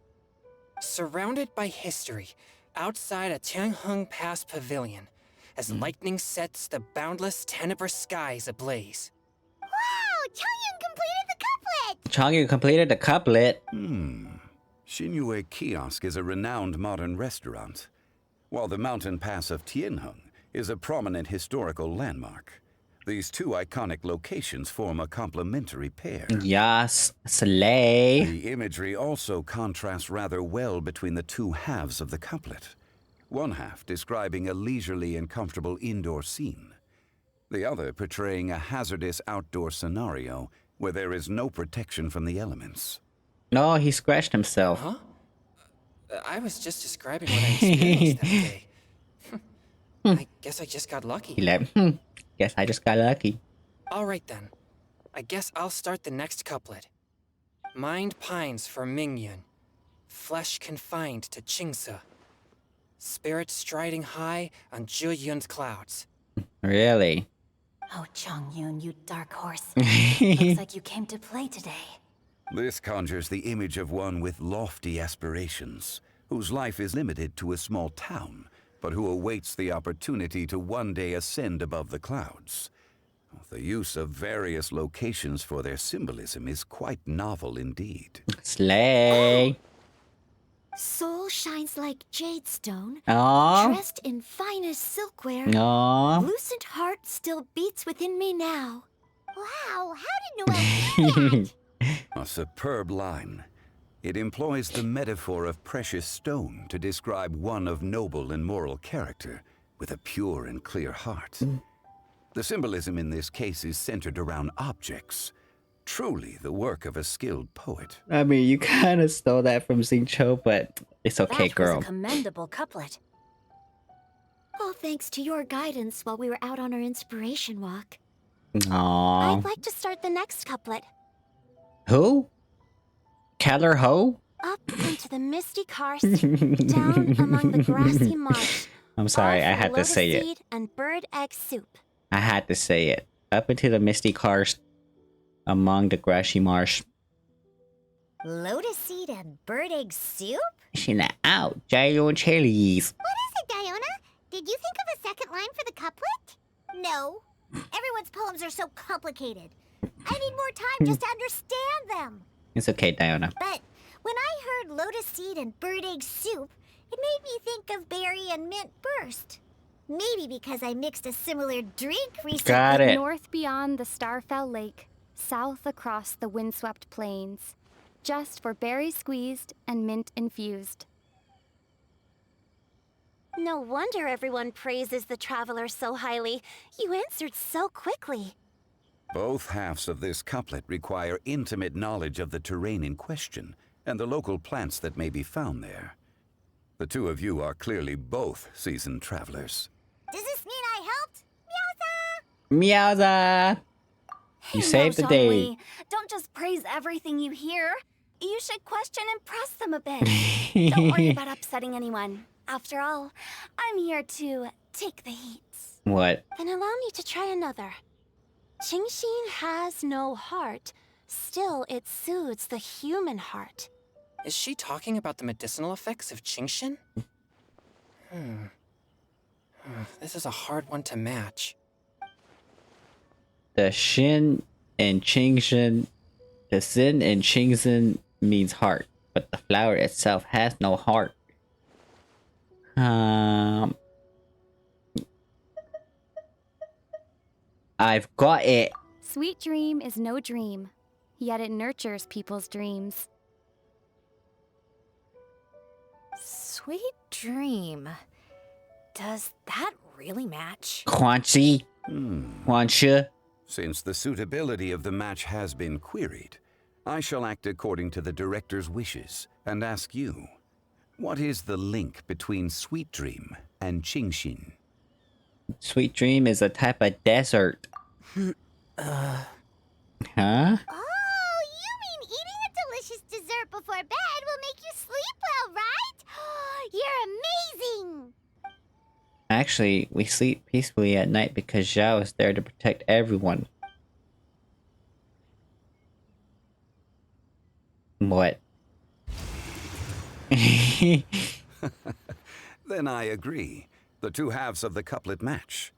Surrounded by history, outside a Tianheng Pass pavilion, as lightning sets the boundless tenebrous skies ablaze. Wow! Chongyun completed the couplet! Chongyun completed the couplet. Glitter-Fae Kiosk is a renowned modern restaurant, while the mountain pass of Tianheng is a prominent historical landmark. These two iconic locations form a complementary pair. Yes, slay. The imagery also contrasts rather well between the two halves of the couplet. One half describing a leisurely and comfortable indoor scene. The other portraying a hazardous outdoor scenario where there is no protection from the elements. No, he scratched himself. Huh? I was just describing what I experienced that day. I guess I just got lucky. He like, guess I just got lucky. All right then. I guess I'll start the next couplet. Mind pines for Mingyun, flesh confined to Qingse, spirit striding high on Zheyun's clouds. Really? Oh, Chongyun, you dark horse. Looks like you came to play today. This conjures the image of one with lofty aspirations, whose life is limited to a small town, but who awaits the opportunity to one day ascend above the clouds. The use of various locations for their symbolism is quite novel indeed. Slay. Soul shines like jade stone, Aww. dressed in finest silkware. Aww. Lucent heart still beats within me now. Wow, how did Noelle do that? A superb line. It employs the metaphor of precious stone to describe one of noble and moral character, with a pure and clear heart. The symbolism in this case is centered around objects. Truly the work of a skilled poet. I mean, you kind of stole that from Xingqiu, but it's okay, That girl. was a commendable couplet. All thanks to your guidance while we were out on our inspiration walk. Aww. I'd like to start the next couplet. Who? Keller Ho? Up into the misty karst, down among the grassy marsh. I'm sorry, I all for had to lotus say it. seed and bird egg soup. I had to say it. Up into the misty karst, among the grassy marsh. Lotus seed and bird egg soup? She's out, Jayon chilies. What is it, Diona? Did you think of a second line for the couplet? No. Everyone's poems are so complicated. I need more time just to understand them. It's okay, Diona. But when I heard lotus seed and bird egg soup, it made me think of berry and mint burst. Maybe because I mixed a similar drink recently. Got it. North beyond the Starfell Lake, south across the windswept plains. Just for berry squeezed and mint infused. No wonder everyone praises the traveler so highly. You answered so quickly. Both halves of this couplet require intimate knowledge of the terrain in question and the local plants that may be found there. The two of you are clearly both seasoned travelers. Does this mean I helped? Meowza! You saved the day. Zhongli, don't just praise everything you hear. You should question and press them a bit. Don't worry about upsetting anyone. After all, I'm here to take the heat. What? Then allow me to try another. Qingxin has no heart. Still, it soothes the human heart. Is she talking about the medicinal effects of Qingxin? This is a hard one to match. The Shin in Qingxin, the Sin in Qingxin means heart, but the flower itself has no heart. I've got it. Sweet dream is no dream, yet it nurtures people's dreams. Sweet dream. Does that really match? Quan Chi. Quan Shi. Since the suitability of the match has been queried, I shall act according to the director's wishes and ask you, what is the link between Sweet Dream and Qingxin? Sweet dream is a type of desert. Huh? Oh, you mean eating a delicious dessert before bed will make you sleep well, right? You're amazing! Actually, we sleep peacefully at night because Zhao is there to protect everyone. What? Then I agree. The two halves of the couplet match.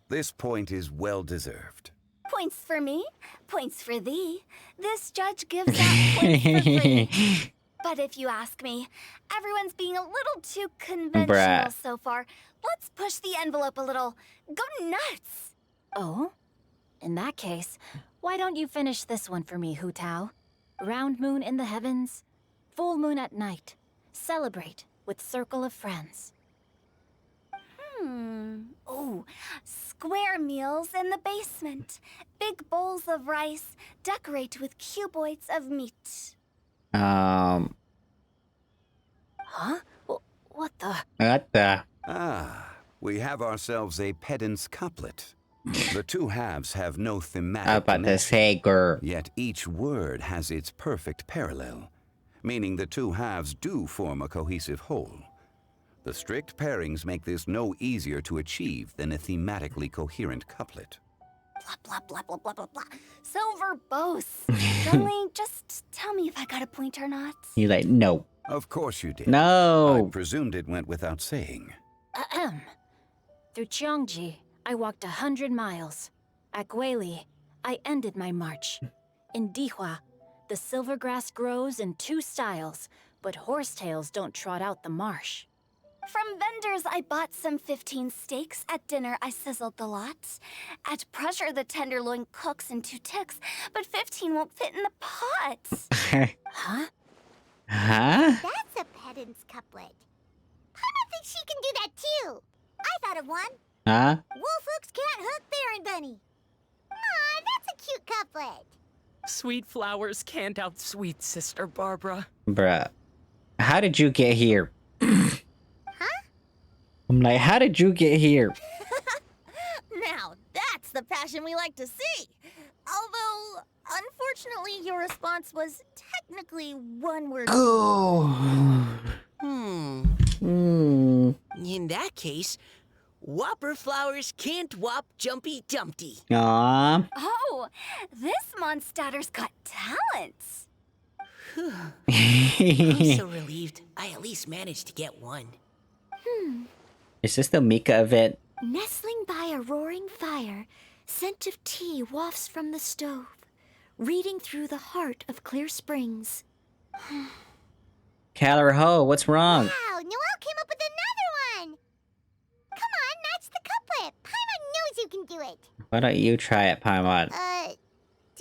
This point is well deserved. Points for me, points for thee. This judge gives out points for free. But if you ask me, everyone's being a little too conventional Bruh. so far. Let's push the envelope a little. Go nuts! Oh? In that case, why don't you finish this one for me, Hu Tao? Round moon in the heavens, full moon at night. Celebrate with circle of friends. Oh, square meals in the basement. Big bowls of rice. Decorate with cuboids of meat. Huh? What the? What the? Ah, we have ourselves a pedant's couplet. The two halves have no thematic I'm about to connection, say, girl. yet each word has its perfect parallel, meaning the two halves do form a cohesive whole. The strict pairings make this no easier to achieve than a thematically coherent couplet. Blah, blah, blah, blah, blah, blah, blah. So verbose. Zhongli, just tell me if I got a point or not. You're like, no. Of course you did. No. I presumed it went without saying. Ahem. Through Cheongji, I walked 100 miles. At Guili, I ended my march. In Dihua, the silver grass grows in 2 styles, but horsetails don't trot out the marsh. From vendors, I bought some 15 steaks. At dinner, I sizzled the lots. At pressure, the tenderloin cooks in 2 ticks, but 15 won't fit in the pots. Huh? Huh? That's a pedant's couplet. Paimon thinks she can do that too. I thought of one. Huh? Wolf hooks can't hook Baron Bunny. Aw, that's a cute couplet. Sweet flowers can't outsweet Sister Barbara. Bruh. How did you get here? Huh? I'm like, how did you get here? Now, that's the passion we like to see. Although, unfortunately, your response was technically one word. In that case, Whopper flowers can't whop Jumpy Dumpty. Aww. Oh, this Mondstadter's got talents. I'm so relieved. I at least managed to get one. Is this the Mika event? Nestling by a roaring fire, scent of tea wafts from the stove, reading through the heart of Clear Springs. Caller Ho, what's wrong? Wow, Noelle came up with another one. Come on, match the couplet. Paimon knows you can do it. Why don't you try it, Paimon? Do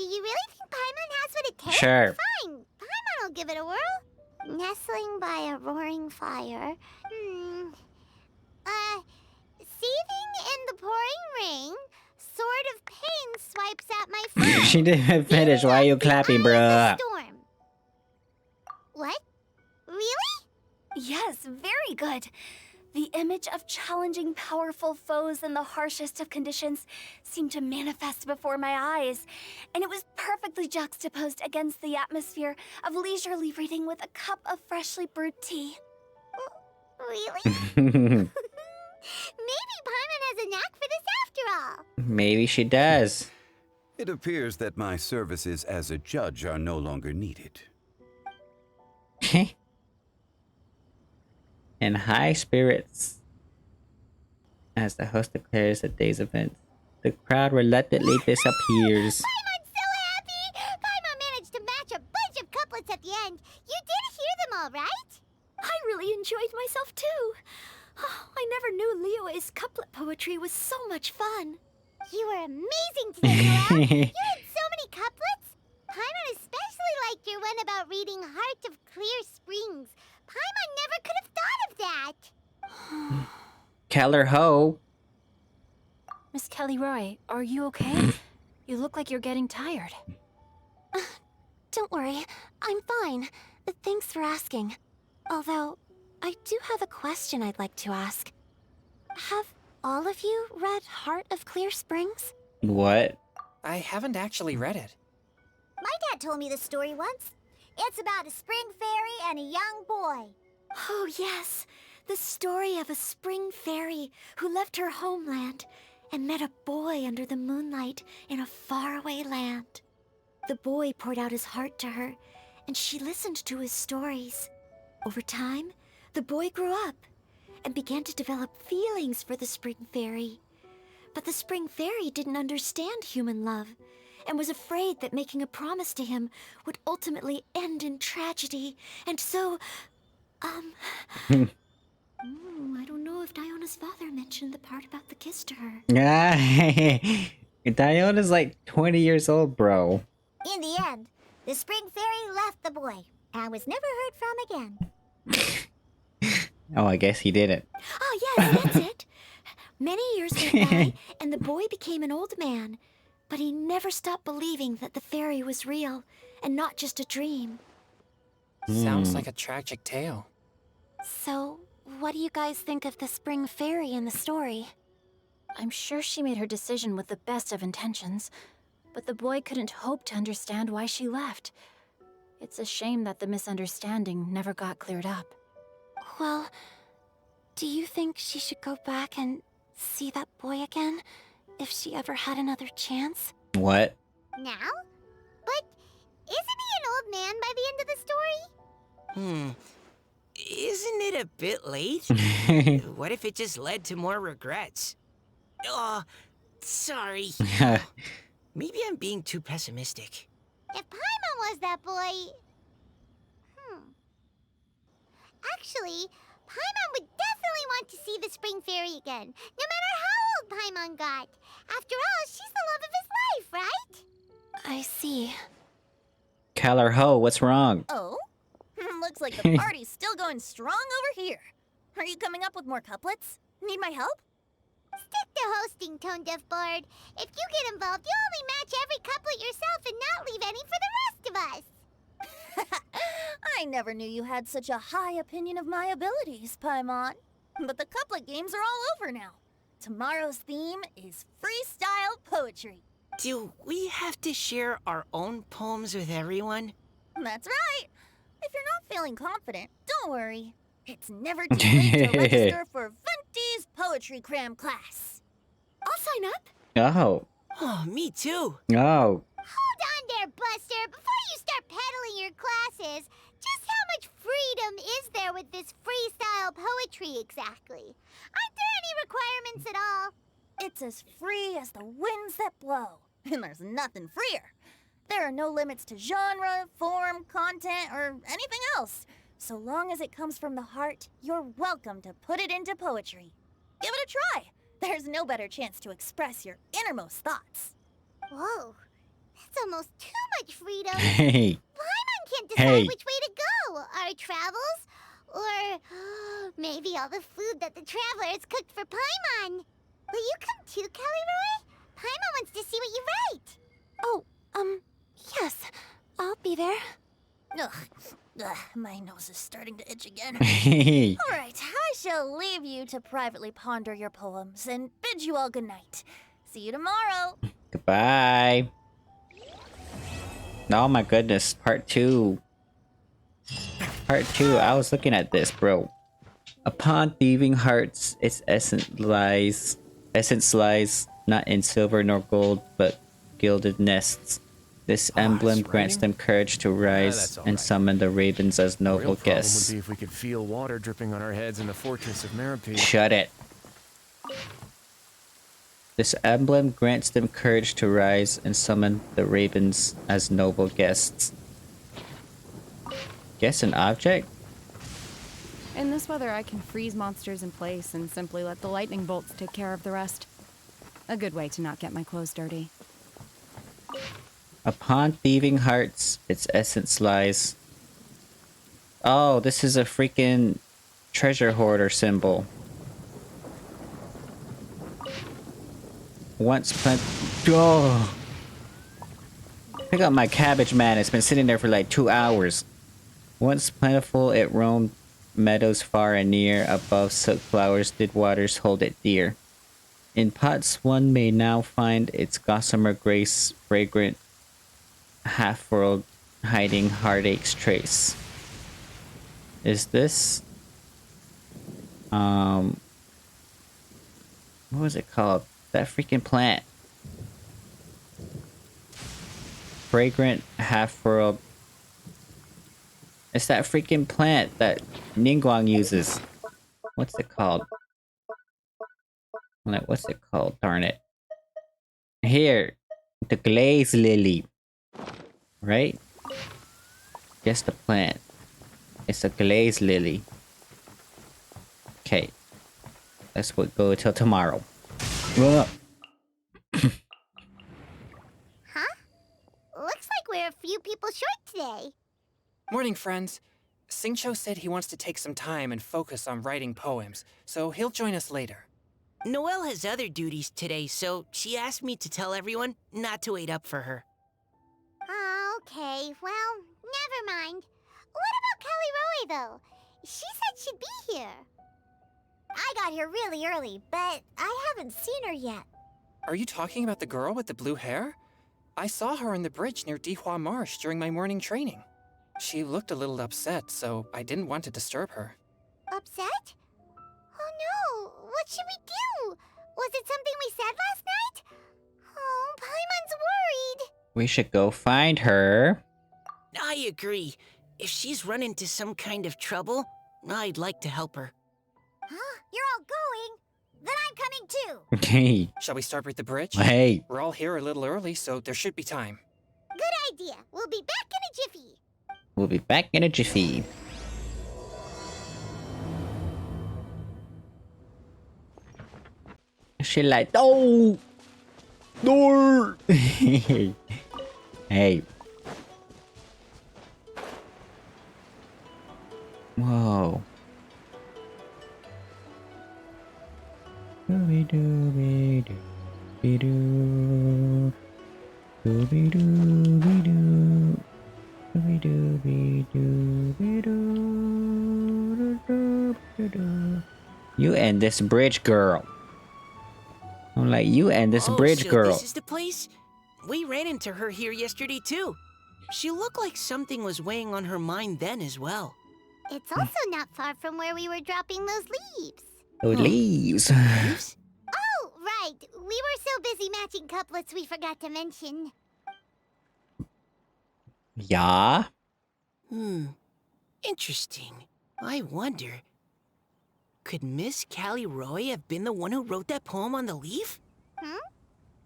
you really think Paimon has what it takes? Sure. Fine, Paimon will give it a whirl. Nestling by a roaring fire. Seething in the pouring rain, sword of pain swipes at my foot. She didn't finish. Why are you clapping, bruh? Storm. What? Really? Yes, very good. The image of challenging powerful foes in the harshest of conditions seemed to manifest before my eyes, and it was perfectly juxtaposed against the atmosphere of leisurely reading with a cup of freshly brewed tea. Really? Maybe Paimon has a knack for this after all. Maybe she does. It appears that my services as a judge are no longer needed. In high spirits. As the host declares the day's event, the crowd reluctantly disappears. Paimon's so happy! Paimon managed to match a bunch of couplets at the end. You did hear them all, right? I really enjoyed myself too. Oh, I never knew Liyue's couplet poetry was so much fun. You were amazing today, Noelle. You had so many couplets. Paimon especially liked your one about reading Heart of Clear Springs. Paimon never could have thought of that. Keller Ho. Miss Kelly Roy, are you okay? You look like you're getting tired. Don't worry, I'm fine. Thanks for asking. Although, I do have a question I'd like to ask. Have all of you read Heart of Clear Springs? What? I haven't actually read it. My dad told me the story once. It's about a spring fairy and a young boy. Oh, yes. The story of a spring fairy who left her homeland and met a boy under the moonlight in a faraway land. The boy poured out his heart to her, and she listened to his stories. Over time, the boy grew up and began to develop feelings for the spring fairy. But the spring fairy didn't understand human love and was afraid that making a promise to him would ultimately end in tragedy. And so, I don't know if Diona's father mentioned the part about the kiss to her. Diona's like 20 years old, bro. In the end, the spring fairy left the boy and was never heard from again. Oh, I guess he didn't. Oh, yes, that's it. Many years went by, and the boy became an old man. But he never stopped believing that the fairy was real and not just a dream. Sounds like a tragic tale. So, what do you guys think of the spring fairy in the story? I'm sure she made her decision with the best of intentions, but the boy couldn't hope to understand why she left. It's a shame that the misunderstanding never got cleared up. Well, do you think she should go back and see that boy again? If she ever had another chance? What? Now? But isn't he an old man by the end of the story? Isn't it a bit late? What if it just led to more regrets? Oh, sorry. Maybe I'm being too pessimistic. If Paimon was that boy... Actually, Paimon would definitely want to see the Spring Fairy again, no matter how old Paimon got. After all, she's the love of his life, right? I see. Ho, what's wrong? Oh? Looks like the party's still going strong over here. Are you coming up with more couplets? Need my help? Stick to hosting, Tone Deaf Bard. If you get involved, you'll only match every couplet yourself and not leave any for the rest of us. I never knew you had such a high opinion of my abilities, Paimon. But the couplet games are all over now. Tomorrow's theme is freestyle poetry. Do we have to share our own poems with everyone? That's right. If you're not feeling confident, don't worry. It's never too late to register for Venti's Poetry Cram class. I'll sign up. Oh. Oh, me too. Oh. Hold on there, Buster. Before you start peddling your classes, just how much freedom is there with this freestyle poetry exactly? Aren't there any requirements at all? It's as free as the winds that blow. And there's nothing freer. There are no limits to genre, form, content, or anything else. So long as it comes from the heart, you're welcome to put it into poetry. Give it a try. There's no better chance to express your innermost thoughts. Whoa, that's almost too much freedom. Hey. Paimon can't decide which way to go. Our travels? Or maybe all the food that the travelers cooked for Paimon. Will you come too, Kelly Roy? Paimon wants to see what you write. Oh, yes. I'll be there. Ugh, my nose is starting to itch again. Hey. All right, I shall leave you to privately ponder your poems and bid you all good night. See you tomorrow. Goodbye. Oh my goodness, part 2. Part 2, I was looking at this, bro. Upon thieving hearts, its essence lies not in silver nor gold, but gilded nests. This emblem grants them courage to rise and summon the ravens as noble guests. Would be if we could feel water dripping on our heads in the fortress of Meropide. Shut it. This emblem grants them courage to rise and summon the ravens as noble guests. Guess an object? In this weather, I can freeze monsters in place and simply let the lightning bolts take care of the rest. A good way to not get my clothes dirty. Upon thieving hearts, its essence lies. Oh, this is a freaking treasure hoarder symbol. Once oh. Pick up my cabbage, man. It's been sitting there for like 2 hours. Once plentiful, it roamed meadows far and near. Above silk flowers did waters hold it dear. In pots one may now find its gossamer grace, fragrant half-world hiding heartache's trace. Is this what was it called? That freaking plant. Fragrant half-world. It's that freaking plant that Ningguang uses. What's it called? Like, what's it called? Darn it. Here. The glaze lily. Right? Guess the plant. It's a glaze lily. Okay. Let's go till tomorrow. Huh? Looks like we're a few people short today. Morning, friends. Xingqiu said he wants to take some time and focus on writing poems, so he'll join us later. Noelle has other duties today, so she asked me to tell everyone not to wait up for her. Oh, okay. Well, never mind. What about Kelly Roy, though? She said she'd be here. I got here really early, but I haven't seen her yet. Are you talking about the girl with the blue hair? I saw her on the bridge near Dihua Marsh during my morning training. She looked a little upset, so I didn't want to disturb her. Upset? Oh no, what should we do? Was it something we said last night? Oh, Paimon's worried. We should go find her. I agree. If she's run into some kind of trouble, I'd like to help her. Huh? You're all going? Then I'm coming too. Hey. Shall we start with the bridge? Hey. We're all here a little early, so there should be time. Good idea. We'll be back in a jiffy. We'll be back in a jiffy. She like, oh! No! Hey. Whoa. Dooby dooby dooby doo. Dooby dooby doo. Dooby dooby dooby doo. You and this bridge girl. I'm like, you and this bridge so girl. This is the place? We ran into her here yesterday too. She looked like something was weighing on her mind then as well. It's also not far from where we were dropping those leaves. Those leaves. Leaves? Oh, right. We were so busy matching couplets we forgot to mention. Yeah? Interesting. I wonder, could Miss Callie Roy have been the one who wrote that poem on the leaf?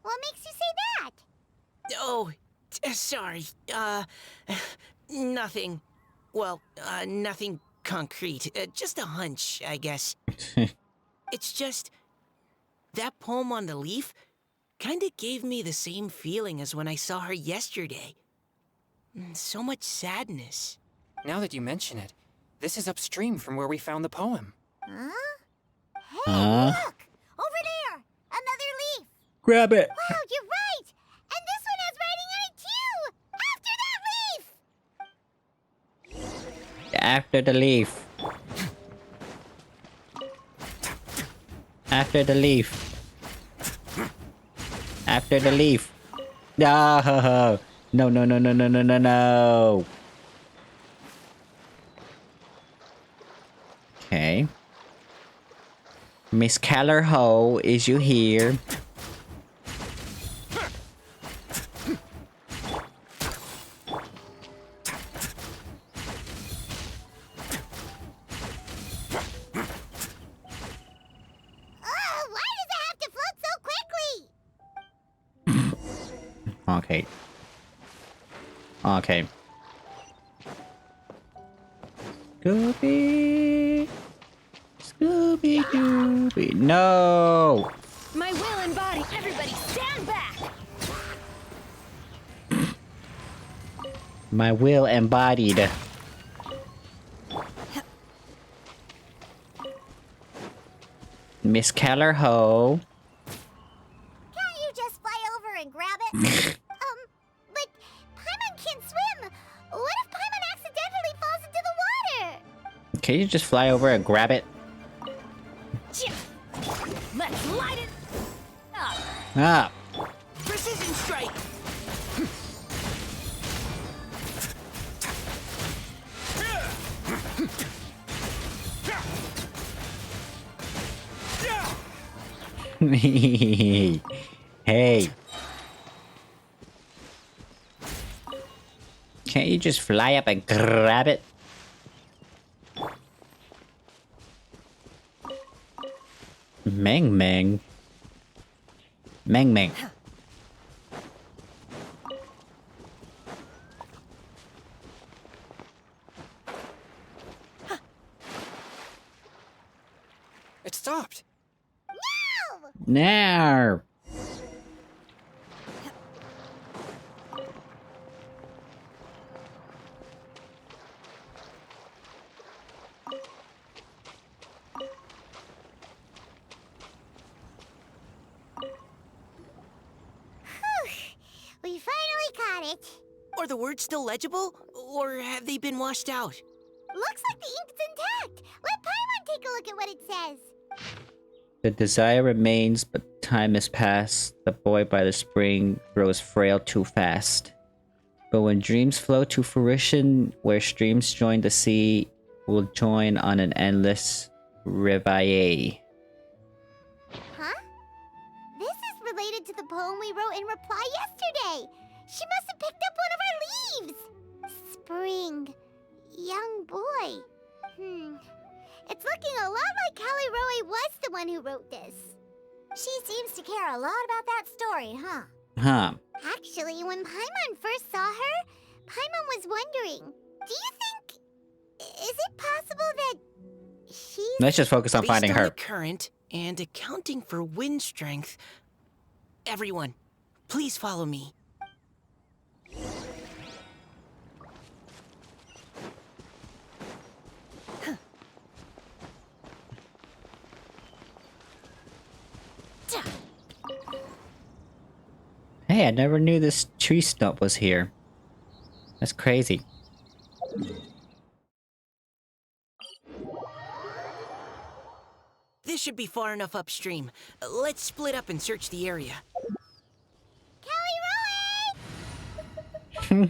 What makes you say that? Oh, sorry. Nothing. Well, nothing concrete. Just a hunch, I guess. It's just, that poem on the leaf kinda gave me the same feeling as when I saw her yesterday. So much sadness. Now that you mention it, this is upstream from where we found the poem. Huh? Hey, Huh? look! Over there! Another leaf! Grab it. Wow, you're right! And this one has writing on it too! After that leaf! After the leaf. After the leaf. No. No, no, no, no, no, no, no, no. Okay. Miss Callerho, is you here? Why does it have to float so quickly? Okay. Okay. Scooby. Scooby Dooby. No! My will and body. Everybody stand back! My will embodied. Miss Callerho. Can't you just fly over and grab it? But Paimon can't swim. What if Paimon accidentally falls into the water? Can you just fly over and grab it? Let's light it up! Ah! Precision strike! Hey. Can't you just fly up and grab it? Meng Meng. Meng Meng. It stopped. Now. We finally caught it. Are the words still legible? Or have they been washed out? Looks like the ink's intact. Let Paimon take a look at what it says. The desire remains, but time has passed. The boy by the spring grows frail too fast. But when dreams flow to fruition, where streams join the sea, we'll join on an endless reveille. Huh? This is related to the poem we wrote in reply yesterday. She must have picked up one of our leaves. Spring. Young boy. It's looking a lot like Callie Roe was the one who wrote this. She seems to care a lot about that story, huh? Huh. Actually, when Paimon first saw her, Paimon was wondering, do you think... is it possible that she's... Let's just focus on finding Based on her. the current and accounting for wind strength, everyone, please follow me. Hey, I never knew this tree stump was here. That's crazy. This should be far enough upstream. Let's split up and search the area. Callie Roe!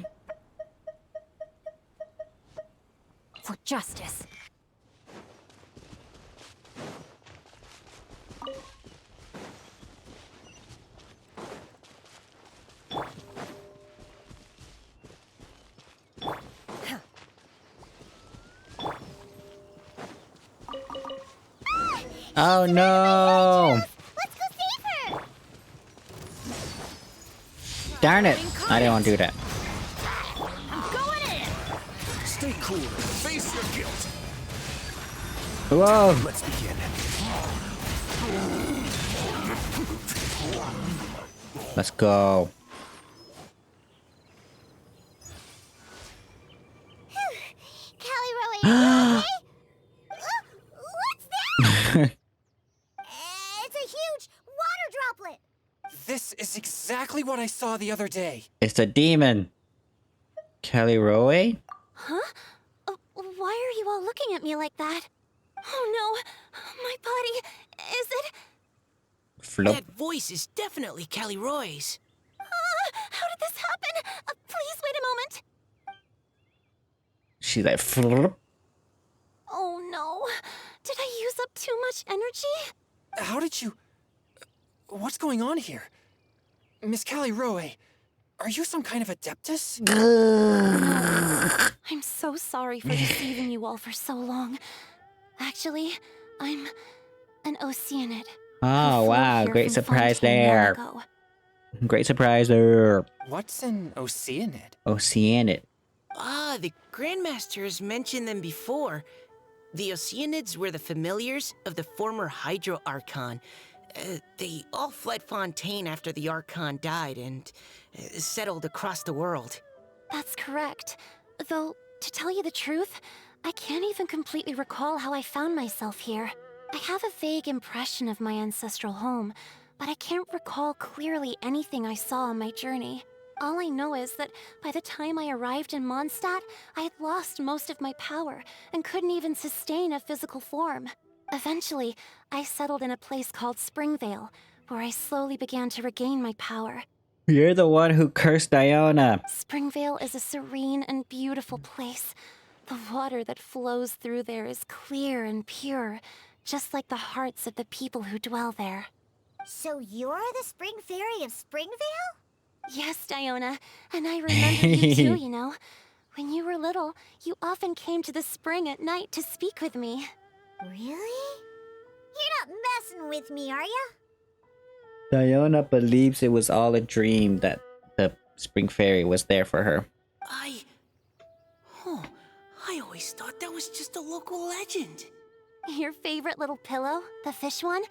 For justice. Oh no! Let's go save her! Darn it! I didn't want to do that. I'm going in. Stay cool. Face your guilt. Whoa! Let's begin. Let's go. Callie Roe, are you okay? What's that? It's a huge water droplet. This is exactly what I saw the other day. It's a demon. Kelly Roe? Huh? Why are you all looking at me like that? Oh no, my body, is it? Flop. That voice is definitely Callie Roy's. How did this happen? Please wait a moment. She's like flop. Oh no, did I use up too much energy? How did you... What's going on here? Miss Callie Roe, are you some kind of adeptus? I'm so sorry for deceiving you all for so long. Actually, I'm an Oceanid. Oh wow, great surprise there. Ago. Great surprise there. What's an Oceanid? Oceanid. Ah, the Grandmaster has mentioned them before. The Oceanids were the familiars of the former Hydro Archon. They all fled Fontaine after the Archon died and settled across the world. That's correct. Though, to tell you the truth, I can't even completely recall how I found myself here. I have a vague impression of my ancestral home, but I can't recall clearly anything I saw on my journey. All I know is that by the time I arrived in Mondstadt, I had lost most of my power and couldn't even sustain a physical form. Eventually, I settled in a place called Springvale, where I slowly began to regain my power. You're the one who cursed Diona. Springvale is a serene and beautiful place. The water that flows through there is clear and pure, just like the hearts of the people who dwell there. So you're the Spring Fairy of Springvale? Yes, Diona, and I remember you too, you know. When you were little, you often came to the spring at night to speak with me. Really? You're not messing with me, are ya? Diona believes it was all a dream that the Spring Fairy was there for her. I always thought that was just a local legend. Your favorite little pillow, the fish one?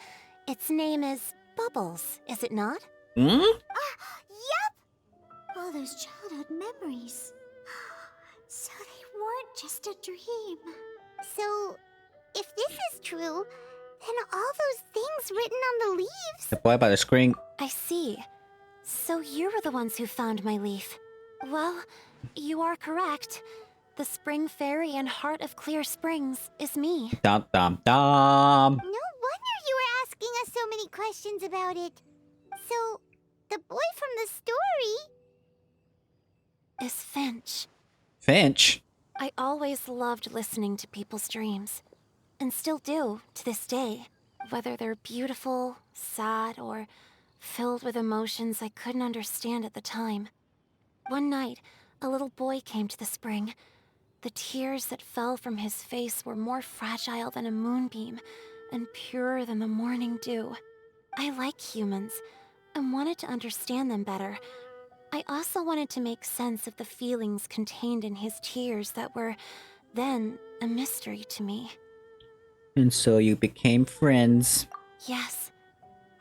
Its name is Bubbles, is it not? Hmm? Yep! All those childhood memories. So they weren't just a dream. So, if this is true, then all those things written on the leaves... The boy by the screen. I see. So you were the ones who found my leaf. Well, you are correct. The Spring Fairy and Heart of Clear Springs is me. Dum dum dum. No wonder many questions about it. So, the boy from the story is Finch. Finch? I always loved listening to people's dreams, and still do to this day, whether they're beautiful, sad, or filled with emotions I couldn't understand at the time. One night, a little boy came to the spring. The tears that fell from his face were more fragile than a moonbeam and purer than the morning dew. I like humans and wanted to understand them better. I also wanted to make sense of the feelings contained in his tears that were then a mystery to me. And so you became friends. Yes,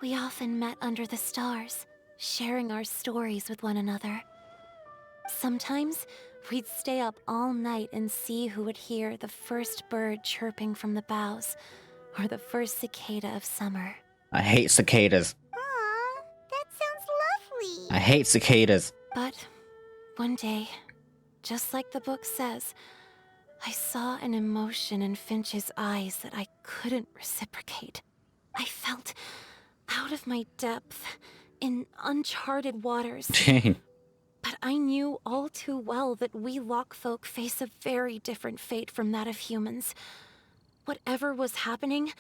we often met under the stars, sharing our stories with one another. Sometimes we'd stay up all night and see who would hear the first bird chirping from the boughs, or the first cicada of summer. I hate cicadas. Aw, that sounds lovely. I hate cicadas. But one day, just like the book says, I saw an emotion in Finch's eyes that I couldn't reciprocate. I felt out of my depth, in uncharted waters. But I knew all too well that we Lockfolk face a very different fate from that of humans. Whatever was happening,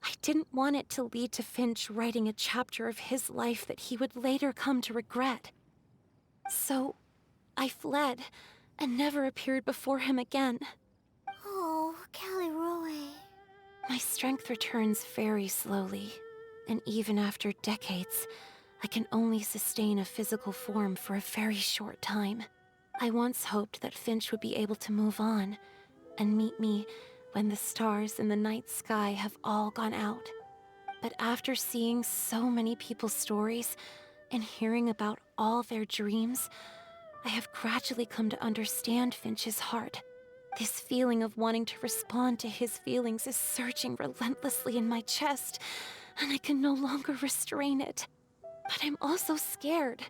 I didn't want it to lead to Finch writing a chapter of his life that he would later come to regret. So, I fled, and never appeared before him again. Oh, Caliroe. My strength returns very slowly, and even after decades, I can only sustain a physical form for a very short time. I once hoped that Finch would be able to move on, and meet me when the stars in the night sky have all gone out. But after seeing so many people's stories, and hearing about all their dreams, I have gradually come to understand Finch's heart. This feeling of wanting to respond to his feelings is surging relentlessly in my chest, and I can no longer restrain it. But I'm also scared.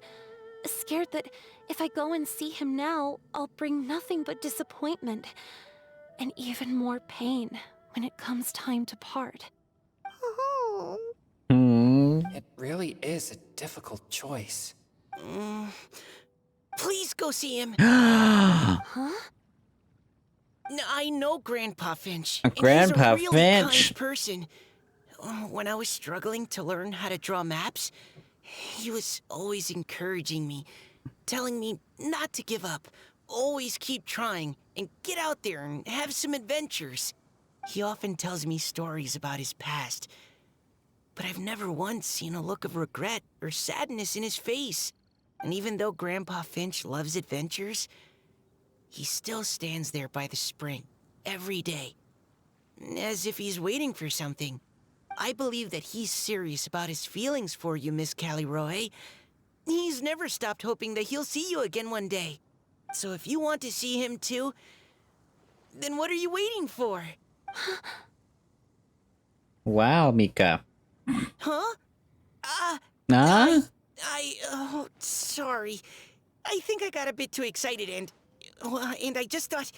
Scared that if I go and see him now, I'll bring nothing but disappointment, and even more pain when it comes time to part. Oh. It really is a difficult choice. Please go see him. Huh? I know Grandpa Finch. Grandpa and he's a really Finch. kind person. When I was struggling to learn how to draw maps, he was always encouraging me, telling me not to give up, always keep trying, and get out there and have some adventures. He often tells me stories about his past, but I've never once seen a look of regret or sadness in his face. And even though Grandpa Finch loves adventures, he still stands there by the spring, every day, as if he's waiting for something. I believe that he's serious about his feelings for you, Miss Caliroe. He's never stopped hoping that he'll see you again one day. So if you want to see him too, then what are you waiting for? Wow, Mika. Huh? Huh? Sorry. I think I got a bit too excited and I just thought,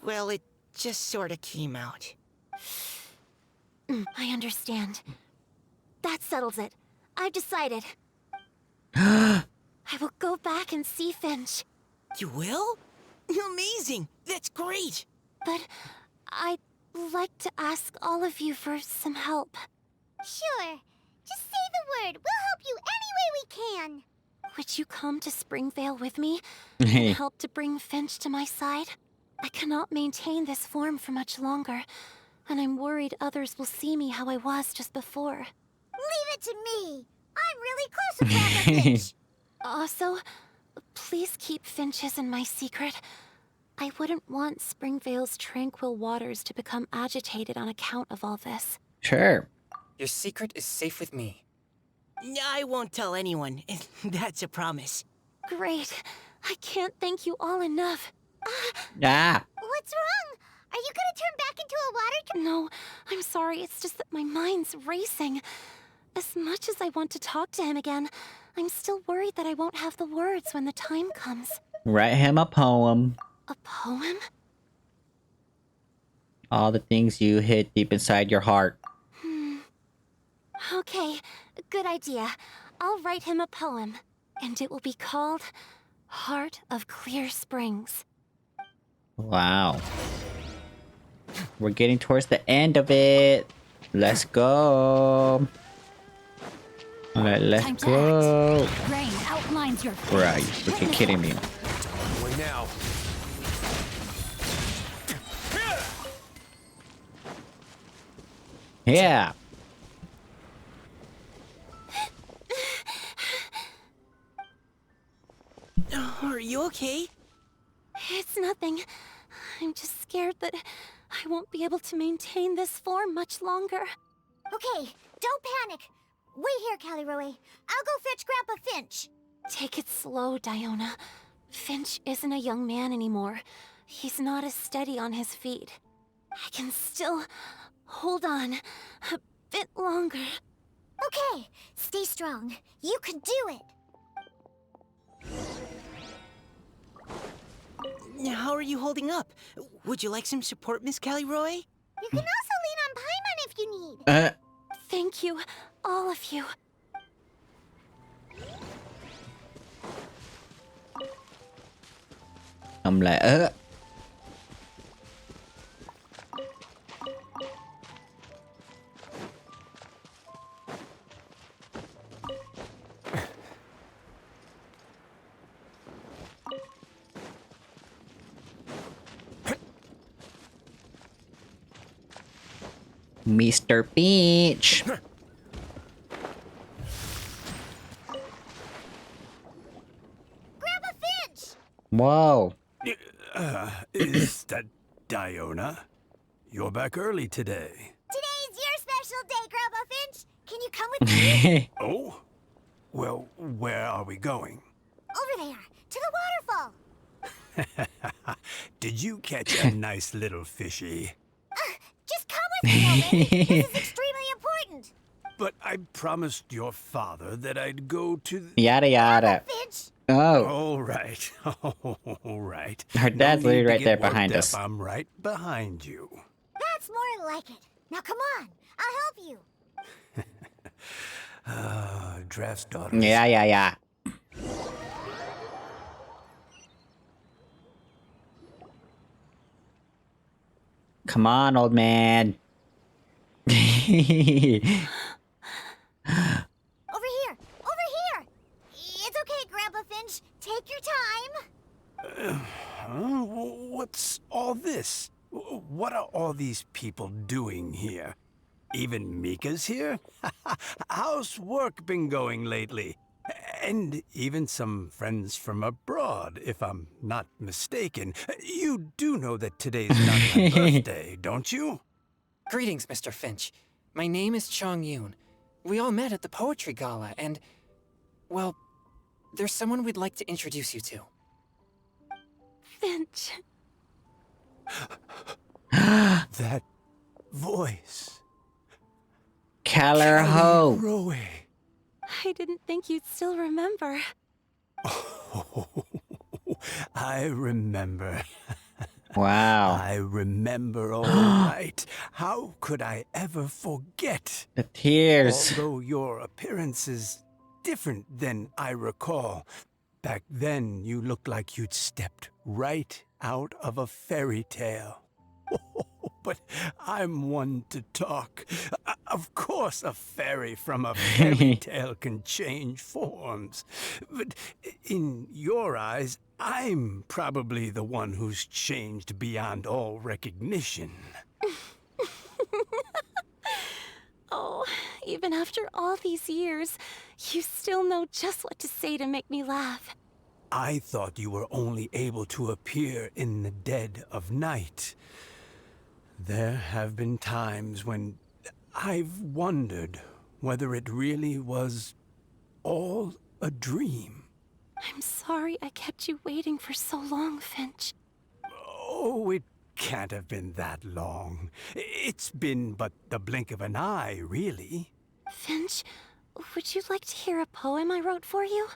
well, it just sort of came out. I understand. That settles it. I've decided. I will go back and see Finch. You will? Amazing! That's great! But I'd like to ask all of you for some help. Sure. Just say the word. We'll help you any way we can. Would you come to Springvale with me Hey. and help to bring Finch to my side? I cannot maintain this form for much longer, and I'm worried others will see me how I was just before. Leave it to me. I'm really close with Grandpa Finch. Also, please keep Finch's in my secret. I wouldn't want Springvale's tranquil waters to become agitated on account of all this. Sure. Your secret is safe with me. I won't tell anyone. That's a promise. Great. I can't thank you all enough. Ah. What's wrong? Are you gonna turn back into a water No, I'm sorry. It's just that my mind's racing. As much as I want to talk to him again, I'm still worried that I won't have the words when the time comes. Write him a poem. A poem? All the things you hid deep inside your heart. Okay, good idea. I'll write him a poem, and it will be called Heart of Clear Springs. Wow. We're getting towards the end of it. Let's go. Alright, let's Time to go. act. Rain outlines your fate. Right, you freaking kidding me. Wait now. Yeah. Are you okay? It's nothing. I'm just scared that I won't be able to maintain this form much longer. Okay, don't panic. Wait here, Caliroe. I'll go fetch Grandpa Finch. Take it slow, Diona. Finch isn't a young man anymore. He's not as steady on his feet. I can still hold on a bit longer. Okay, stay strong. You can do it. How are you holding up? Would you like some support, Miss Caliroe? You can also lean on Paimon if you need. Thank you, all of you. I'm like, Mr. Peach. Grandpa Finch! Whoa. Is that Diona? You're back early today. Today's your special day, Grandpa Finch. Can you come with me? Oh? Well, where are we going? Over there, to the waterfall. Did you catch a nice little fishy? Just come with me, Owen. This is extremely important. But I promised your father that I'd go to Yada yada. Finch! Oh. All right. All right. Her dad's No need literally to right get there worked behind up. us. I'm right behind you. That's more like it. Now come on, I'll help you. Draft's daughter. Yeah. Come on, old man. Over here! It's okay, Grandpa Finch. Take your time. What's all this? What are all these people doing here? Even Mika's here? How's work been going lately? And even some friends from abroad, if I'm not mistaken. You do know that today's not my birthday, don't you? Greetings, Mr. Finch. My name is Chong Yoon. We all met at the poetry gala, and, well, there's someone we'd like to introduce you to. Finch. That voice. Caliroe. Caliroe. I didn't think you'd still remember. Oh, I remember. Wow. I remember all right. How could I ever forget? The tears. Although your appearance is different than I recall. Back then, you looked like you'd stepped right out of a fairy tale. But I'm one to talk. Of course, a fairy from a fairy tale can change forms. But in your eyes, I'm probably the one who's changed beyond all recognition. Oh, even after all these years, you still know just what to say to make me laugh. I thought you were only able to appear in the dead of night. There have been times when I've wondered whether it really was all a dream. I'm sorry I kept you waiting for so long, Finch. Oh, it can't have been that long. It's been but the blink of an eye, really. Finch, would you like to hear a poem I wrote for you?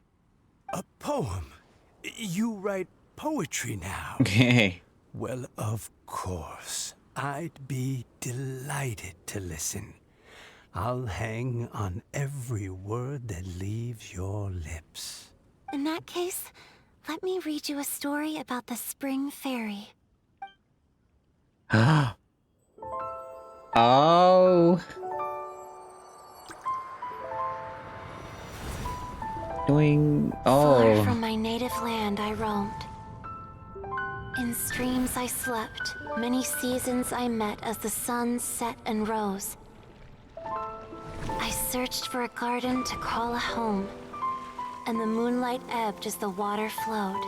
A poem? You write poetry now? Okay. Well, of course. I'd be delighted to listen. I'll hang on every word that leaves your lips. In that case, let me read you a story about the Spring Fairy. Oh. Far from my native land I roamed. In streams I slept, many seasons I met as the sun set and rose. I searched for a garden to call a home, and the moonlight ebbed as the water flowed.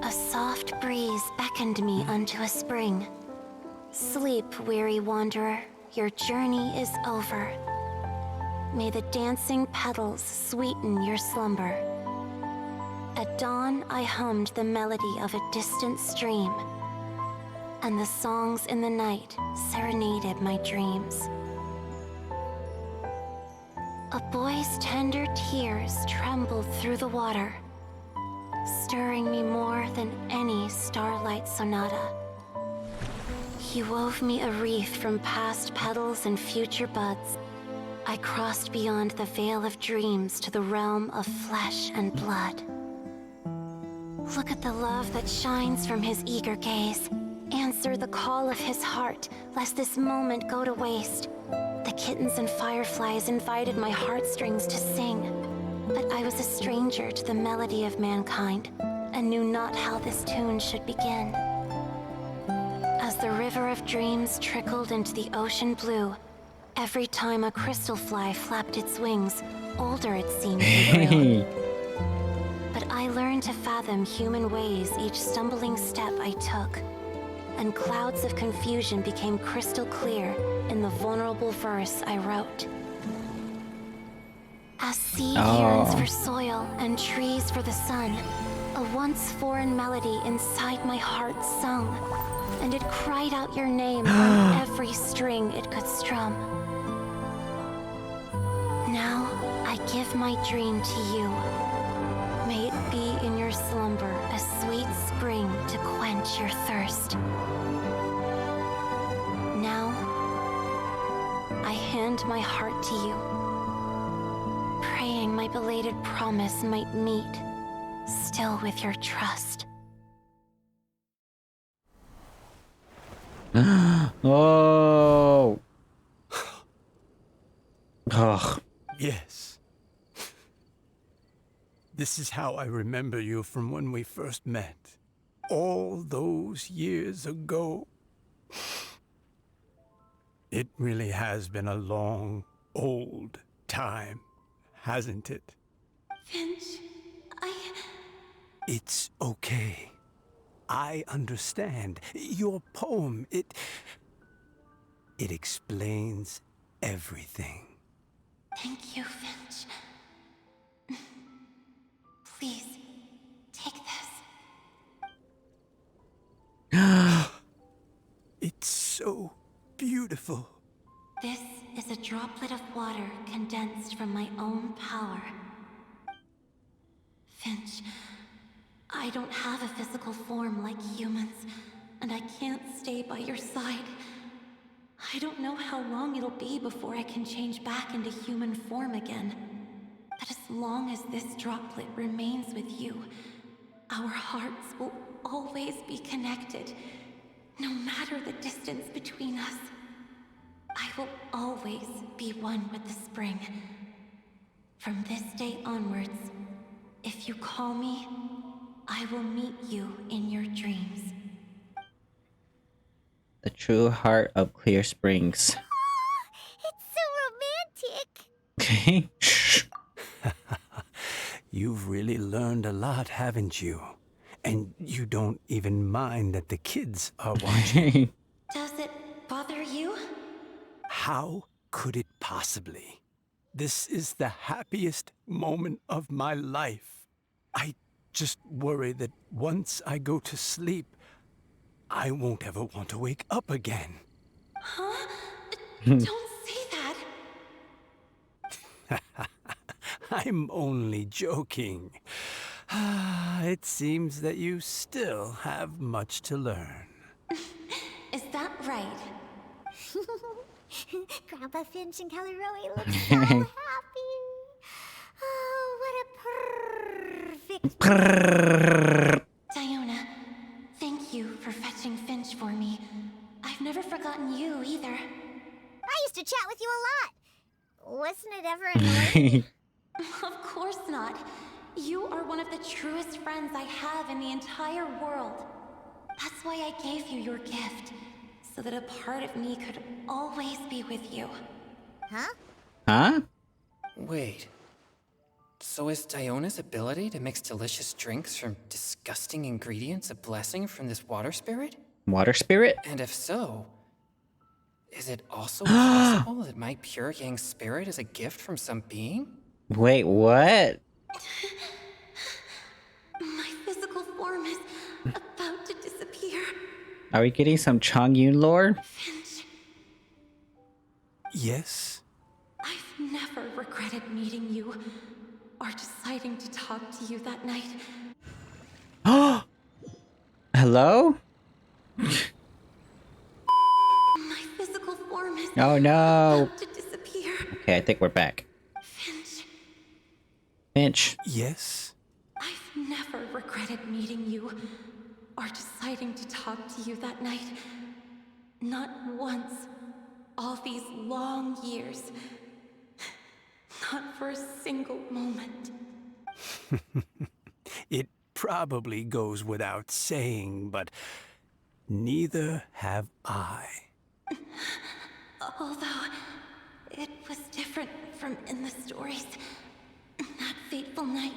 A soft breeze beckoned me unto a spring. Sleep, weary wanderer, your journey is over. May the dancing petals sweeten your slumber. At dawn, I hummed the melody of a distant stream, and the songs in the night serenaded my dreams. A boy's tender tears trembled through the water, stirring me more than any starlight sonata. He wove me a wreath from past petals and future buds. I crossed beyond the veil of dreams to the realm of flesh and blood. Look at the love that shines from his eager gaze. Answer the call of his heart, lest this moment go to waste. The kittens and fireflies invited my heartstrings to sing, but I was a stranger to the melody of mankind, and knew not how this tune should begin. As the river of dreams trickled into the ocean blue, every time a crystal fly flapped its wings, older it seemed to grew. But I learned to fathom human ways each stumbling step I took, and clouds of confusion became crystal clear in the vulnerable verse I wrote. As seed yearns for soil and trees for the sun, a once foreign melody inside my heart sung, and it cried out your name on every string it could strum. Now I give my dream to you. May it be in your slumber a sweet spring to quench your thirst. Now I hand my heart to you, praying my belated promise might meet, still with your trust. Oh. Ugh. Yes. This is how I remember you from when we first met. All those years ago. It really has been a long, old time, hasn't it? Finch, It's okay. I understand. Your poem, it explains everything. Thank you, Finch. Please, take this. It's so beautiful. This is a droplet of water condensed from my own power. Finch, I don't have a physical form like humans, and I can't stay by your side. I don't know how long it'll be before I can change back into human form again. But as long as this droplet remains with you, our hearts will always be connected, no matter the distance between us. I will always be one with the spring. From this day onwards, if you call me, I will meet you in your dreams. The true heart of Clear Springs. It's so romantic. Okay. You've really learned a lot, haven't you? And you don't even mind that the kids are watching. Does it bother you? How could it possibly? This is the happiest moment of my life. I just worry that once I go to sleep, I won't ever want to wake up again. Huh? Don't say that. I'm only joking. It seems that you still have much to learn. Is that right. Grandpa Finch and Calaroe look so happy. Oh, what a perfect... Diona, thank you for fetching Finch for me. I've never forgotten you either. I used to chat with you a lot. Wasn't it ever annoying? Of course not. You are one of the truest friends I have in the entire world. That's why I gave you your gift, so that a part of me could always be with you. Huh? Huh? Wait. So is Diona's ability to mix delicious drinks from disgusting ingredients a blessing from this water spirit? Water spirit? And if so, is it also possible that my pure yang spirit is a gift from some being? Wait, what? My physical form is about to disappear. Are we getting some Chongyun lore? Finch, Yes? I've never regretted meeting you or deciding to talk to you that night. Hello? My physical form is Oh no. about to disappear. Okay, I think we're back. Finch, Finch. Yes? I've never regretted meeting you or deciding to talk to you that night. Not once. All these long years. Not for a single moment. It probably goes without saying, but neither have I. Although it was different from in the stories. That fateful night,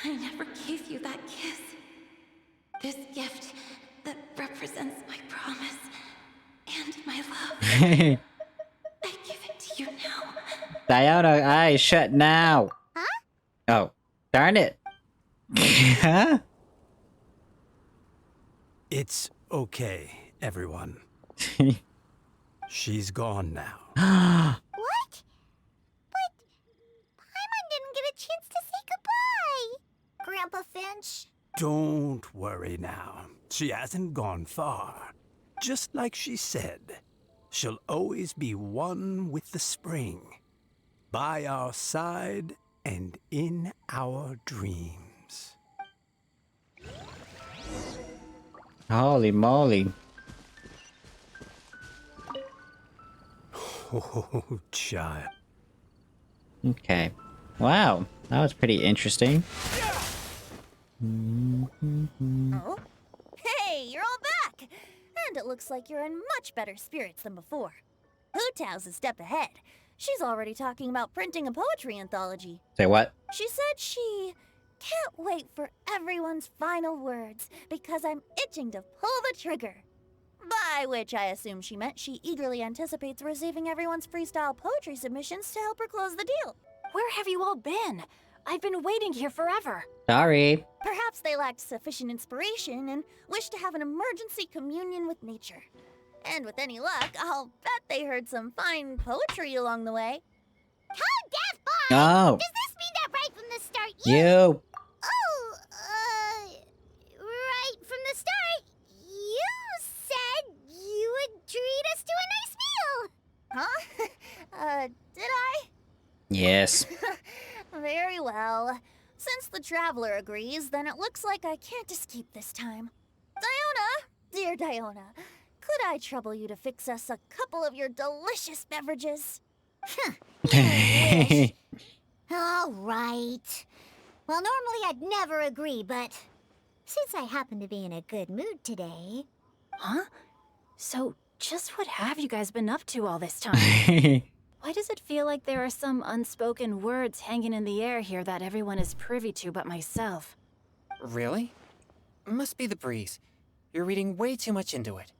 I never gave you that kiss. This gift that represents my promise and my love. I give it to you now. Diona, eyes shut now. Huh? Oh, darn it. Huh? It's okay, everyone. She's gone now. What? But Paimon didn't get a chance to say goodbye. Grandpa Finch. Don't worry now. She hasn't gone far. Just like she said, she'll always be one with the spring. By our side and in our dreams. Holy moly. Oh, child. Okay. Wow, that was pretty interesting. Oh? Hey, you're all back! And it looks like you're in much better spirits than before. Hu-Tao's a step ahead. She's already talking about printing a poetry anthology. Say what? She said she can't wait for everyone's final words because I'm itching to pull the trigger. By which I assume she meant she eagerly anticipates receiving everyone's freestyle poetry submissions to help her close the deal. Where have you all been? I've been waiting here forever. Sorry. Perhaps they lacked sufficient inspiration and wished to have an emergency communion with nature. And with any luck, I'll bet they heard some fine poetry along the way. How deaf boy! Oh. Does this mean that right from the start You. Oh, right from the start, you said you would treat us to a nice meal! Huh? Did I? Yes. Very well. Since the traveler agrees, then it looks like I can't escape this time. Diona, dear Diona, could I trouble you to fix us a couple of your delicious beverages? All right. Well, normally I'd never agree, but since I happen to be in a good mood today... Huh? So, just what have you guys been up to all this time? Why does it feel like there are some unspoken words hanging in the air here that everyone is privy to but myself? Really? Must be the breeze. You're reading way too much into it.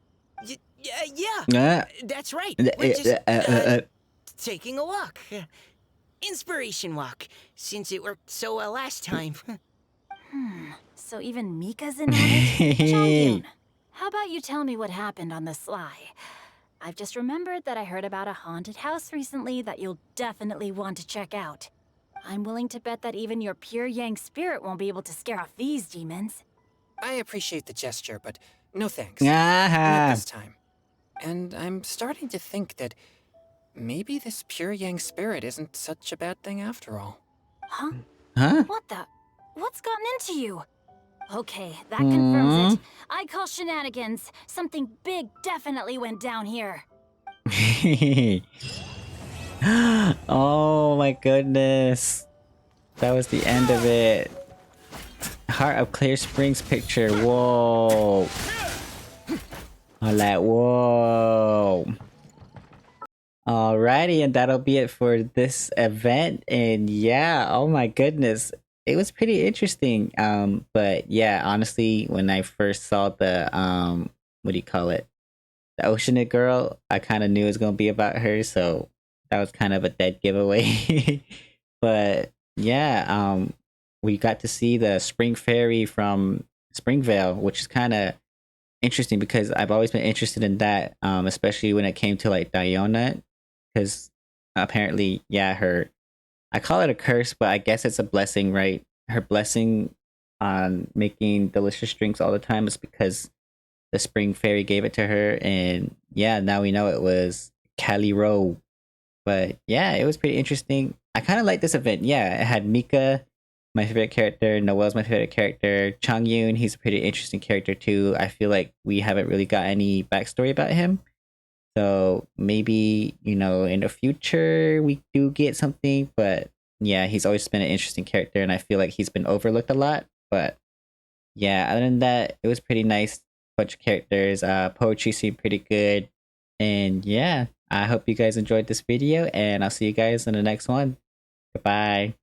Yeah, that's right. We're just taking a walk. Inspiration walk, since it worked so well last time. So even Mika's in on it? Chongyun, how about you tell me what happened on the sly? I've just remembered that I heard about a haunted house recently that you'll definitely want to check out. I'm willing to bet that even your pure yang spirit won't be able to scare off these demons. I appreciate the gesture, but No thanks. Not Ah. this time. And I'm starting to think that maybe this pure yang spirit isn't such a bad thing after all. Huh? Huh? What the? What's gotten into you? Okay, that confirms it. I call shenanigans. Something big definitely went down here. Oh my goodness. That was the end of it. Heart of Clear Springs picture. Whoa. I'm like, whoa. Alrighty, and that'll be it for this event. And yeah, oh my goodness. It was pretty interesting. But yeah, honestly, when I first saw the what do you call it? The Oceanid girl, I kind of knew it was gonna be about her, so that was kind of a dead giveaway. But yeah, we got to see the Spring Fairy from Springvale, which is kind of interesting because I've always been interested in that, especially when it came to like Diona, because apparently, yeah, I call it a curse, but I guess it's a blessing, right? Her blessing on making delicious drinks all the time is because the Spring Fairy gave it to her, and yeah, now we know it was Cali Rowe. But yeah, it was pretty interesting. I kind of like this event. Yeah, it had Mika, my favorite character. Noel's my favorite character. Chang Yun, he's a pretty interesting character too. I feel like we haven't really got any backstory about him. So maybe, in the future we do get something. But yeah, he's always been an interesting character, and I feel like he's been overlooked a lot. But yeah, other than that, it was pretty nice. Bunch of characters. Poetry seemed pretty good. And yeah, I hope you guys enjoyed this video, and I'll see you guys in the next one. Goodbye.